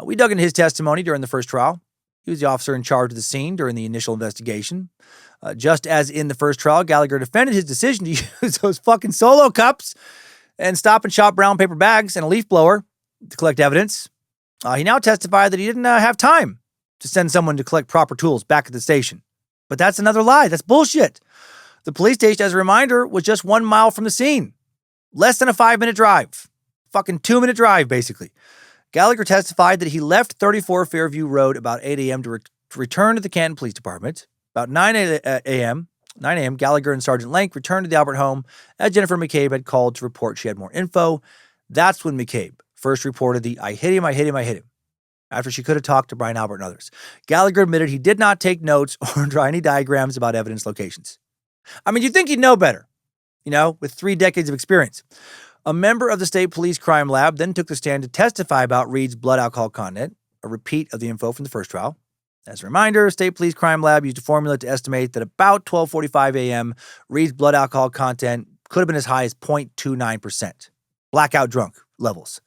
We dug into his testimony during the first trial. He was the officer in charge of the scene during the initial investigation. Just as in the first trial, Gallagher defended his decision to use those fucking solo cups and stop and shop brown paper bags and a leaf blower to collect evidence. He now testified that he didn't have time to send someone to collect proper tools back at the station. But that's another lie. That's bullshit. The police station, as a reminder, was just 1 mile from the scene. Less than a 5-minute drive. Fucking 2-minute drive, basically. Gallagher testified that he left 34 Fairview Road about 8 a.m. to return to the Canton Police Department. About 9 a.m., Gallagher and Sergeant Lank returned to the Albert home as Jennifer McCabe had called to report she had more info. That's when McCabe first reported the I hit him, after she could have talked to Brian Albert and others. Gallagher admitted he did not take notes or draw any diagrams about evidence locations. I mean, you'd think he'd know better, with 3 decades of experience. A member of the State Police Crime Lab then took the stand to testify about Reed's blood alcohol content, a repeat of the info from the first trial. As a reminder, State Police Crime Lab used a formula to estimate that about 12:45 a.m., Reed's blood alcohol content could have been as high as 0.29%. Blackout drunk levels.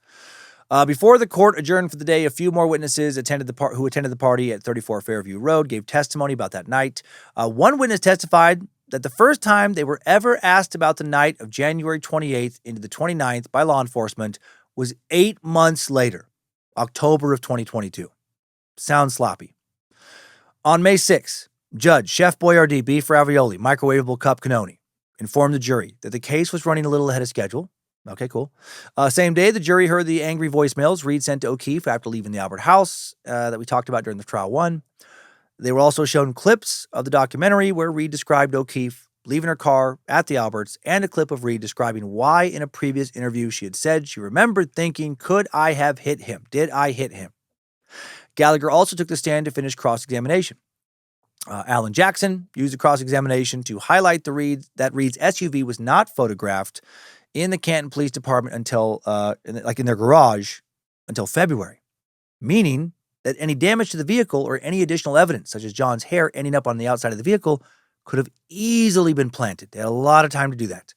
Before the court adjourned for the day, a few more witnesses who attended the party at 34 Fairview Road gave testimony about that night. One witness testified that the first time they were ever asked about the night of January 28th into the 29th by law enforcement was 8 months later, October of 2022. Sounds sloppy. On May 6th, Judge Chef Boyardee beef ravioli, microwavable cup cannoli, informed the jury that the case was running a little ahead of schedule. Okay, cool. Same day, the jury heard the angry voicemails Reed sent to O'Keefe after leaving the Albert house that we talked about during the trial 1. They were also shown clips of the documentary where Reed described O'Keefe leaving her car at the Alberts, and a clip of Reed describing why in a previous interview she had said she remembered thinking, could I have hit him? Did I hit him? Gallagher also took the stand to finish cross-examination. Alan Jackson used the cross-examination to highlight that Reed's SUV was not photographed in the Canton Police Department until, in their garage, until February, meaning that any damage to the vehicle or any additional evidence, such as John's hair ending up on the outside of the vehicle, could have easily been planted. They had a lot of time to do that.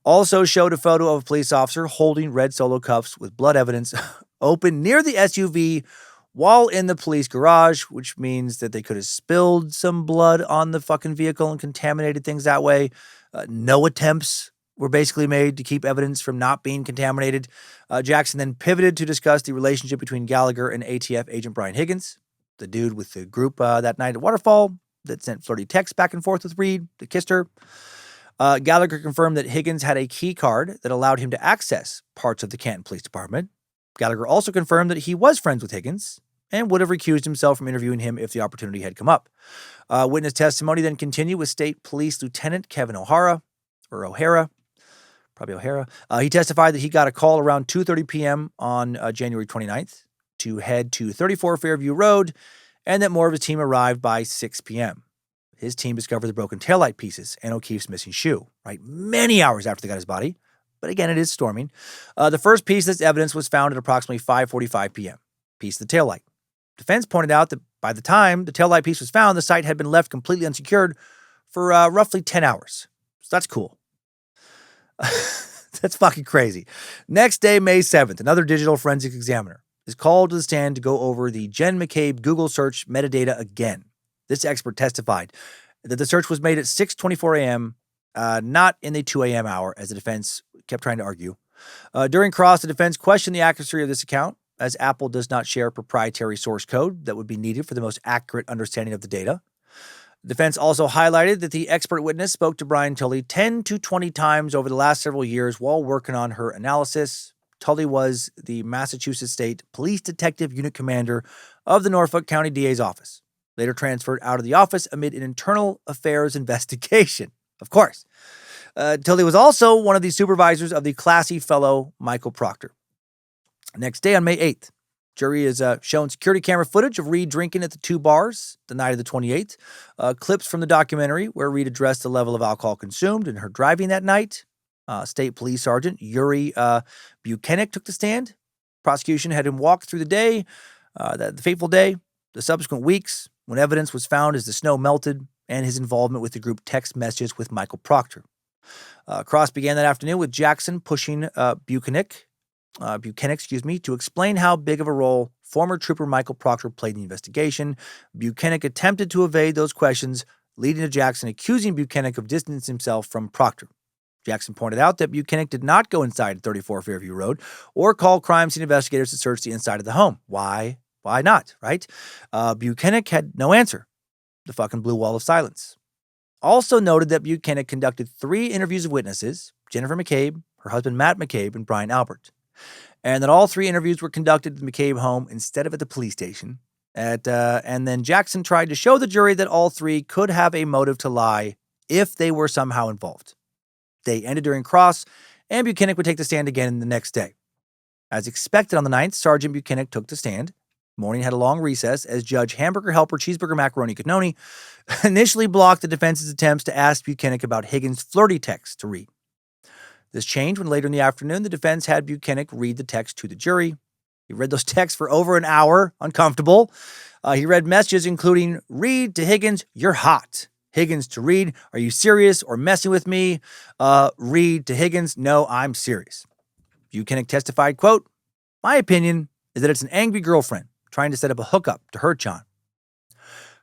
Also showed a photo of a police officer holding red Solo cups with blood evidence open near the SUV while in the police garage, which means that they could have spilled some blood on the fucking vehicle and contaminated things that way. No attempts were basically made to keep evidence from not being contaminated. Jackson then pivoted to discuss the relationship between Gallagher and ATF agent Brian Higgins, the dude with the group that night at Waterfall that sent flirty texts back and forth with Reed, that kissed her. Gallagher confirmed that Higgins had a key card that allowed him to access parts of the Canton Police Department. Gallagher also confirmed that he was friends with Higgins and would have recused himself from interviewing him if the opportunity had come up. Witness testimony then continued with State Police Lieutenant Kevin O'Hara. He testified that he got a call around 2:30 p.m. on January 29th to head to 34 Fairview Road, and that more of his team arrived by 6 p.m. His team discovered the broken taillight pieces and O'Keefe's missing shoe, right? Many hours after they got his body. But again, it is storming. The first piece of this evidence was found at approximately 5:45 p.m. Piece of the taillight. Defense pointed out that by the time the taillight piece was found, the site had been left completely unsecured for roughly 10 hours. So that's cool. That's fucking crazy. Next day, May 7th, another digital forensic examiner is called to the stand to go over the Jen McCabe Google search metadata again. This expert testified that the search was made at 6:24 a.m., not in the 2 a.m. hour, as the defense kept trying to argue. During cross, the defense questioned the accuracy of this account, as Apple does not share proprietary source code that would be needed for the most accurate understanding of the data. The defense also highlighted that the expert witness spoke to Brian Tully 10 to 20 times over the last several years while working on her analysis. Tully was the Massachusetts State Police Detective Unit Commander of the Norfolk County DA's office, later transferred out of the office amid an internal affairs investigation. Of course. Tully was also one of the supervisors of the classy fellow Michael Proctor. Next day on May 8th, jury is shown security camera footage of Reed drinking at the two bars the night of the 28th. Clips from the documentary where Reed addressed the level of alcohol consumed in her driving that night. State Police Sergeant Yuri Buchanan took the stand. Prosecution had him walk through the day, the fateful day, the subsequent weeks, when evidence was found as the snow melted, and his involvement with the group text messages with Michael Proctor. Cross began that afternoon with Jackson pushing Buchanan, to explain how big of a role former trooper Michael Proctor played in the investigation. Buchanan attempted to evade those questions, leading to Jackson accusing Buchanan of distancing himself from Proctor. Jackson pointed out that Buchanan did not go inside 34 Fairview Road or call crime scene investigators to search the inside of the home. Why? Why not, right? Buchanan had no answer. The fucking blue wall of silence. Also noted that Buchanan conducted 3 interviews of witnesses, Jennifer McCabe, her husband Matt McCabe, and Brian Albert, and that all 3 interviews were conducted at the McCabe home instead of at the police station. And then Jackson tried to show the jury that all 3 could have a motive to lie if they were somehow involved. They ended during cross, and Buchanan would take the stand again the next day. As expected on the 9th, Sergeant Buchanan took the stand. Morning had a long recess as Judge Hamburger Helper Cheeseburger Macaroni Cannoni initially blocked the defense's attempts to ask Buchanan about Higgins' flirty text to read. This changed when later in the afternoon, the defense had Buchanan read the text to the jury. He read those texts for over an hour, uncomfortable. He read messages including, Reed to Higgins, you're hot. Higgins to Reed, are you serious or messing with me? Reed to Higgins, no, I'm serious. Buchanan testified, quote, my opinion is that it's an angry girlfriend trying to set up a hookup to hurt John.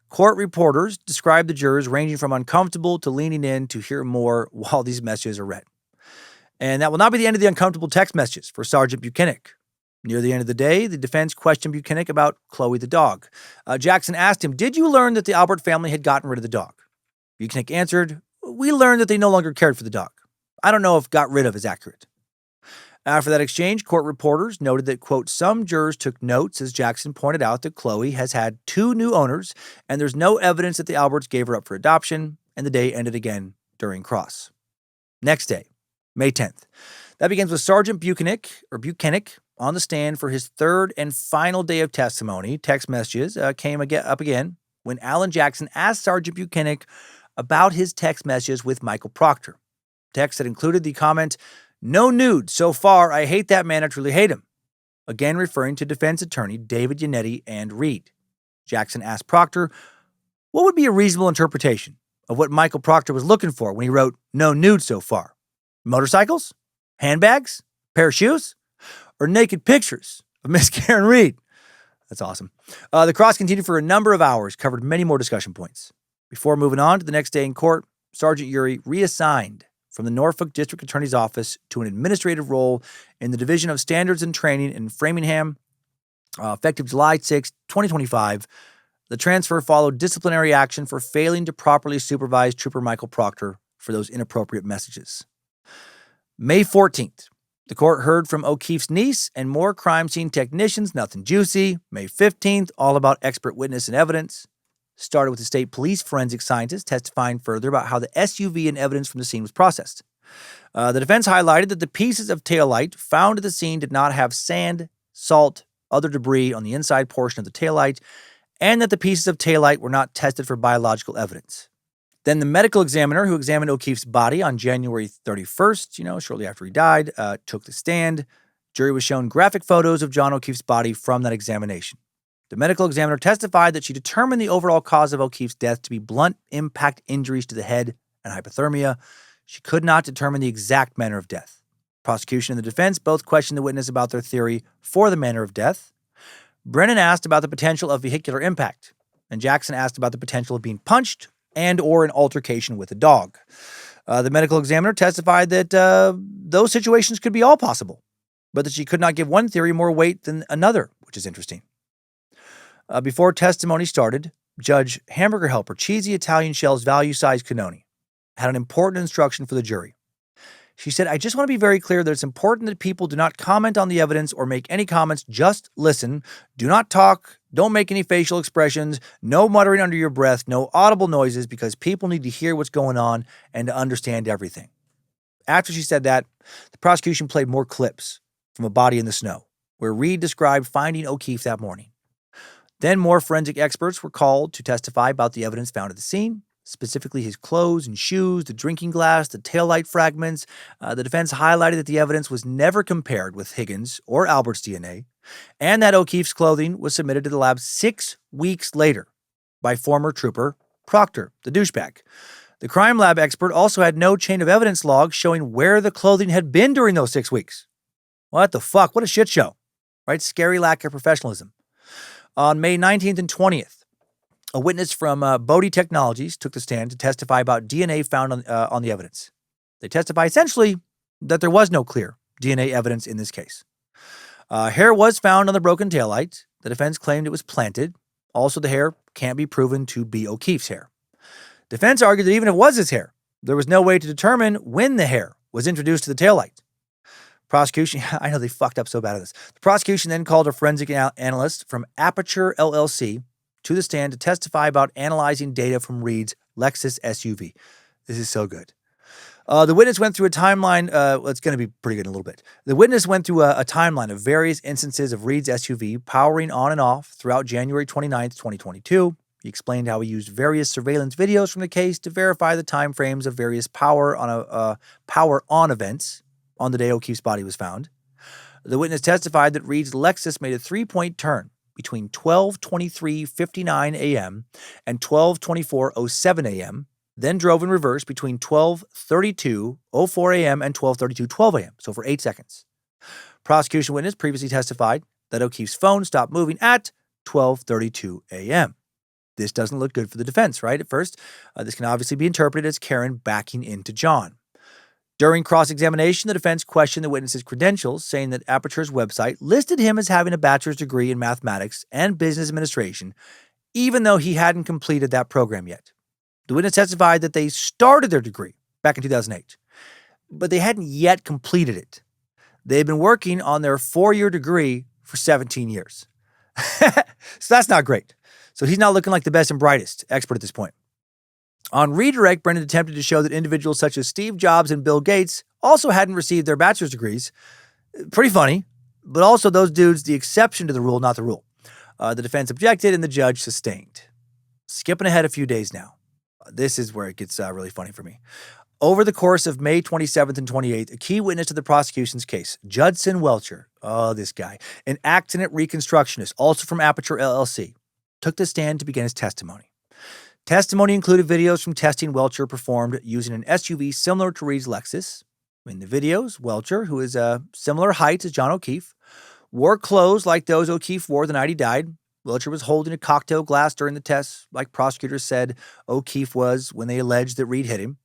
Court reporters described the jurors ranging from uncomfortable to leaning in to hear more while these messages are read. And that will not be the end of the uncomfortable text messages for Sergeant Buchanan. Near the end of the day, the defense questioned Buchanan about Chloe the dog. Jackson asked him, did you learn that the Albert family had gotten rid of the dog? Buchanan answered, we learned that they no longer cared for the dog. I don't know if got rid of is accurate. After that exchange, court reporters noted that, quote, some jurors took notes as Jackson pointed out that Chloe has had 2 new owners and there's no evidence that the Alberts gave her up for adoption, and the day ended again during cross. Next day, May 10th. That begins with Sergeant Buchanan on the stand for his 3rd and final day of testimony. Text messages came up again when Alan Jackson asked Sergeant Buchanan about his text messages with Michael Proctor. Text that included the comment, no nude so far, I hate that man, I truly hate him. Again referring to defense attorney David Yannetti and Reed. Jackson asked Proctor, what would be a reasonable interpretation of what Michael Proctor was looking for when he wrote no nude so far? Motorcycles? Handbags? Pair of shoes? Or naked pictures of Miss Karen Reed? That's awesome. The cross continued for a number of hours, covered many more discussion points. Before moving on to the next day in court, Sergeant Yuri reassigned from the Norfolk District Attorney's Office to an administrative role in the Division of Standards and Training in Framingham, effective July 6, 2025. The transfer followed disciplinary action for failing to properly supervise Trooper Michael Proctor for those inappropriate messages. May 14th, the court heard from O'Keefe's niece and more crime scene technicians, nothing juicy. May 15th, all about expert witness and evidence. Started with the state police forensic scientist testifying further about how the SUV and evidence from the scene was processed. The defense highlighted that the pieces of taillight found at the scene did not have sand, salt, other debris on the inside portion of the taillight, and that the pieces of taillight were not tested for biological evidence. Then the medical examiner who examined O'Keefe's body on January 31st, shortly after he died, took the stand. Jury was shown graphic photos of John O'Keefe's body from that examination. The medical examiner testified that she determined the overall cause of O'Keefe's death to be blunt impact injuries to the head and hypothermia. She could not determine the exact manner of death. Prosecution and the defense both questioned the witness about their theory for the manner of death. Brennan asked about the potential of vehicular impact, and Jackson asked about the potential of being punched and or an altercation with a dog. The medical examiner testified that those situations could be all possible, but that she could not give one theory more weight than another, which is interesting. Before testimony started, Judge Hamburger Helper Cheesy Italian Shell's value-sized cannoli had an important instruction for the jury. She said, I just want to be very clear that it's important that people do not comment on the evidence or make any comments. Just listen. Do not talk. Don't make any facial expressions. No muttering under your breath. No audible noises, because people need to hear what's going on and to understand everything. After she said that, the prosecution played more clips from a body in the snow, where Reed described finding O'Keefe that morning. Then more forensic experts were called to testify about the evidence found at the scene, specifically his clothes and shoes, the drinking glass, the taillight fragments. The defense highlighted that the evidence was never compared with Higgins or Albert's DNA, and that O'Keefe's clothing was submitted to the lab 6 weeks later by former trooper Proctor, the douchebag. The crime lab expert also had no chain of evidence logs showing where the clothing had been during those 6 weeks. What the fuck? What a shit show, right? Scary lack of professionalism. On May 19th and 20th, a witness from Bodie Technologies took the stand to testify about DNA found on the evidence. They testified essentially that there was no clear DNA evidence in this case. Hair was found on the broken taillight. The defense claimed it was planted. Also, the hair can't be proven to be O'Keefe's hair. Defense argued that even if it was his hair, there was no way to determine when the hair was introduced to the taillight. Prosecution, I know they fucked up so bad at this. The prosecution then called a forensic analyst from Aperture LLC to the stand to testify about analyzing data from Reed's Lexus SUV. This is so good. The witness went through a timeline. It's going to be pretty good in a little bit. The witness went through a timeline of various instances of Reed's SUV powering on and off throughout January 29th, 2022. He explained how he used various surveillance videos from the case to verify the time frames of various power on events on the day O'Keefe's body was found. The witness testified that Reed's Lexus made a 3-point turn between 12:23:59 a.m. and 12:24:07 a.m., then drove in reverse between 12:32:04 a.m. and 12:32:12 a.m., so for 8 seconds. Prosecution witness previously testified that O'Keefe's phone stopped moving at 12:32 a.m. This doesn't look good for the defense, right? At first, this can obviously be interpreted as Karen backing into John. During cross-examination, the defense questioned the witness's credentials, saying that Aperture's website listed him as having a bachelor's degree in mathematics and business administration, even though he hadn't completed that program yet. The witness testified that they started their degree back in 2008, but they hadn't yet completed it. They had been working on their 4-year degree for 17 years. So that's not great. So he's not looking like the best and brightest expert at this point. On redirect, Brennan attempted to show that individuals such as Steve Jobs and Bill Gates also hadn't received their bachelor's degrees. Pretty funny, but also those dudes the exception to the rule, not the rule. The defense objected and the judge sustained. Skipping ahead a few days now. This is where it gets really funny for me. Over the course of May 27th and 28th, a key witness to the prosecution's case, Judson Welcher, this guy, an accident reconstructionist, also from Aperture LLC, took the stand to begin his testimony. Testimony included videos from testing Welcher performed using an SUV similar to Reed's Lexus. In the videos, Welcher, who is a similar height as John O'Keefe, wore clothes like those O'Keefe wore the night he died. Welcher was holding a cocktail glass during the test, like prosecutors said O'Keefe was when they alleged that Reed hit him.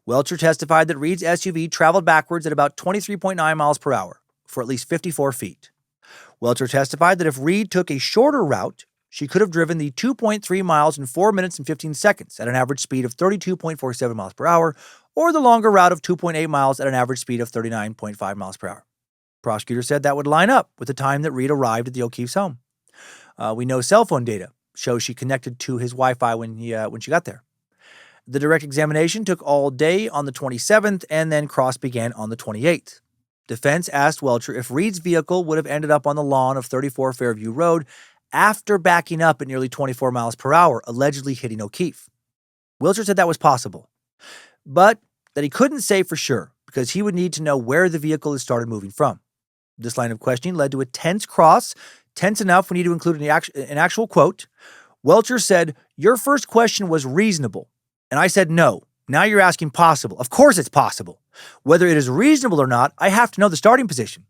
Welcher testified that Reed's SUV traveled backwards at about 23.9 miles per hour for at least 54 feet. Welcher testified that if Reed took a shorter route, she could have driven the 2.3 miles in 4 minutes and 15 seconds at an average speed of 32.47 miles per hour, or the longer route of 2.8 miles at an average speed of 39.5 miles per hour. Prosecutor said that would line up with the time that Reed arrived at the O'Keefe's home. We know cell phone data shows she connected to his Wi-Fi when she got there. The direct examination took all day on the 27th, and then cross began on the 28th. Defense asked Welcher if Reed's vehicle would have ended up on the lawn of 34 Fairview Road after backing up at nearly 24 miles per hour, allegedly hitting O'Keefe. Welcher said that was possible, but that he couldn't say for sure because he would need to know where the vehicle had started moving from. This line of questioning led to a tense cross, tense enough we need to include an actual quote. Welcher said, "Your first question was reasonable." And I said, "No. Now you're asking possible." Of course it's possible. Whether it is reasonable or not, I have to know the starting position.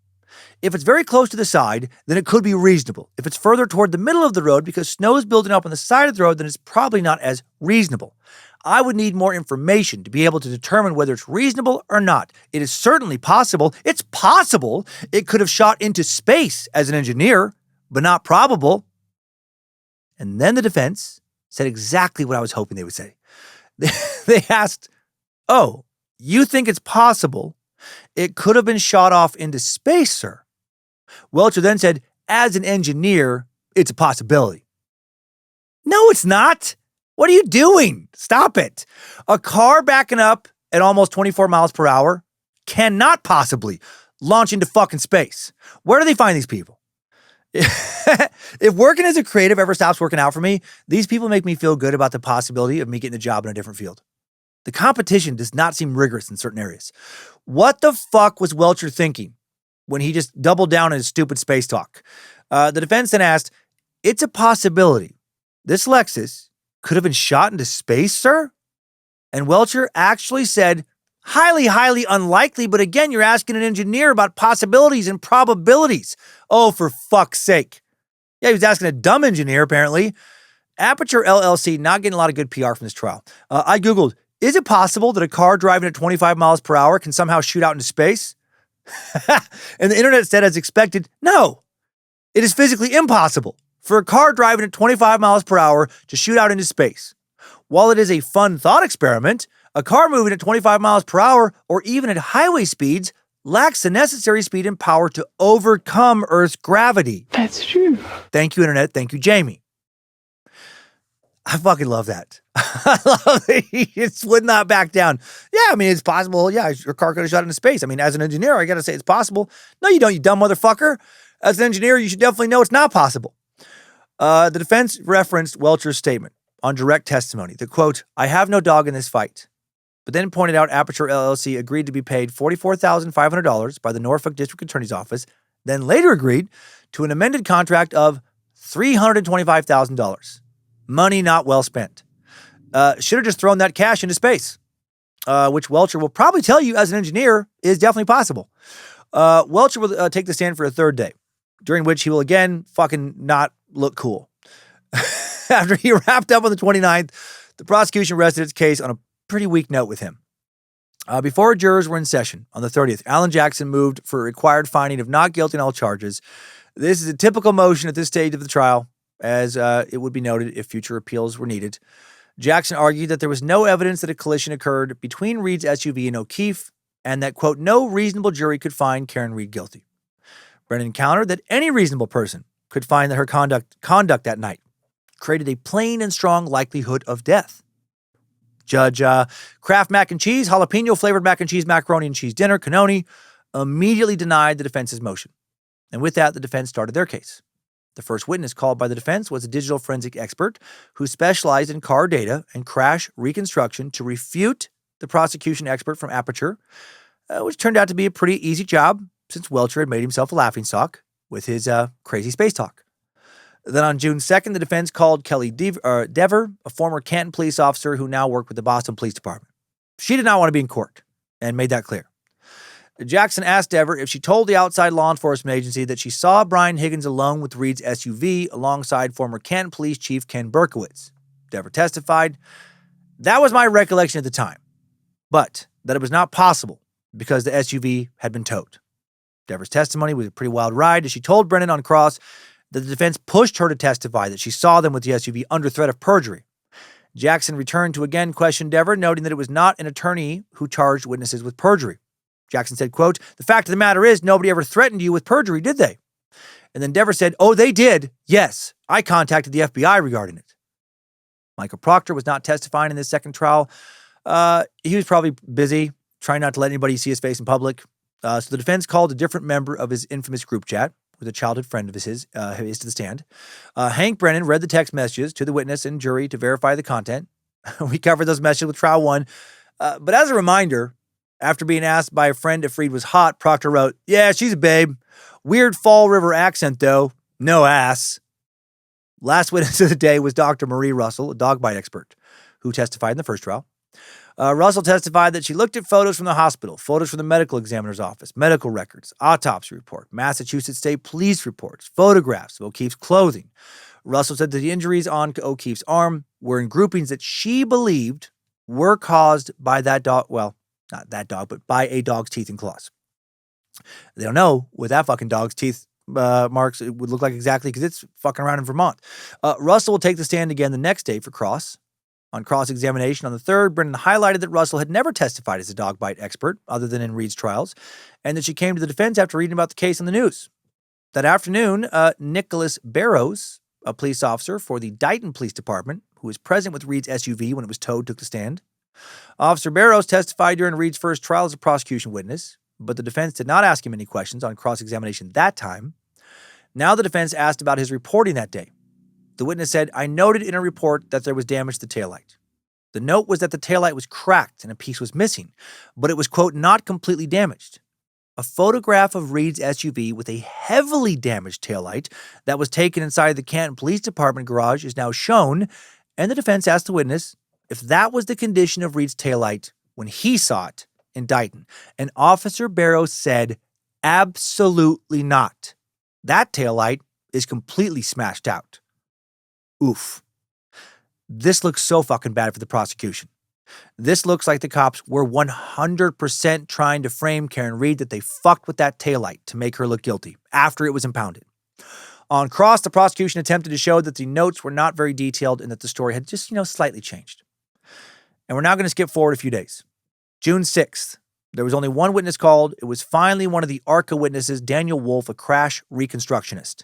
If it's very close to the side, then it could be reasonable. If it's further toward the middle of the road because snow is building up on the side of the road, then it's probably not as reasonable. I would need more information to be able to determine whether it's reasonable or not. It is certainly possible. It's possible it could have shot into space as an engineer, but not probable. And then the defense said exactly what I was hoping they would say. They asked, "Oh, you think it's possible it could have been shot off into space, sir?" Welcher then said, "As an engineer, it's a possibility." No, it's not. What are you doing? Stop it. A car backing up at almost 24 miles per hour cannot possibly launch into fucking space. Where do they find these people? If working as a creative ever stops working out for me, these people make me feel good about the possibility of me getting a job in a different field. The competition does not seem rigorous in certain areas. What the fuck was Welcher thinking when he just doubled down on his stupid space talk? The defense then asked, "It's a possibility this Lexus could have been shot into space, sir?" And Welcher actually said, "Highly, highly unlikely, but again, you're asking an engineer about possibilities and probabilities." Oh, for fuck's sake. Yeah, he was asking a dumb engineer, apparently. Aperture LLC not getting a lot of good PR from this trial. I Googled, is it possible that a car driving at 25 miles per hour can somehow shoot out into space? And the internet said, as expected, no. It is physically impossible for a car driving at 25 miles per hour to shoot out into space. While it is a fun thought experiment, a car moving at 25 miles per hour or even at highway speeds lacks the necessary speed and power to overcome Earth's gravity. That's true. Thank you, internet. Thank you, Jamie. I fucking love that. I love that he just would not back down. Yeah, I mean, it's possible. Yeah, your car could have shot into space. I mean, as an engineer, I got to say it's possible. No, you don't, you dumb motherfucker. As an engineer, you should definitely know it's not possible. The defense referenced Welcher's statement on direct testimony that, quote, "I have no dog in this fight," but then pointed out Aperture LLC agreed to be paid $44,500 by the Norfolk District Attorney's Office, then later agreed to an amended contract of $325,000. Money not well spent. Should have just thrown that cash into space, which Welcher will probably tell you as an engineer is definitely possible. Welcher will take the stand for a third day, during which he will again fucking not look cool. After he wrapped up on the 29th, the prosecution rested its case on a pretty weak note with him. Before jurors were in session on the 30th, Alan Jackson moved for a required finding of not guilty on all charges. This is a typical motion at this stage of the trial, as it would be noted if future appeals were needed. Jackson argued that there was no evidence that a collision occurred between Reed's SUV and O'Keefe, and that, quote, "no reasonable jury could find Karen Reed guilty." Brennan countered that any reasonable person could find that her conduct that night created a plain and strong likelihood of death. Judge Kraft Mac and Cheese, jalapeno-flavored mac and cheese, macaroni and cheese dinner, Cannoni, immediately denied the defense's motion. And with that, the defense started their case. The first witness called by the defense was a digital forensic expert who specialized in car data and crash reconstruction to refute the prosecution expert from Aperture, which turned out to be a pretty easy job since Welcher had made himself a laughingstock with his crazy space talk. Then on June 2nd, the defense called Kelly Dever, a former Canton police officer who now worked with the Boston Police Department. She did not want to be in court and made that clear. Jackson asked Dever if she told the outside law enforcement agency that she saw Brian Higgins alone with Reed's SUV alongside former Canton Police Chief Ken Berkowitz. Dever testified, "That was my recollection at the time, but that it was not possible because the SUV had been towed." Dever's testimony was a pretty wild ride as she told Brennan on cross that the defense pushed her to testify that she saw them with the SUV under threat of perjury. Jackson returned to again question Dever, noting that it was not an attorney who charged witnesses with perjury. Jackson said, quote, "The fact of the matter is nobody ever threatened you with perjury, did they?" And then Dever said, "Oh, they did. Yes, I contacted the FBI regarding it." Michael Proctor was not testifying in this second trial. He was probably busy, trying not to let anybody see his face in public. So the defense called a different member of his infamous group chat with a childhood friend of his to the stand. Hank Brennan read the text messages to the witness and jury to verify the content. We covered those messages with trial one. But as a reminder, after being asked by a friend if Reed was hot, Proctor wrote, "Yeah, she's a babe. Weird Fall River accent, though. No ass." Last witness of the day was Dr. Marie Russell, a dog bite expert, who testified in the first trial. Russell testified that she looked at photos from the hospital, photos from the medical examiner's office, medical records, autopsy report, Massachusetts State Police reports, photographs of O'Keefe's clothing. Russell said that the injuries on O'Keefe's arm were in groupings that she believed were caused by that dog, well, not that dog, but by a dog's teeth and claws. They don't know what that fucking dog's teeth marks it would look like exactly because it's fucking around in Vermont. Russell will take the stand again the next day for cross. On cross-examination on the 3rd, Brennan highlighted that Russell had never testified as a dog bite expert other than in Reed's trials, and that she came to the defense after reading about the case on the news. That afternoon, Nicholas Barrows, a police officer for the Dighton Police Department, who was present with Reed's SUV when it was towed, took the stand. Officer Barrows testified during Reed's first trial as a prosecution witness, but the defense did not ask him any questions on cross-examination that time. Now the defense asked about his reporting that day. The witness said, "I noted in a report that there was damage to the taillight. The note was that the taillight was cracked and a piece was missing, but it was, quote, not completely damaged." A photograph of Reed's SUV with a heavily damaged taillight that was taken inside the Canton Police Department garage is now shown, and the defense asked the witness if that was the condition of Reed's taillight when he saw it in Dighton. And Officer Barrows said, absolutely not. That taillight is completely smashed out. Oof. This looks so fucking bad for the prosecution. This looks like the cops were 100% trying to frame Karen Reed that they fucked with that taillight to make her look guilty after it was impounded. On cross, the prosecution attempted to show that the notes were not very detailed and that the story had just, slightly changed. And we're now going to skip forward a few days. June 6th, there was only one witness called. It was finally one of the ARCA witnesses, Daniel Wolf, a crash reconstructionist.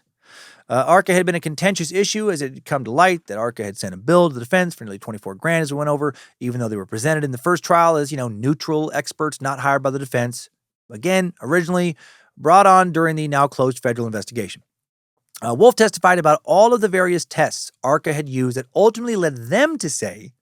ARCA had been a contentious issue as it had come to light that ARCA had sent a bill to the defense for nearly $24,000 as we went over, even though they were presented in the first trial as, neutral experts not hired by the defense. Again, originally brought on during the now closed federal investigation. Wolf testified about all of the various tests ARCA had used that ultimately led them to say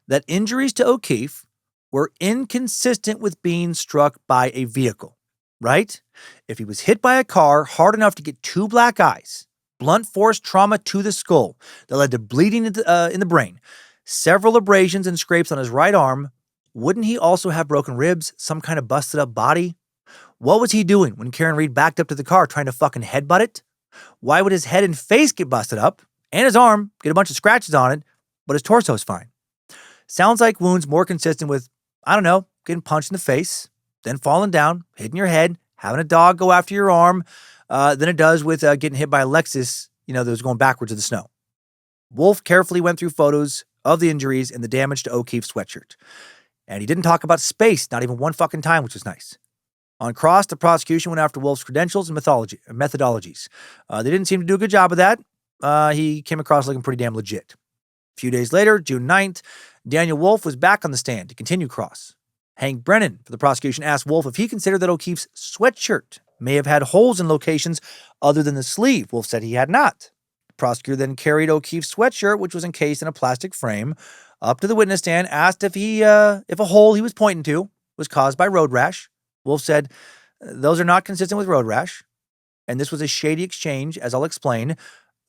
that injuries to O'Keefe were inconsistent with being struck by a vehicle, right? If he was hit by a car hard enough to get 2 black eyes, blunt force trauma to the skull that led to bleeding in the brain, several abrasions and scrapes on his right arm, wouldn't he also have broken ribs, some kind of busted up body? What was he doing when Karen Reed backed up to the car trying to fucking headbutt it? Why would his head and face get busted up and his arm get a bunch of scratches on it, but his torso is fine? Sounds like wounds more consistent with, getting punched in the face, then falling down, hitting your head, having a dog go after your arm, than it does with getting hit by a Lexus, that was going backwards in the snow. Wolf carefully went through photos of the injuries and the damage to O'Keefe's sweatshirt. And he didn't talk about space, not even one fucking time, which was nice. On cross, the prosecution went after Wolf's credentials and methodologies. They didn't seem to do a good job of that. He came across looking pretty damn legit. A few days later, June 9th, Daniel Wolf was back on the stand to continue cross. Hank Brennan for the prosecution asked Wolf if he considered that O'Keefe's sweatshirt may have had holes in locations other than the sleeve. Wolf said he had not. The prosecutor then carried O'Keefe's sweatshirt, which was encased in a plastic frame, up to the witness stand, asked if a hole he was pointing to was caused by road rash. Wolf said, those are not consistent with road rash. And this was a shady exchange, as I'll explain.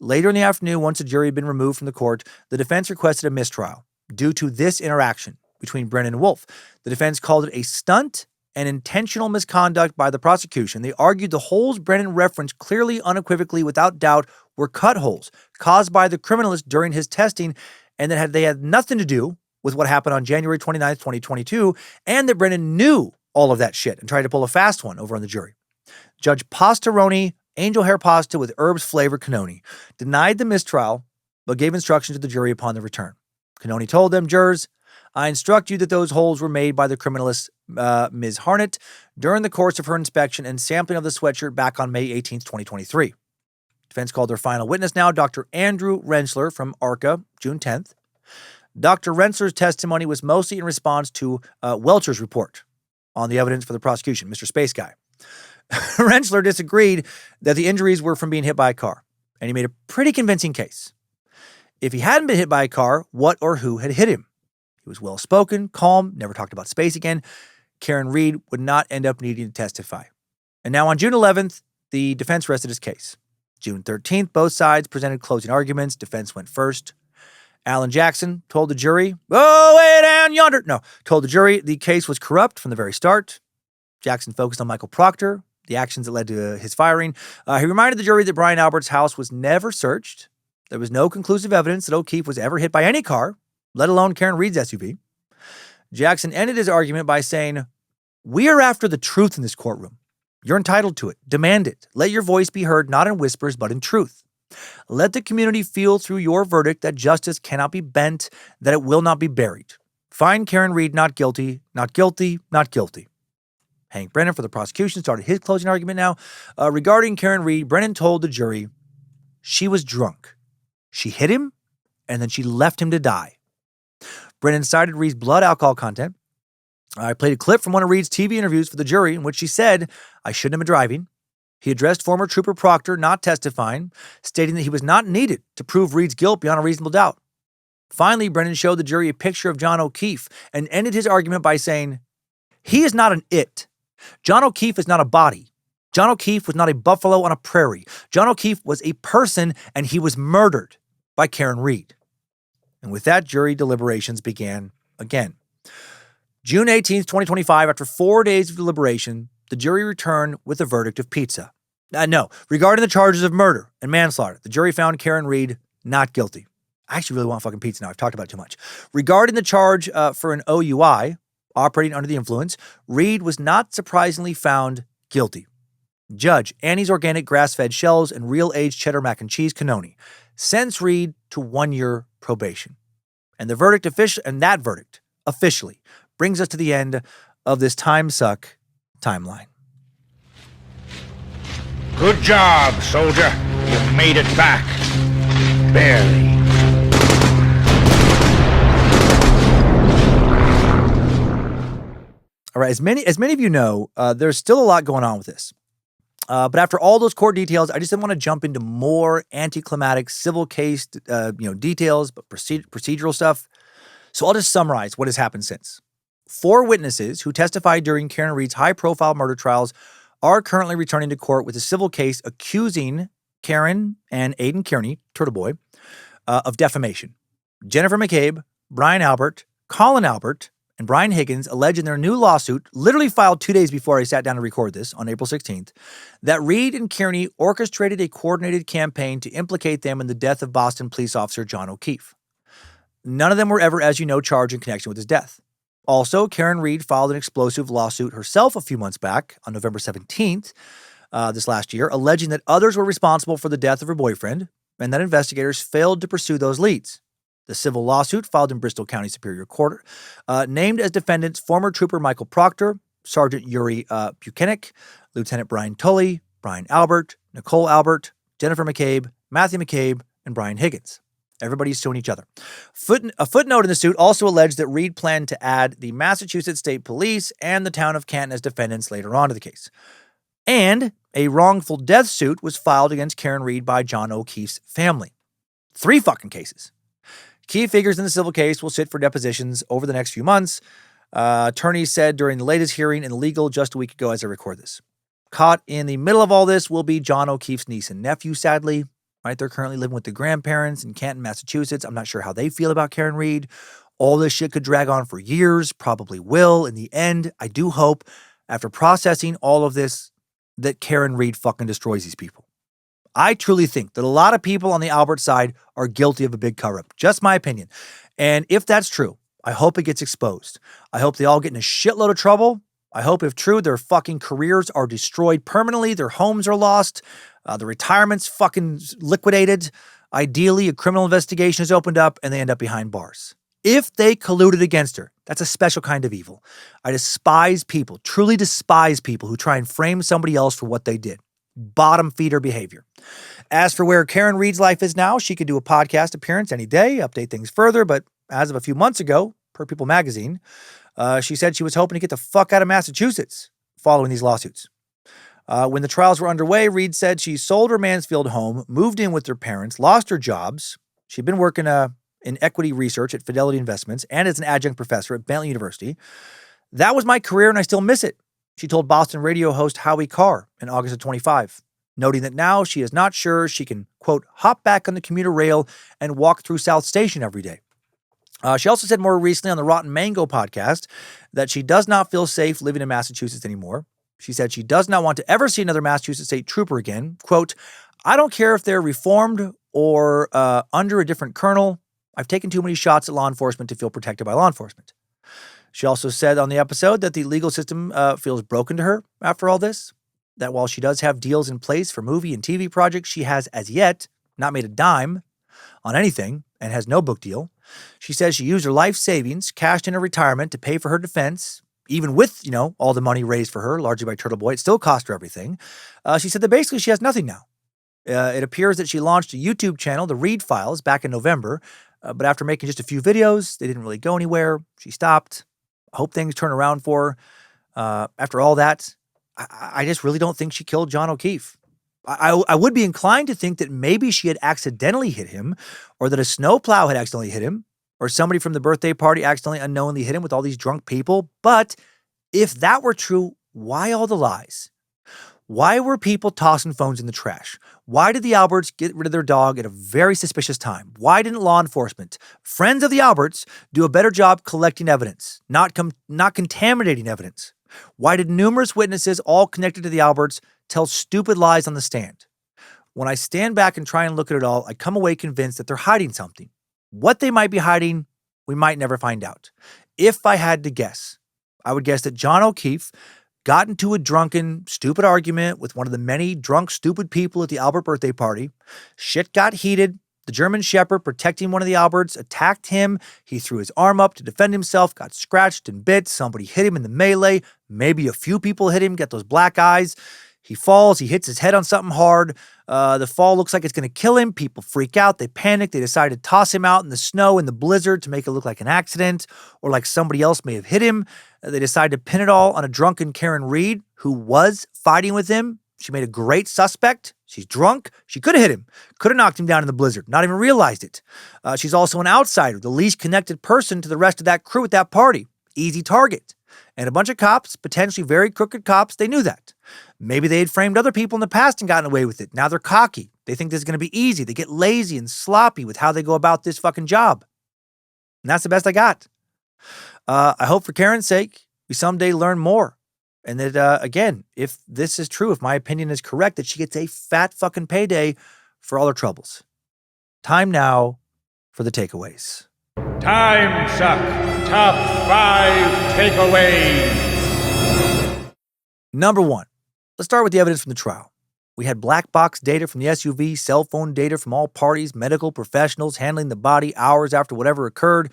Later in the afternoon, once the jury had been removed from the court, the defense requested a mistrial due to this interaction between Brennan and Wolf. The defense called it a stunt and intentional misconduct by the prosecution. They argued the holes Brennan referenced clearly, unequivocally, without doubt, were cut holes caused by the criminalist during his testing, and that they had nothing to do with what happened on January 29th, 2022, and that Brennan knew all of that shit and tried to pull a fast one over on the jury. Judge Pastaroni, angel hair pasta with herbs flavor cannoli, denied the mistrial, but gave instructions to the jury upon the return. Cannoli told them, jurors, I instruct you that those holes were made by the criminalist, Ms. Harnett, during the course of her inspection and sampling of the sweatshirt back on May 18th, 2023. Defense called their final witness now, Dr. Andrew Rensler from ARCA, June 10th. Dr. Rensler's testimony was mostly in response to Welcher's report on the evidence for the prosecution, Mr. Space Guy. Rensler disagreed that the injuries were from being hit by a car, and he made a pretty convincing case. If he hadn't been hit by a car, what or who had hit him? He was well-spoken, calm, never talked about space again. Karen Reed would not end up needing to testify. And now on June 11th, the defense rested his case. June 13th, both sides presented closing arguments. Defense went first. Alan Jackson told the jury, way down yonder. Told the jury the case was corrupt from the very start. Jackson focused on Michael Proctor, the actions that led to his firing. He reminded the jury that Brian Albert's house was never searched. There was no conclusive evidence that O'Keefe was ever hit by any car, let alone Karen Reed's SUV. Jackson ended his argument by saying, we are after the truth in this courtroom. You're entitled to it. Demand it. Let your voice be heard not in whispers but in truth. Let the community feel through your verdict that justice cannot be bent, that it will not be buried. Find Karen Reed not guilty, not guilty, not guilty. Hank Brennan for the prosecution started his closing argument now. Regarding Karen Reed, Brennan told the jury she was drunk. She hit him, and then she left him to die. Brennan cited Reed's blood alcohol content. I played a clip from one of Reed's TV interviews for the jury in which she said, I shouldn't have been driving. He addressed former Trooper Proctor not testifying, stating that he was not needed to prove Reed's guilt beyond a reasonable doubt. Finally, Brennan showed the jury a picture of John O'Keefe and ended his argument by saying, he is not an it. John O'Keefe is not a body. John O'Keefe was not a buffalo on a prairie. John O'Keefe was a person, and he was murdered by Karen Reed. And with that, jury deliberations began again. June 18th, 2025, after 4 days of deliberation, the jury returned with a verdict of pizza. Regarding the charges of murder and manslaughter, the jury found Karen Reed not guilty. I actually really want fucking pizza now. I've talked about it too much. Regarding the charge for an OUI, operating under the influence, Reed was not surprisingly found guilty. Judge Annie's Organic Grass-Fed Shells and Real Aged Cheddar Mac and Cheese Cannoni sentenced Reed to 1 year probation. And that verdict officially brings us to the end of this Timesuck timeline. Good job, soldier. You made it back. Barely. All right, as many of you know, there's still a lot going on with this. But after all those court details, I just didn't want to jump into more anticlimactic civil case, details, but procedural stuff. So I'll just summarize what has happened since. 4 witnesses who testified during Karen Reed's high-profile murder trials are currently returning to court with a civil case accusing Karen and Aidan Kearney, Turtle Boy, of defamation. Jennifer McCabe, Brian Albert, Colin Albert, and Brian Higgins allege in their new lawsuit, literally filed 2 days before I sat down to record this on April 16th, that Reed and Kearney orchestrated a coordinated campaign to implicate them in the death of Boston police officer John O'Keefe. None of them were ever, as you know, charged in connection with his death. Also, Karen Reed filed an explosive lawsuit herself a few months back on November 17th, this last year, alleging that others were responsible for the death of her boyfriend and that investigators failed to pursue those leads. The civil lawsuit filed in Bristol County Superior Court named as defendants former Trooper Michael Proctor, Sergeant Yuri Buchanek, Lieutenant Brian Tully, Brian Albert, Nicole Albert, Jennifer McCabe, Matthew McCabe, and Brian Higgins. Everybody's suing each other. A footnote in the suit also alleged that Reed planned to add the Massachusetts State Police and the town of Canton as defendants later on to the case. And a wrongful death suit was filed against Karen Reed by John O'Keefe's family. 3 fucking cases. Key figures in the civil case will sit for depositions over the next few months. Attorneys said during the latest hearing in legal just a week ago as I record this. Caught in the middle of all this will be John O'Keefe's niece and nephew, sadly. Right, they're currently living with their grandparents in Canton, Massachusetts. I'm not sure how they feel about Karen Reed. All this shit could drag on for years, probably will. In the end, I do hope, after processing all of this, that Karen Reed fucking destroys these people. I truly think that a lot of people on the Albert side are guilty of a big cover-up. Just my opinion. And if that's true, I hope it gets exposed. I hope they all get in a shitload of trouble. I hope, if true, their fucking careers are destroyed permanently, their homes are lost, the retirement's fucking liquidated. Ideally, a criminal investigation is opened up and they end up behind bars. If they colluded against her, that's a special kind of evil. I despise people, truly despise people who try and frame somebody else for what they did. Bottom feeder behavior. As for where Karen Reed's life is now, she could do a podcast appearance any day, update things further, but as of a few months ago, per People magazine, she said she was hoping to get the fuck out of Massachusetts following these lawsuits. When the trials were underway, Reed said she sold her Mansfield home, moved in with her parents, lost her jobs. She'd been working in equity research at Fidelity Investments and as an adjunct professor at Bentley University. That was my career and I still miss it, she told Boston radio host Howie Carr in August of 25, noting that now she is not sure she can, quote, hop back on the commuter rail and walk through South Station every day. She also said more recently on the Rotten Mango podcast that she does not feel safe living in Massachusetts anymore. She said she does not want to ever see another Massachusetts state trooper again. Quote, I don't care if they're reformed or under a different colonel. I've taken too many shots at law enforcement to feel protected by law enforcement. She also said on the episode that the legal system feels broken to her after all this. that while she does have deals in place for movie and TV projects, she has as yet not made a dime on anything and has no book deal. She says she used her life savings, cashed in her retirement to pay for her defense, even with, all the money raised for her, largely by Turtle Boy. It still cost her everything. She said that basically she has nothing now. It appears that she launched a YouTube channel, The Read Files, back in November. But after making just a few videos, they didn't really go anywhere. She stopped. I hope things turn around for her. After all that, I just really don't think she killed John O'Keefe. I would be inclined to think that maybe she had accidentally hit him, or that a snowplow had accidentally hit him, or somebody from the birthday party accidentally unknowingly hit him with all these drunk people. But if that were true, why all the lies? Why were people tossing phones in the trash? Why did the Alberts get rid of their dog at a very suspicious time? Why didn't law enforcement, friends of the Alberts, do a better job collecting evidence, not contaminating evidence? Why did numerous witnesses, all connected to the Alberts, tell stupid lies on the stand? When I stand back and try and look at it all, I come away convinced that they're hiding something. What they might be hiding, we might never find out. If I had to guess, I would guess that John O'Keefe got into a drunken, stupid argument with one of the many drunk, stupid people at the Albert birthday party. Shit got heated. The German Shepherd, protecting one of the Alberts, attacked him. He threw his arm up to defend himself, got scratched and bit. Somebody hit him in the melee. Maybe a few people hit him, get those black eyes. He falls. He hits his head on something hard. The fall looks like it's going to kill him. People freak out. They panic. They decide to toss him out in the snow, in the blizzard, to make it look like an accident or like somebody else may have hit him. They decide to pin it all on a drunken Karen Reed, who was fighting with him. She made a great suspect. She's drunk. She could have hit him, could have knocked him down in the blizzard, not even realized it. She's also an outsider, the least connected person to the rest of that crew at that party. Easy target. And a bunch of cops, potentially very crooked cops, they knew that. Maybe they had framed other people in the past and gotten away with it. Now they're cocky. They think this is going to be easy. They get lazy and sloppy with how they go about this fucking job. And that's the best I got. I hope for Karen's sake, we someday learn more. And that, again, if this is true, if my opinion is correct, that she gets a fat fucking payday for all her troubles. Time now for the takeaways. Timesuck Top 5 Takeaways. Number 1. Let's start with the evidence from the trial. We had black box data from the SUV, cell phone data from all parties, medical professionals handling the body hours after whatever occurred,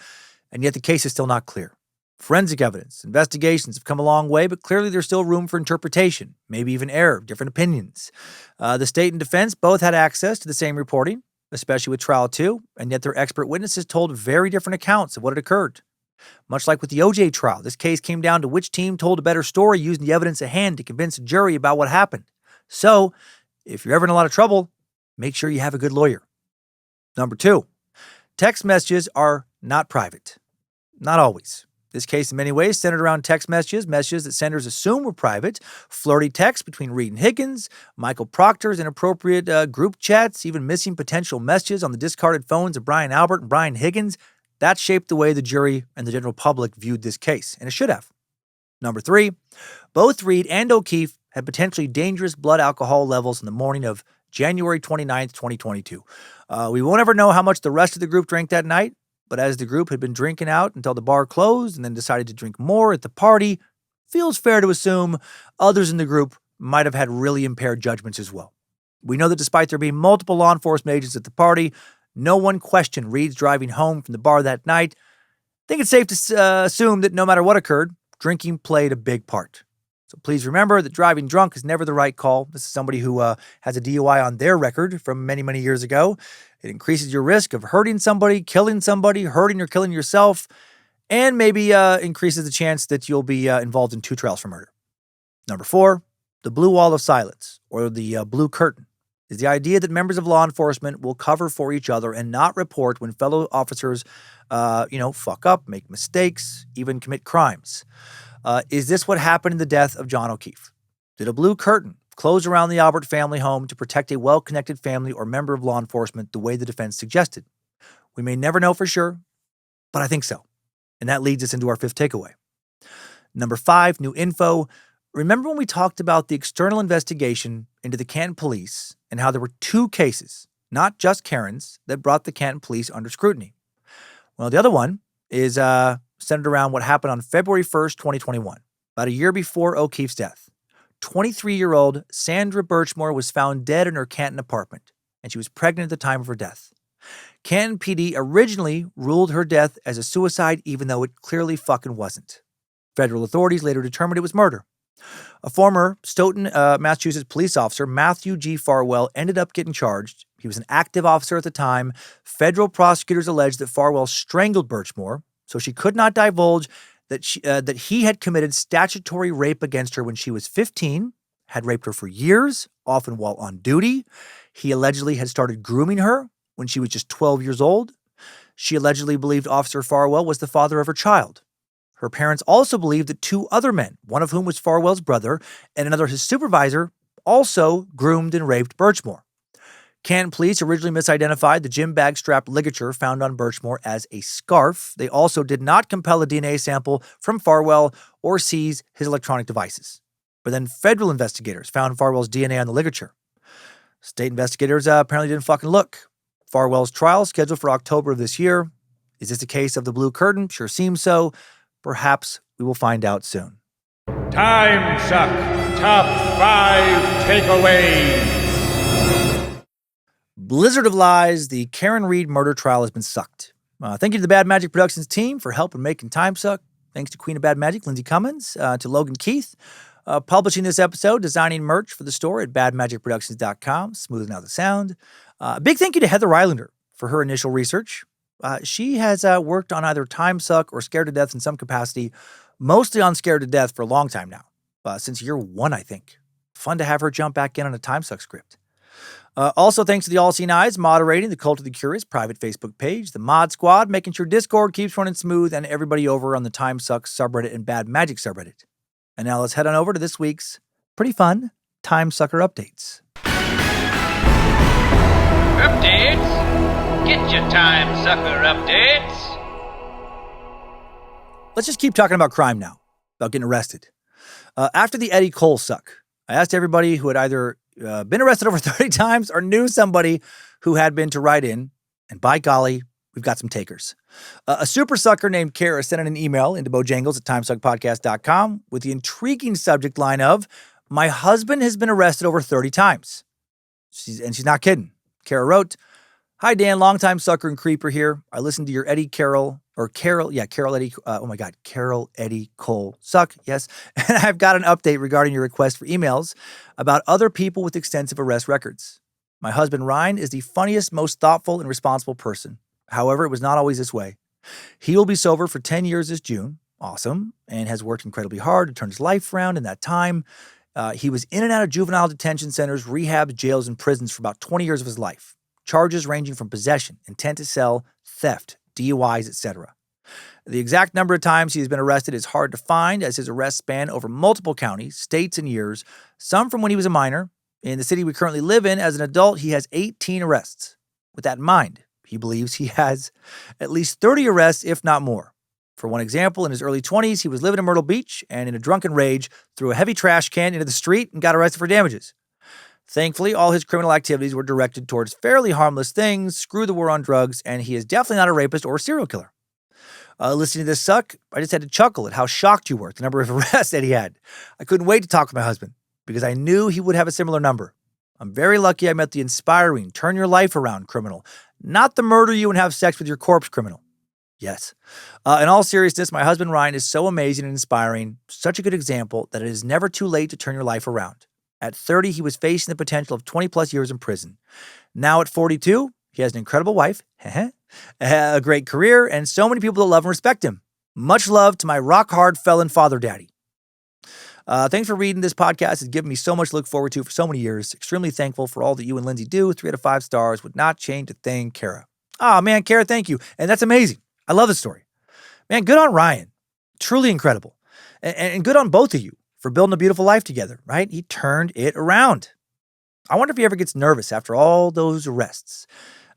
and yet the case is still not clear. Forensic evidence, investigations have come a long way, but clearly there's still room for interpretation, maybe even error, different opinions. The state and defense both had access to the same reporting, especially with Trial 2, and yet their expert witnesses told very different accounts of what had occurred. Much like with the OJ trial, this case came down to which team told a better story using the evidence at hand to convince a jury about what happened. So, if you're ever in a lot of trouble, make sure you have a good lawyer. Number 2, text messages are not private. Not always. This case, in many ways, centered around text messages that senders assume were private, flirty texts between Reed and Higgins, Michael Proctor's inappropriate group chats, even missing potential messages on the discarded phones of Brian Albert and Brian Higgins. That shaped the way the jury and the general public viewed this case, and it should have. Number 3, both Reed and O'Keefe had potentially dangerous blood alcohol levels in the morning of January 29th, 2022. We won't ever know how much the rest of the group drank that night, but as the group had been drinking out until the bar closed and then decided to drink more at the party, feels fair to assume others in the group might have had really impaired judgments as well. We know that despite there being multiple law enforcement agents at the party, no one questioned Reed's driving home from the bar that night. I think it's safe to assume that no matter what occurred, drinking played a big part. So please remember that driving drunk is never the right call. This is somebody who has a DUI on their record from many, many years ago. It increases your risk of hurting somebody, hurting or killing yourself, and maybe increases the chance that you'll be involved in 2 trials for murder. Number 4, the blue wall of silence, or the blue curtain, is the idea that members of law enforcement will cover for each other and not report when fellow officers, fuck up, make mistakes, even commit crimes. Is this what happened in the death of John O'Keefe? Did a blue curtain close around the Albert family home to protect a well-connected family or member of law enforcement the way the defense suggested? We may never know for sure, but I think so. And that leads us into our 5th takeaway. Number 5, new info. Remember when we talked about the external investigation into the Canton police and how there were 2 cases, not just Karen's, that brought the Canton police under scrutiny? Well, the other one is centered around what happened on February 1st, 2021, about a year before O'Keefe's death. 23-year-old Sandra Birchmore was found dead in her Canton apartment, and she was pregnant at the time of her death. Canton PD originally ruled her death as a suicide, even though it clearly fucking wasn't. Federal authorities later determined it was murder. A former Stoughton, Massachusetts police officer, Matthew G. Farwell, ended up getting charged. He was an active officer at the time. Federal prosecutors alleged that Farwell strangled Birchmore, so she could not divulge that he had committed statutory rape against her when she was 15, had raped her for years, often while on duty. He allegedly had started grooming her when she was just 12 years old. She allegedly believed Officer Farwell was the father of her child. Her parents also believed that two other men, one of whom was Farwell's brother and another his supervisor, also groomed and raped Birchmore. Canton police originally misidentified the gym bag strap ligature found on Birchmore as a scarf. They also did not compel a DNA sample from Farwell or seize his electronic devices. But then federal investigators found Farwell's DNA on the ligature. State investigators apparently didn't fucking look. Farwell's trial is scheduled for October of this year. Is this a case of the blue curtain? Sure seems so. Perhaps we will find out soon. Timesuck Top 5 Takeaways. Blizzard of lies, the Karen Reed murder trial has been sucked. Thank you to the Bad Magic Productions team for helping making Timesuck. Thanks to Queen of Bad Magic, Lindsay Cummins, to Logan Keith, publishing this episode, designing merch for the store at badmagicproductions.com, smoothing out the sound. Big thank you to Heather Rylander for her initial research. She has worked on either Timesuck or Scared to Death in some capacity, mostly on Scared to Death for a long time now, since year 1, I think. Fun to have her jump back in on a Timesuck script. Also, thanks to the All-Seeing Eyes moderating the Cult of the Curious private Facebook page, the Mod Squad making sure Discord keeps running smooth, and everybody over on the Timesuck subreddit and Bad Magic subreddit. And now let's head on over to this week's pretty fun Timesucker updates. Updates? Get your Timesucker updates. Let's just keep talking about crime now, about getting arrested. After the Eddie Cole suck, I asked everybody who had either been arrested over 30 times or knew somebody who had been to write in, and by golly, we've got some takers. A super sucker named Kara sent in an email into bojangles at timesuckpodcast.com with the intriguing subject line of, "My husband has been arrested over 30 times." She's not kidding. Kara wrote, "Hi, Dan, longtime sucker and creeper here. I listened to your Carol Eddie Cole suck, yes. And I've got an update regarding your request for emails about other people with extensive arrest records. My husband, Ryan, is the funniest, most thoughtful, and responsible person. However, it was not always this way. He will be sober for 10 years this June. Awesome. And has worked incredibly hard to turn his life around in that time. He was in and out of juvenile detention centers, rehabs, jails, and prisons for about 20 years of his life. Charges ranging from possession, intent to sell, theft, DUIs, etc. The exact number of times he has been arrested is hard to find, as his arrests span over multiple counties, states, and years, some from when he was a minor. In the city we currently live in, as an adult, he has 18 arrests. With that in mind, he believes he has at least 30 arrests, if not more. For one example, in his early 20s, he was living in Myrtle Beach and in a drunken rage threw a heavy trash can into the street and got arrested for damages. Thankfully, all his criminal activities were directed towards fairly harmless things, screw the war on drugs, and he is definitely not a rapist or a serial killer. Listening to this suck, I just had to chuckle at how shocked you were at the number of arrests that he had. I couldn't wait to talk with my husband because I knew he would have a similar number. I'm very lucky I met the inspiring, turn your life around criminal, not the murder you and have sex with your corpse criminal. Yes. In all seriousness, my husband Ryan is so amazing and inspiring, such a good example that it is never too late to turn your life around. At 30, he was facing the potential of 20 plus years in prison. Now at 42, he has an incredible wife, a great career, and so many people that love and respect him. Much love to my rock-hard felon father daddy. Thanks for reading this podcast. It's given me so much to look forward to for so many years. Extremely thankful for all that you and Lindsay do. 3 out of 5 stars. Would not change a thing, Kara. Oh, man, Kara, thank you. And that's amazing. I love the story. Man, good on Ryan. Truly incredible. And good on both of you for building a beautiful life together, right? He turned it around. I wonder if he ever gets nervous after all those arrests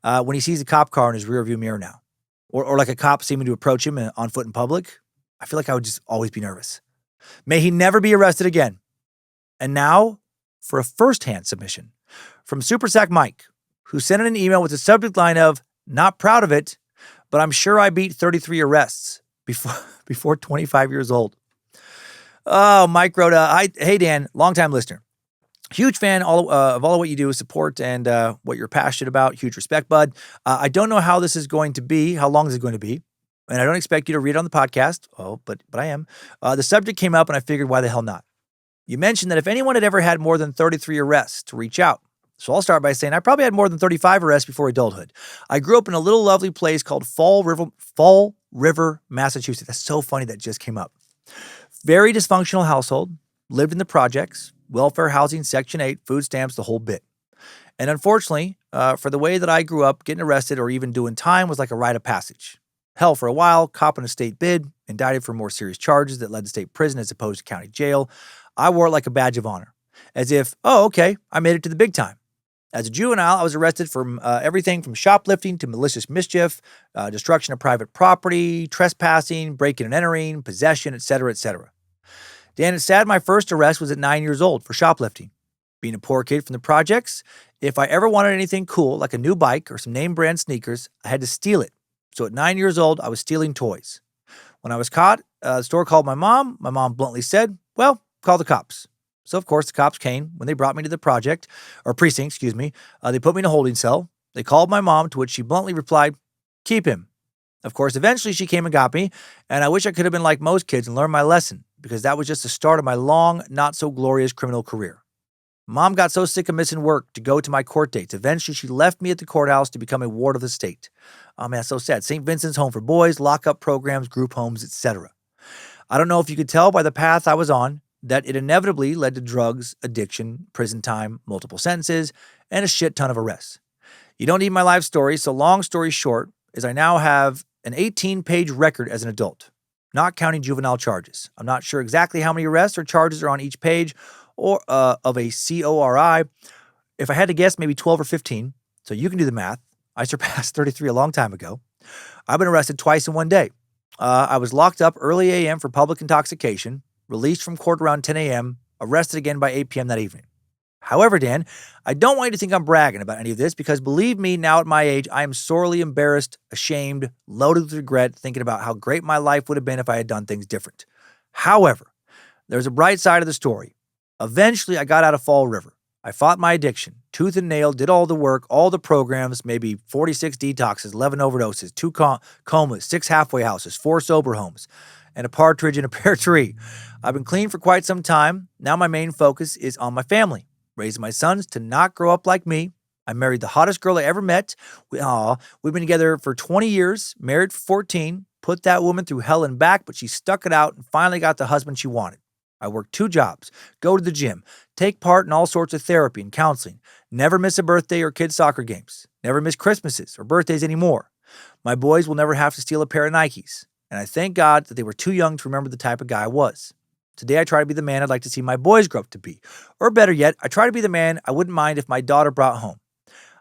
when he sees a cop car in his rearview mirror now. Or like a cop seeming to approach him on foot in public. I feel like I would just always be nervous. May he never be arrested again. And now for a first-hand submission from Super Sack Mike, who sent in an email with the subject line of, "Not proud of it, but I'm sure I beat 33 arrests before 25 years old." Oh, Mike wrote, hey, Dan, longtime listener. Huge fan of all of what you do, support, and what you're passionate about. Huge respect, bud. I don't know how this is going to be. How long is it going to be? And I don't expect you to read it on the podcast. Oh, but I am. The subject came up, and I figured, why the hell not? You mentioned that if anyone had ever had more than 33 arrests, to reach out. So I'll start by saying I probably had more than 35 arrests before adulthood. I grew up in a little lovely place called Fall River, Massachusetts. That's so funny that just came up. Very dysfunctional household. Lived in the projects. Welfare housing, Section 8, food stamps, the whole bit. And unfortunately, for the way that I grew up, getting arrested or even doing time was like a rite of passage. Hell, for a while, copping a state bid, indicted for more serious charges that led to state prison as opposed to county jail. I wore it like a badge of honor, as if, oh, okay, I made it to the big time. As a juvenile, I was arrested for everything from shoplifting to malicious mischief, destruction of private property, trespassing, breaking and entering, possession, etc., etc. Dan, it's sad my first arrest was at 9 years old for shoplifting. Being a poor kid from the projects, if I ever wanted anything cool, like a new bike or some name brand sneakers, I had to steal it. So at 9 years old, I was stealing toys. When I was caught, the store called my mom. My mom bluntly said, well, call the cops. So, of course, the cops came when they brought me to the precinct. They put me in a holding cell. They called my mom, to which she bluntly replied, keep him. Of course, eventually she came and got me, and I wish I could have been like most kids and learned my lesson, because that was just the start of my long, not-so-glorious criminal career. Mom got so sick of missing work to go to my court dates. Eventually, she left me at the courthouse to become a ward of the state. Oh, man, so sad. St. Vincent's Home for Boys, lockup programs, group homes, etc. I don't know if you could tell by the path I was on that it inevitably led to drugs, addiction, prison time, multiple sentences, and a shit ton of arrests. You don't need my life story, so long story short is I now have an 18-page record as an adult, not counting juvenile charges. I'm not sure exactly how many arrests or charges are on each page or of a CORI. If I had to guess, maybe 12 or 15. So you can do the math. I surpassed 33 a long time ago. I've been arrested twice in one day. I was locked up early a.m. for public intoxication, released from court around 10 a.m., arrested again by 8 p.m. that evening. However, Dan, I don't want you to think I'm bragging about any of this because believe me, now at my age, I am sorely embarrassed, ashamed, loaded with regret, thinking about how great my life would have been if I had done things different. However, there's a bright side of the story. Eventually, I got out of Fall River. I fought my addiction, tooth and nail, did all the work, all the programs, maybe 46 detoxes, 11 overdoses, 2 comas, 6 halfway houses, 4 sober homes, and a partridge in a pear tree. I've been clean for quite some time. Now my main focus is on my family. Raising my sons to not grow up like me. I married the hottest girl I ever met. We've been together for 20 years, married for 14, put that woman through hell and back, but she stuck it out and finally got the husband she wanted. I work 2 jobs, go to the gym, take part in all sorts of therapy and counseling, never miss a birthday or kids' soccer games, never miss Christmases or birthdays anymore. My boys will never have to steal a pair of Nikes, and I thank God that they were too young to remember the type of guy I was. Today, I try to be the man I'd like to see my boys grow up to be. Or better yet, I try to be the man I wouldn't mind if my daughter brought home.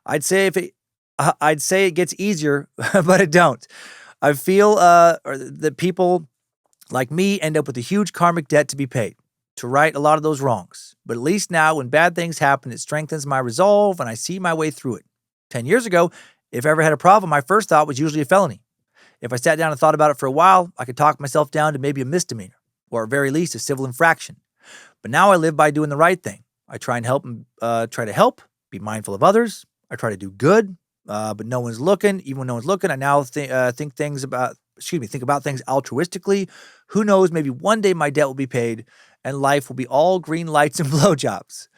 I'd say it gets easier, but it don't. I feel that people like me end up with a huge karmic debt to be paid, to right a lot of those wrongs. But at least now, when bad things happen, it strengthens my resolve and I see my way through it. 10 years ago, if I ever had a problem, my first thought was usually a felony. If I sat down and thought about it for a while, I could talk myself down to maybe a misdemeanor, or at very least a civil infraction. But now I live by doing the right thing. I try to help, be mindful of others. I try to do good, but no one's looking. Even when no one's looking, I now think about things altruistically. Who knows, maybe one day my debt will be paid and life will be all green lights and blowjobs.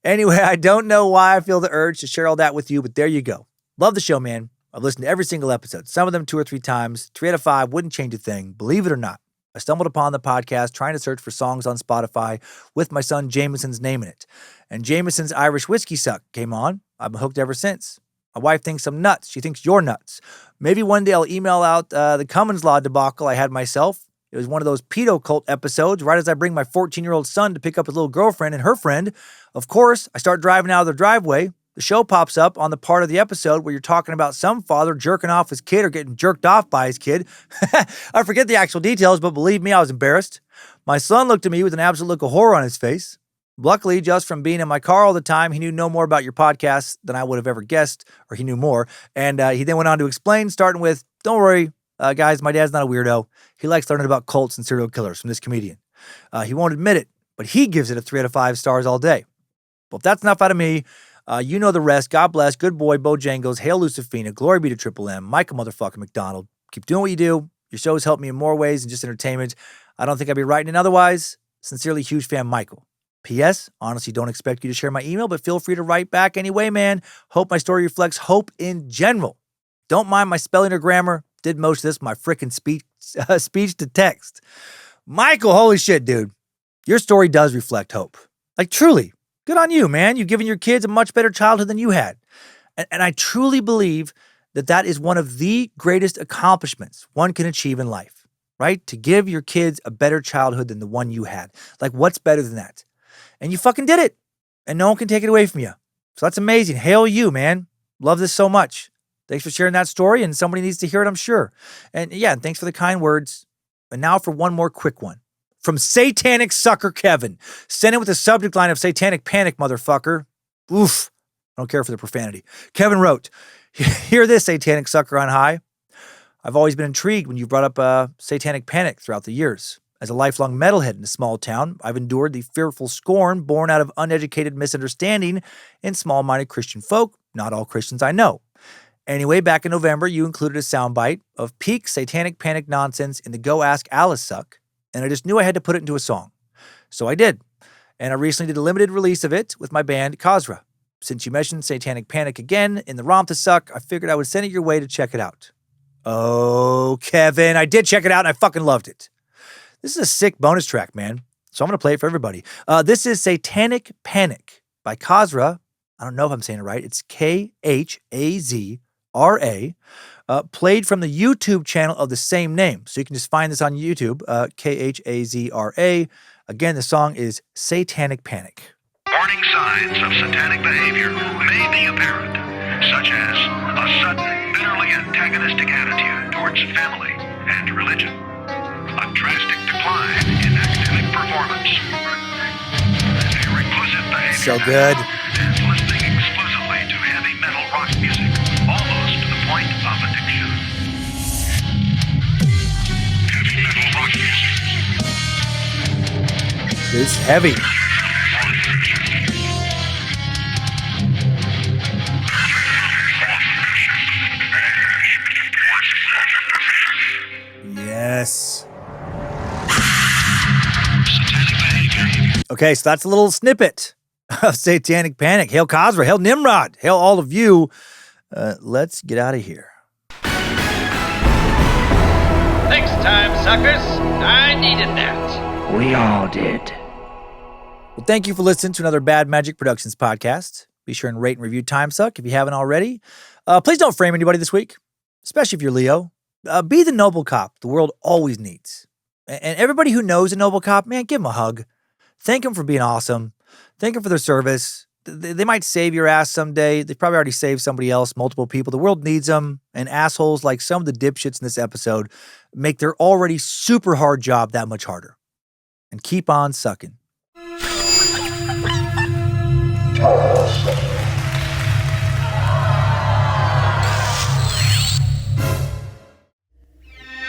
Anyway, I don't know why I feel the urge to share all that with you, but there you go. Love the show, man. I've listened to every single episode, some of them 2 or 3 times. 3 out of 5 wouldn't change a thing, believe it or not. I stumbled upon the podcast trying to search for songs on Spotify with my son Jameson's name in it. And Jameson's Irish Whiskey Suck came on. I've been hooked ever since. My wife thinks I'm nuts. She thinks you're nuts. Maybe one day I'll email out the Cummins Law debacle I had myself. It was one of those pedo cult episodes right as I bring my 14-year-old son to pick up his little girlfriend and her friend. Of course, I start driving out of the driveway. The show pops up on the part of the episode where you're talking about some father jerking off his kid or getting jerked off by his kid. I forget the actual details, but believe me, I was embarrassed. My son looked at me with an absolute look of horror on his face. Luckily, just from being in my car all the time, he knew no more about your podcast than I would have ever guessed, or he knew more. And he then went on to explain, starting with, don't worry, guys, my dad's not a weirdo. He likes learning about cults and serial killers from this comedian. He won't admit it, but he gives it a 3 out of 5 stars all day. Well, if that's enough out of me, you know the rest. God bless. Good boy, Bojangles. Hail Lucifina. Glory be to Triple M. Michael motherfucking McDonald. Keep doing what you do. Your shows help me in more ways than just entertainment. I don't think I'd be writing it otherwise. Sincerely, huge fan, Michael. P.S. Honestly, don't expect you to share my email, but feel free to write back anyway, man. Hope my story reflects hope in general. Don't mind my spelling or grammar. Did most of this my frickin' speech to text. Michael, holy shit, dude. Your story does reflect hope. Like, truly. Good on you, man. You've given your kids a much better childhood than you had. And I truly believe that is one of the greatest accomplishments one can achieve in life, right? To give your kids a better childhood than the one you had. Like, what's better than that? And you fucking did it. And no one can take it away from you. So that's amazing. Hail you, man. Love this so much. Thanks for sharing that story, and somebody needs to hear it, I'm sure. And yeah, thanks for the kind words. And now for one more quick one. From Satanic Sucker Kevin. Send it with the subject line of Satanic Panic, motherfucker. Oof. I don't care for the profanity. Kevin wrote, hear this, Satanic Sucker on high. I've always been intrigued when you've brought up Satanic Panic throughout the years. As a lifelong metalhead in a small town, I've endured the fearful scorn born out of uneducated misunderstanding in small-minded Christian folk, not all Christians I know. Anyway, back in November, you included a soundbite of peak Satanic Panic nonsense in the Go Ask Alice Suck, and I just knew I had to put it into a song. So I did, and I recently did a limited release of it with my band, Kazra. Since you mentioned Satanic Panic again in the Romp to Suck, I figured I would send it your way to check it out. Oh, Kevin, I did check it out, and I fucking loved it. This is a sick bonus track, man. So I'm going to play it for everybody. This is Satanic Panic by Kazra. I don't know if I'm saying it right. It's Khazra. Played from the YouTube channel of the same name. So you can just find this on YouTube. Khazra. Again, the song is Satanic Panic. Warning signs of satanic behavior may be apparent, such as a sudden, bitterly antagonistic attitude towards family and religion. A drastic decline in academic performance. A reclusive behavior. So good. And listening exclusively to heavy metal rock music, almost to the point of addiction. Heavy metal rock music. It's heavy. Yes. Okay, so that's a little snippet of Satanic Panic. Hail Kazra, hail Nimrod, hail all of you. Let's get out of here. Next time, suckers. I needed that. We all did. Well, thank you for listening to another Bad Magic Productions podcast. Be sure and rate and review Timesuck if you haven't already. Please don't frame anybody this week, especially if you're Leo. Be the noble cop the world always needs. And everybody who knows a noble cop, man, give them a hug. Thank them for being awesome. Thank them for their service. They might save your ass someday. They probably already saved somebody else, multiple people. The world needs them. And assholes like some of the dipshits in this episode make their already super hard job that much harder. And keep on sucking.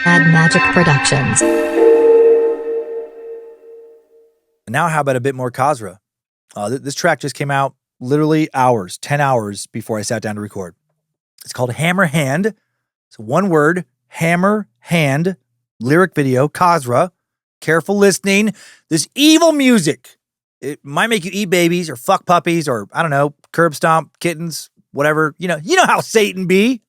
Bad Magic Productions. Now how about a bit more Kazra? This track just came out literally 10 hours before I sat down to record. It's called Hammer Hand. It's one word, Hammer Hand, lyric video, Kazra. Careful listening. This evil music. It might make you eat babies or fuck puppies or, I don't know, curb stomp kittens, whatever. You know how Satan be.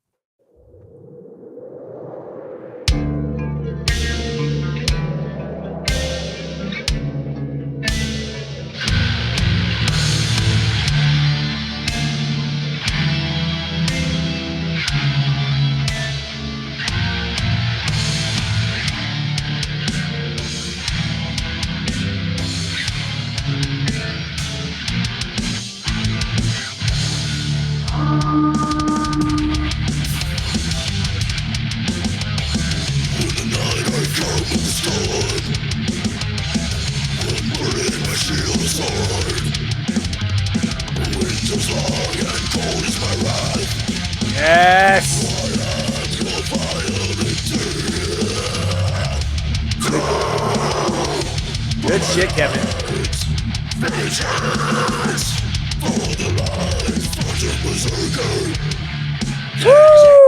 Yes! Good shit, Kevin. Woo!